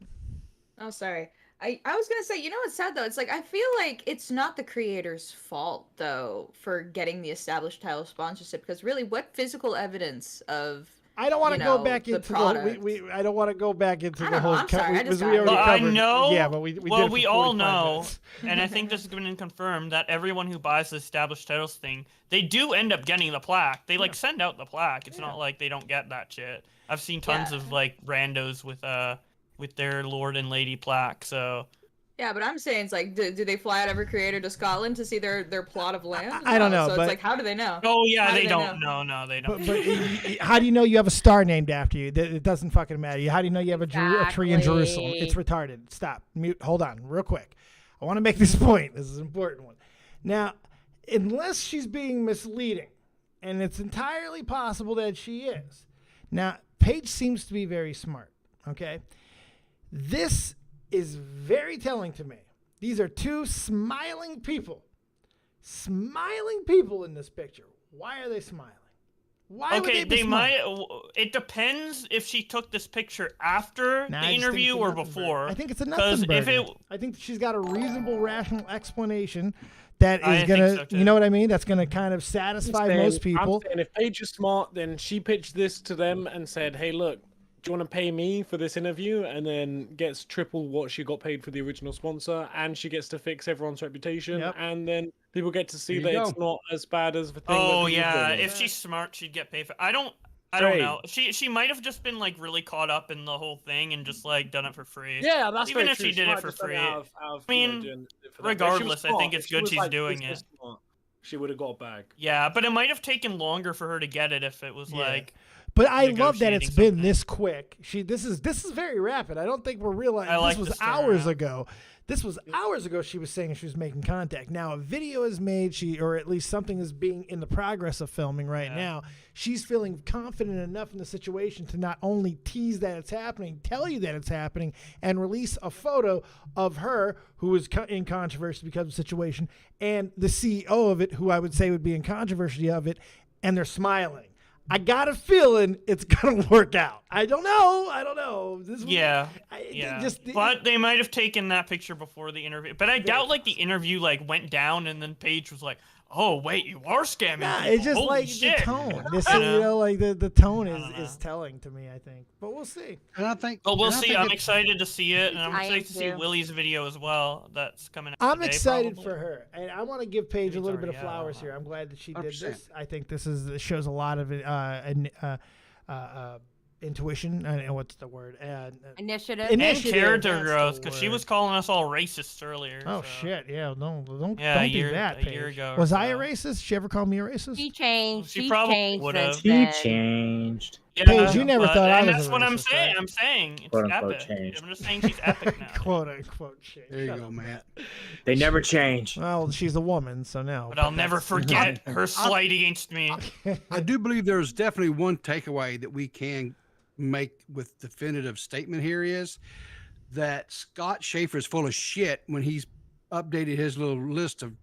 Oh, sorry. I was gonna say, you know what's sad though? It's I feel like it's not the creator's fault though for getting the Established Title sponsorship because really, what physical evidence of I don't want to you go know, back the into product. I don't want to go back into I the don't know, whole. I'm sorry, I just we got already here. I covered. know. Yeah, but we did well, it for we all 45 know, minutes. and I think this has been confirmed that everyone who buys the established titles thing, they do end up getting the plaque. They like send out the plaque. It's not like they don't get that shit. I've seen tons of like randos with their Lord and Lady plaque. So. Yeah, but I'm saying it's like, do they fly out every creator to Scotland to see their plot of land? I don't know, So but- it's like, how do they know? Oh yeah, How do they know? don't. No, they don't. But how do you know you have a star named after you? It doesn't fucking matter. How do you know you have a tree in Jerusalem? It's retarded. Stop. Mute. Hold on, real quick. I want to make this point. This is an important one. Now, unless she's being misleading, and it's entirely possible that she is. Now, Paige seems to be very smart. Okay, this is very telling to me. These are two smiling people in this picture. Why are they smiling? Why would Okay, they be they smiling? might. It depends if she took this picture after Nah, the I just think interview it's a or nothing before. burger. I think it's a Because nothing if burger. it, I think she's got a reasonable, rational explanation that I is think gonna, so, too. you know what I mean? That's gonna kind of satisfy most people. I'm saying if Paige is smart, then she pitched this to them and said, "Hey, look, do you want to pay me for this interview?" And then gets triple what she got paid for the original sponsor, and she gets to fix everyone's reputation, and then people get to see There that you it's go. not as bad as the thing. oh that people yeah, think. if she's smart, she'd get paid for. I don't Great. know. She might have just been like really caught up in the whole thing and just like done it for free. Yeah, that's even very if true. she did might it have for just done it free. out of, I mean, doing it for that. But if she was regardless, I smart, think if it's she good was, she's like, doing business it. smart, she would have got a bag. Yeah, but it might have taken longer for her to get it if it was like. But I love that it's negotiating been this quick. This is very rapid. I don't think we're realizing I like this was this hours turnaround. ago. This was hours ago. She was saying she was making contact. Now a video is made. Or at least something is being in the progress of filming right now. She's feeling confident enough in the situation to not only tease that it's happening, tell you that it's happening, and release a photo of her who is in controversy because of the situation, and the CEO of it, who I would say would be in controversy of it, and they're smiling. I got a feeling it's gonna work out. I don't know. Yeah. Yeah. But they might have taken that picture before the interview. But I doubt like the interview like went down and then Paige was like, "Oh wait, you are scamming." Nah, people. it's just Holy like shit. the tone. This You is, know? like the tone is telling to me, I think. But we'll see. And I think. But we'll and I see. think I'm it's- excited to see it, and I'm I am excited to see too. Willie's video as well. That's coming out. I'm today, excited probably. for her, and I want to give Paige a little bit of already out, flowers here. I'm glad that she did 100%. this. I think this shows a lot of intuition. I don't know what's the word. Initiative. And Initiative, character that's growth, the because she word. was calling us all racists earlier. Oh so. shit! Yeah, don't Yeah, do that. a year Paige. ago or Was I a so. racist? She ever called me a racist? She changed. She She probably changed would've. since She then. changed. Yeah, Paige, you never thought I and was that's a what I'm racist, saying. right? I'm saying it's Quote, unquote, epic. changed. I'm just saying she's epic now. Quote unquote shit. There you Shut go, up. Matt. They never change. Well, she's a woman, so no. But I'll never forget her slight against me. I do believe there's definitely one takeaway that we can make with definitive statement here is that Scott Schaefer is full of shit when he's updated his little list of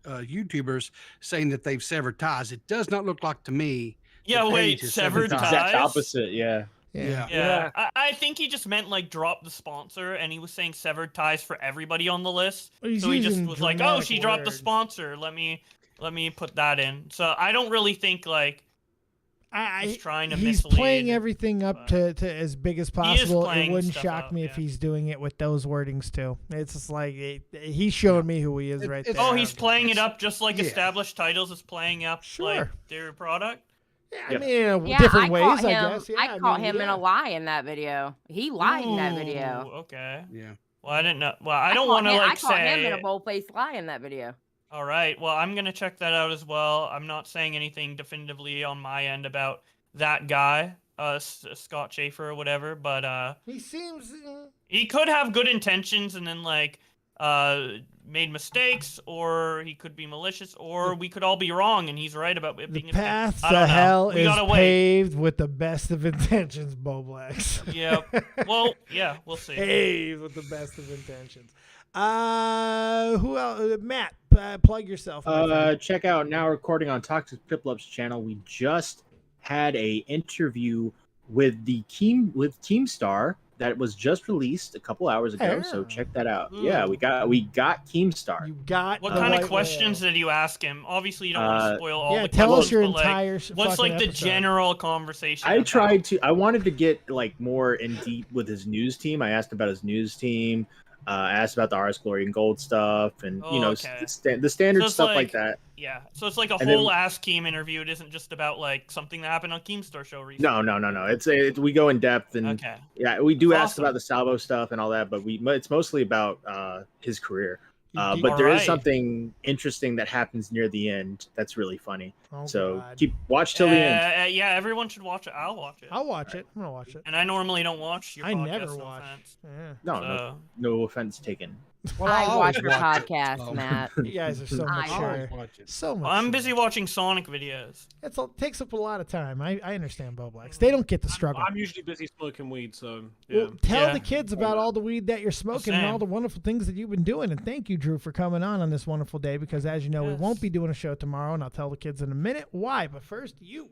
YouTubers saying that they've severed ties. It does not look like to me. Yeah, that wait, Paige has severed ties? Exact opposite, yeah. Yeah. Yeah, I think he just meant like drop the sponsor, and he was saying severed ties for everybody on the list. Well, he's So he just using was like, "Oh, dramatic she dropped the words. sponsor. Let me put that in." So I don't really think like he's trying to He's mislead. playing everything up to as big as possible. It playing wouldn't stuff shock up, me if he's doing it with those wordings too. It's just like he's showing me who he is right there. Oh, he's playing it up just like Yeah. established titles is playing up like their product. I mean, in Yeah, different I ways, caught I him, guess. Yeah, I caught mean, him in yeah. a lie in that video. He lied in that video. Ooh, okay. Yeah. Well, I didn't know. Well, I don't want to I like caught him in say. a bold-faced lie in that video. All right. Well, I'm gonna check that out as well. I'm not saying anything definitively on my end about that guy, Scott Schaefer or whatever, but He seems. he could have good intentions and then like made mistakes, or he could be malicious, or we could all be wrong and he's right about it being. Path I to don't know. hell We is gotta wait. paved with the best of intentions, Bo Blacks. Yeah. Well, yeah, we'll see. Paved with the best of intentions. Who else? Matt, plug yourself. my friend. Check out Now Recording on Toxic Piplup's channel. We just had a interview with Keemstar that was just released a couple hours ago. So check that out. Yeah, we got Keemstar. You got What the kind of white questions whale. did you ask him? Obviously, you don't want to spoil all yeah, the tell us questions, your but, like, entire what's fucking like the episode. general conversation? I wanted to get like more in deep with his news team. I asked about his news team. I asked about the RS Glory and Gold stuff, and the standard So it's stuff like that. Yeah, so it's like a And whole then- Ask Keem interview. It isn't just about like something that happened on Keemstar show recently. No. It's we go in depth, and Okay. yeah, we do That's ask awesome. about the Salvo stuff and all that, but it's mostly about his career. But All there is right. something interesting that happens near the end that's really funny. Oh, So God. watch till the end. Yeah, everyone should watch it. I'll watch it. I'll watch it. I'm gonna watch it. And I normally don't watch your I podcast. never no watch. offense. Yeah. No offense taken. Well, I I'll watch always your watch it, podcast, so. Matt. You guys are so I mature. always So much. Well, I'm busy watching Sonic videos. It takes up a lot of time. I understand Bo Blacks. They don't get the struggle. I'm usually busy smoking weed, so yeah. Well, tell the kids about all the weed that you're smoking and Same. all the wonderful things that you've been doing. And thank you, Drew, for coming on this wonderful day. Because as you know, we won't be doing a show tomorrow, and I'll tell the kids in a minute why. But first, you.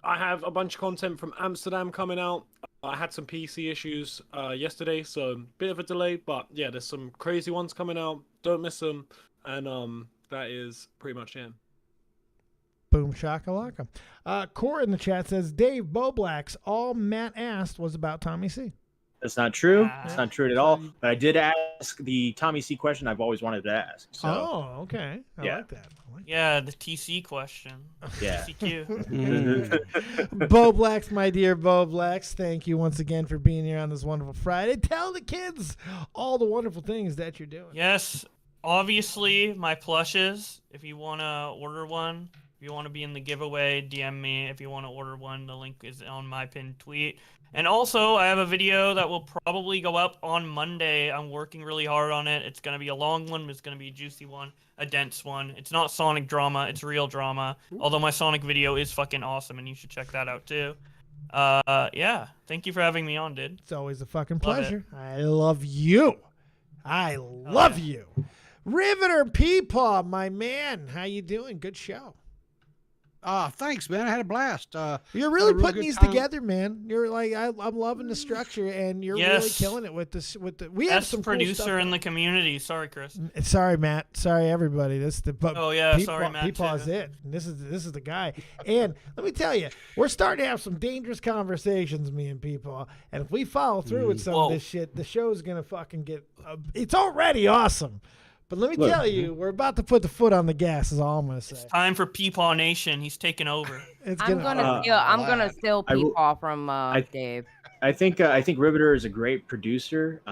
I have a bunch of content from Amsterdam coming out. I had some PC issues yesterday, so bit of a delay, but yeah, there's some crazy ones coming out. Don't miss them, and that is pretty much it. Boom shakalaka. Core in the chat says, Dave, Bo Blacks, all Matt asked was about Tommy C. That's not true. It's not true at all. But I did ask the Tommy C question I've always wanted to ask. So, Oh, okay. I yeah. like that. Yeah, the TC question. Yeah. TCQ. Bo Blacks, my dear Bo Blacks, thank you once again for being here on this wonderful Friday. Tell the kids all the wonderful things that you're doing. Yes, obviously my plushes. If you want to order one, if you want to be in the giveaway, DM me. If you want to order one, the link is on my pinned tweet. And also, I have a video that will probably go up on Monday. I'm working really hard on it. It's going to be a long one, but it's going to be a juicy one, a dense one. It's not Sonic drama. It's real drama. Although my Sonic video is fucking awesome, and you should check that out too. Yeah. Thank you for having me on, dude. It's always a fucking Love it. pleasure. I love you. I love you. Riveter PeePaw, my man. How you doing? Good show. Thanks, man. I had a blast. You're really had a real putting good these time. together, man. You're like, I'm loving the structure, and you're really Yes. killing it with this. We have Best some cool producer stuff. in the community. Sorry, Chris. Sorry, Matt. Sorry, everybody. Oh, yeah, sorry, Matt, PeePaw's too. it. This is the guy. And let me tell you, we're starting to have some dangerous conversations, me and PeePaw. And if we follow through with some of this shit, the show's gonna fucking get. It's already awesome. But let me tell you, we're about to put the foot on the gas. Is all I'm gonna say. Time for Peepaw Nation. He's taking over. I'm gonna steal Peepaw from Dave. I think Riveter is a great producer.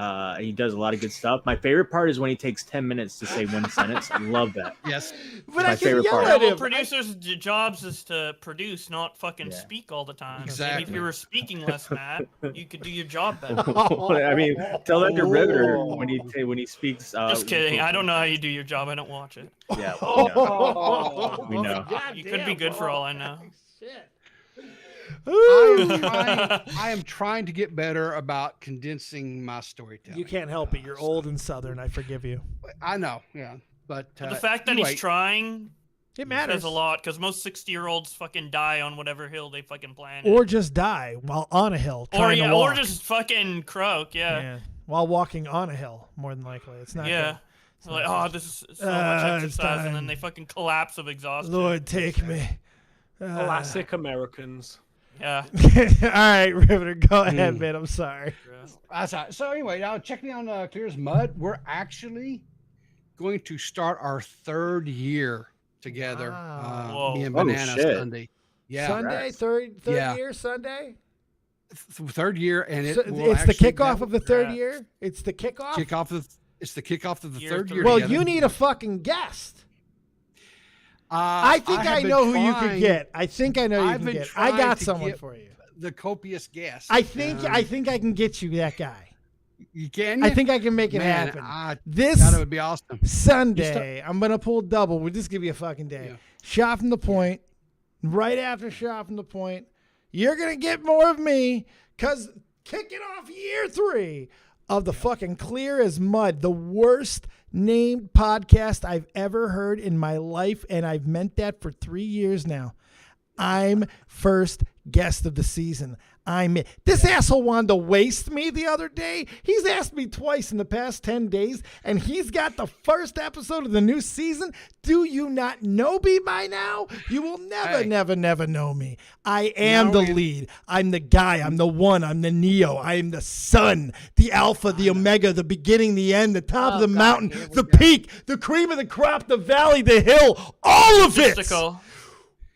He does a lot of good stuff. My favorite part is when he takes 10 minutes to say one sentence. I love that. Yes. But my favorite part. Yeah, well, producers' jobs is to produce, not fucking Yeah. speak all the time. Exactly. Maybe if you were speaking less, Matt, you could do your job better. I mean, tell that to Riveter when he speaks. Just kidding. I don't know how you do your job. I don't watch it. Yeah, we know. You could be good for all I know. I am trying to get better about condensing my storytelling. You can't help it. You're old and southern. I forgive you. I know, yeah, but But the fact that anyway, he's trying, it matters says a lot. Because most 60-year-olds fucking die on whatever hill they fucking plan. Or just die while on a hill. Or trying to yeah, or walk. just fucking croak. Yeah. Yeah. While walking on a hill, more than likely. It's not. Yeah. good. So like, oh, this is so much It's exercise, and then time. they fucking collapse of exhaustion. Lord, take me. Classic Americans. Yeah. All right, Riveter, go ahead, man. I'm sorry. That's all right. So anyway, now check me on Clear as Mud. We're actually going to start our third year together. Me and Banana Sunday. Yeah, Sunday, third Yeah. year, Sunday. Third year, and So will it's the actually- kickoff of the third year. It's the kickoff. It's the kickoff of the third year. Well, together. you need a fucking guest. I think I know who you could get. I think I know you can get. I got someone for you. The copious guest. I think I can get you that guy. You can. I think I can make it Man, happen. that would be awesome. Sunday, I'm gonna pull double. We'll just give you a fucking day. Shot from the point. Right after shot from the point, you're gonna get more of me because kicking off year 3 of the fucking Clear as Mud, the worst named podcast I've ever heard in my life, and I've meant that for 3 years now. I'm first guest of the season. This asshole wanted to waste me the other day. He's asked me twice in the past 10 days, and he's got the first episode of the new season. Do you not know me by now? You will never know me. I am the lead. I'm the guy. I'm the one. I'm the Neo. I am the sun, the alpha, the omega, the beginning, the end, the top of the mountain, the peak, the cream of the crop, the valley, the hill, all of it.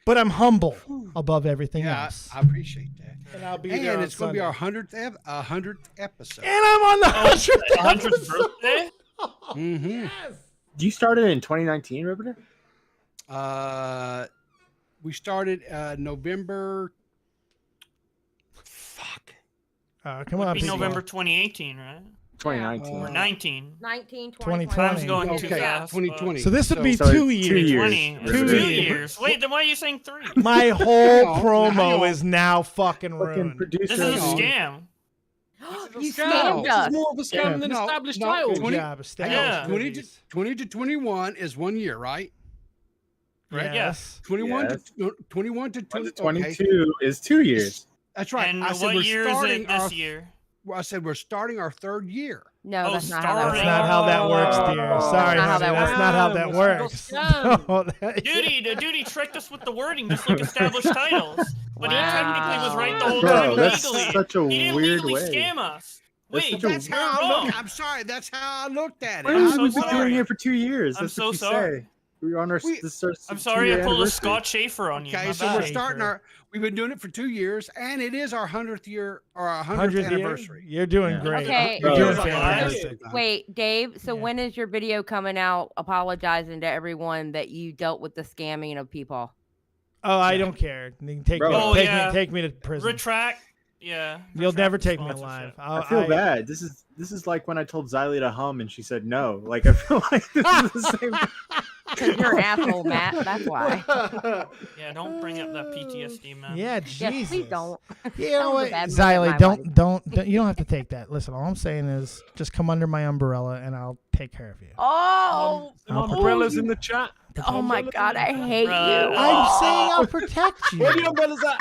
But I'm humble above everything else. I appreciate that. And I'll be there on it's going to be Sunday. our 100th episode. And I'm on the 100th birthday? Mm-hmm. You started in 2019, Riveter? We started November. Come on, Be people. November 2018, right? 2019. Or 19. 19, 2020. Time's going too Okay, fast. 2020. So this would be So 2 it's years. 2 years. 20. Two 2 years. years. Wait, then why are you saying 3? My whole Hang promo on. is now fucking ruined. This is a scam. You Scam. scammed This us. is more of a scam than established titles. Good job. Hang on. Yeah. 20 to 21 is 1 year, right? Right. Yes. 21 Yes. to 21 to 1 to 22. 22 is 2 years. That's right. And I said what we're year is starting it this our. year? Well, I said we're starting our 3rd year. No, Oh, that's not how that starting. works. That's not how that works, dear. Sorry, not how honey. that That's works. not how that Scam. works. No, that- Duty tricked us with the wording, just like established titles. But he technically was right the whole Bro, time that's legally. such a He didn't weird legally way. scam us. That's Wait, such a- That's you're how I wrong. look. I'm sorry. That's how I looked at it. I'm We've so been sorry. doing it for 2 years. I'm That's so what we sorry. say. We're on our. We- this is our I'm sorry I 2-year pulled a anniversary. Scott Schaefer on you. Okay, My so bad. we're starting our. We've been doing it for 2 years, and it is our 100th year or our 100th 100th year? anniversary. You're doing Yeah. great. Okay. You're Bro, doing it's fantastic. Wait, Dave, so Yeah. when is your video coming out apologizing to everyone that you dealt with the scamming of people? Oh, I don't care. You can take Bro. me. Oh, Take yeah. me. Take me to prison. Retract. Yeah. You'll retract never the take me sponsorship. alive. I feel bad. This is like when I told Xylee to hum and she said no. Like I feel like this is the same. Because you're an asshole, Matt. That's why. Yeah, don't bring up that PTSD, man. Yeah, Yeah, Jesus. please don't. You know That was a what, bad moment in Xylee, my don't. You don't have to take that. Listen, all I'm saying is just come under my umbrella and I'll take care of you. Oh, Umbrellas in the chat. oh my God, I hate you. I'm saying I'll protect you. Where the umbrellas at?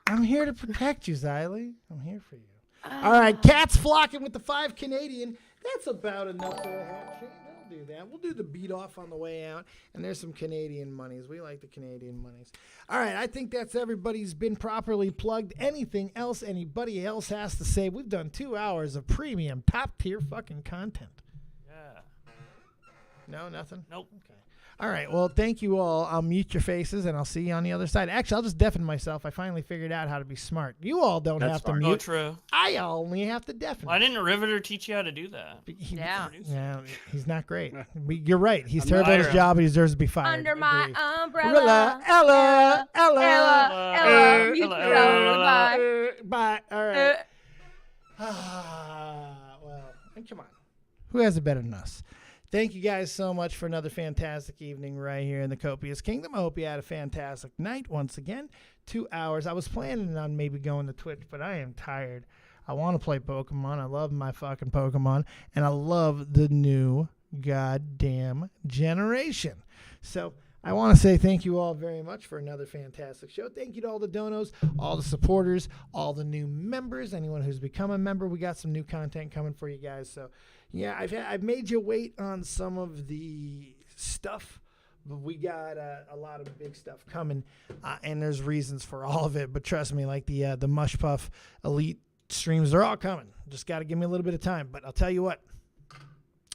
I'm here to protect you, Xylee. I'm here for you. All right, cats flocking with the 5 Canadian. That's about enough for a hat trick. Don't do that. We'll do the beat off on the way out. And there's some Canadian monies. We like the Canadian monies. All right, I think that's everybody's been properly plugged. Anything else anybody else has to say? We've done 2 hours of premium, top tier fucking content. Yeah. No, nothing? Nope. Okay. All right. Well, thank you all. I'll mute your faces and I'll see you on the other side. Actually, I'll just deafen myself. I finally figured out how to be smart. You all don't That's have to smart. mute. Oh, true. I only have to deafen. Why didn't Riveter teach you how to do that? Yeah. Yeah, he's not great. You're right. He's I'm terrible not at his either. job. He deserves to be fired. Under my Agreed. umbrella. Ella. Ella. Mute Ella, yourself. Ella. Goodbye. Bye. All right. Well, come on. Who has it better than us? Thank you guys so much for another fantastic evening right here in the Copious Kingdom. I hope you had a fantastic night once again. 2 hours. I was planning on maybe going to Twitch, but I am tired. I want to play Pokemon. I love my fucking Pokemon. And I love the new goddamn generation. So I want to say thank you all very much for another fantastic show. Thank you to all the donos, all the supporters, all the new members, anyone who's become a member. We got some new content coming for you guys. So yeah, I've made you wait on some of the stuff, but we got a lot of big stuff coming, and there's reasons for all of it. But trust me, like the Mush Puff Elite streams, they're all coming. Just got to give me a little bit of time. But I'll tell you what,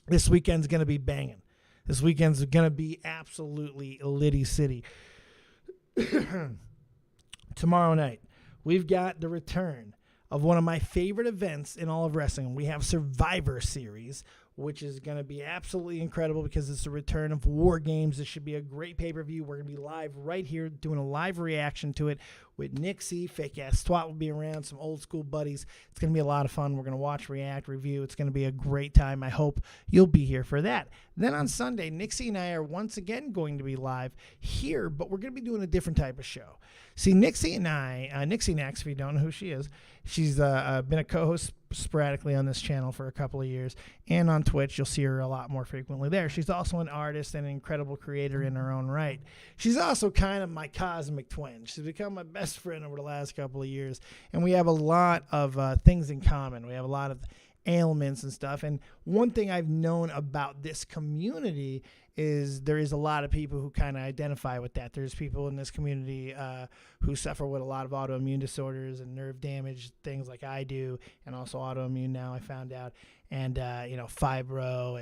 this weekend's gonna be banging. This weekend's gonna be absolutely Liddy City. Tomorrow night, we've got the return of one of my favorite events in all of wrestling. We have Survivor Series, which is going to be absolutely incredible because it's the return of War Games. This should be a great pay-per-view. We're going to be live right here doing a live reaction to it with Nixie. Fake Ass Twat will be around, some old school buddies. It's going to be a lot of fun. We're going to watch, react, review. It's going to be a great time. I hope you'll be here for that. Then on Sunday, Nixie and I are once again going to be live here, but we're going to be doing a different type of show. See, Nixie and I, Nixie Nax, if you don't know who she is, she's been a co-host sporadically on this channel for a couple of years, and on Twitch. You'll see her a lot more frequently there. She's also an artist and an incredible creator in her own right. She's also kind of my cosmic twin. She's become my best friend over the last couple of years, and we have a lot of things in common. We have a lot of ailments and stuff. And one thing I've known about this community is there is a lot of people who kind of identify with that. There's people in this community who suffer with a lot of autoimmune disorders and nerve damage, things like I do, and also autoimmune now, I found out, and fibro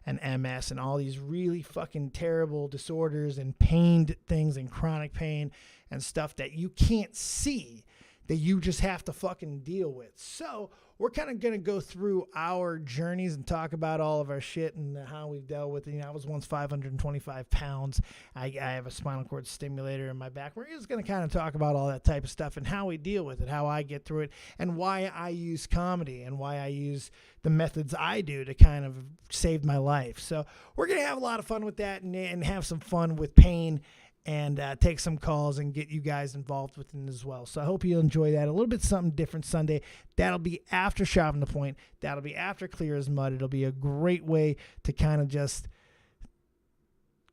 and MS and all these really fucking terrible disorders and pained things and chronic pain and stuff that you can't see, that you just have to fucking deal with. So we're kind of going to go through our journeys and talk about all of our shit and how we've dealt with it. I was once 525 pounds. I have a spinal cord stimulator in my back. We're just going to kind of talk about all that type of stuff and how we deal with it, how I get through it, and why I use comedy and why I use the methods I do to kind of save my life. So we're going to have a lot of fun with that and have some fun with pain and take some calls and get you guys involved with it as well. So I hope you enjoy that. A little bit something different Sunday. That'll be after Shoving the Point. That'll be after Clear as Mud. It'll be a great way to kind of just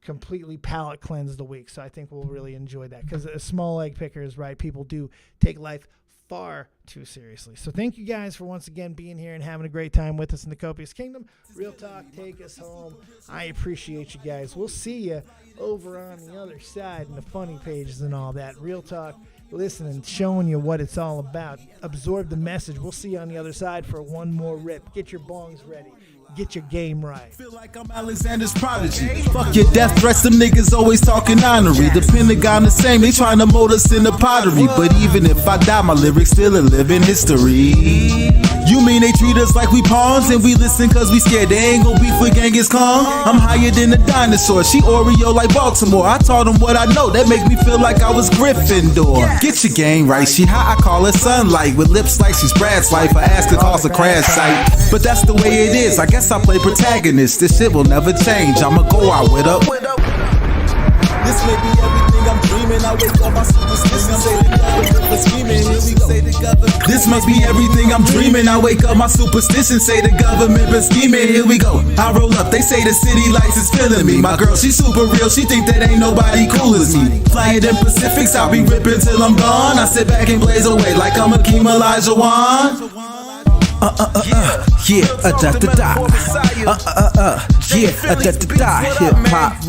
completely palate cleanse the week. So I think we'll really enjoy that because a small egg picker is right. People do take life far too seriously. So thank you guys for once again being here and having a great time with us in the Copious Kingdom. Real Talk, take us home. I appreciate you guys. We'll see you over on the other side in the funny pages and all that. Real Talk, listening, showing you what it's all about. Absorb the message. We'll see you on the other side for one more rip. Get your bongs ready. Get your game right. Feel like I'm Alexander's prodigy. Fuck your death threats, them niggas always talking honorary. The Pentagon the same, they trying to mold us in the pottery. But even if I die, my lyrics still a living history. You mean they treat us like we pawns and we listen cause we scared they ain't gon' beef with Genghis Khan? I'm higher than a dinosaur, she Oreo like Baltimore. I taught them what I know, that make me feel like I was Gryffindor. Get your game right, she hot, I call her sunlight. With lips like she's Brad's life, I ask her cause a crash site. But that's the way it is, I guess I play protagonist. This shit will never change, I'ma go out with her. This may be everything I'm dreaming. I wake up, my superstition say the government for scheming. Here we go. This must be everything I'm dreaming. I wake up, my superstition say the government been scheming. Here we go. I roll up, they say the city lights is feeling me. My girl, she super real. She think that ain't nobody cool as me. Flying in Pacifics, I'll be ripping till I'm gone. I sit back and blaze away like I'm Akeem Olajuwon. Yeah, da da da. Yeah, da da da. Hip hop.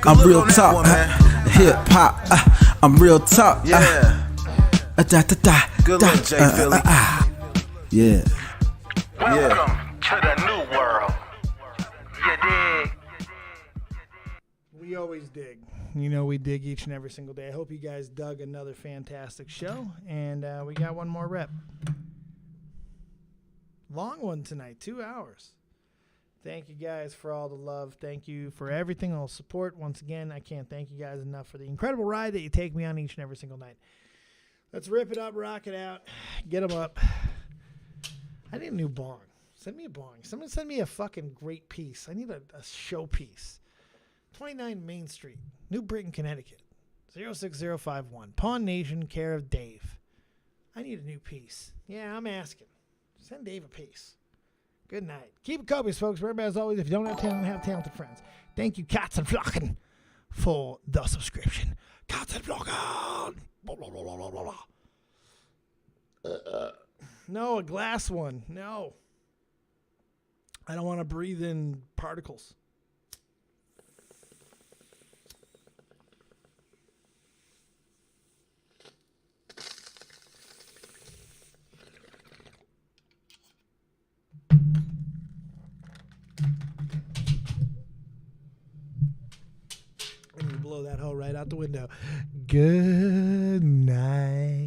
I'm real talk, hip hop. I'm real talk. Yeah. Da da da. Good luck, Jay Philly. Yeah. Welcome to the new world. You dig? We always dig. You know we dig each and every single day. I hope you guys dug another fantastic show, and we got one more rep. Long one tonight, 2 hours. Thank you guys for all the love. Thank you for everything, all the support. Once again, I can't thank you guys enough for the incredible ride that you take me on each and every single night. Let's rip it up, rock it out, get them up. I need a new bong. Send me a bong. Someone send me a fucking great piece. I need a show piece. 29 Main Street, New Britain, Connecticut, 06051. Pawn Nation, care of Dave. I need a new piece. Yeah, I'm asking. Send Dave a piece. Good night. Keep it copious, folks. Remember, as always, if you don't have talent, have talented friends. Thank you, Cats and Flocken, for the subscription. Cats and Flocken. Blah, blah, blah, blah, blah, blah. No, a glass one. No. I don't want to breathe in particles. Blow that hole right out the window. Good night.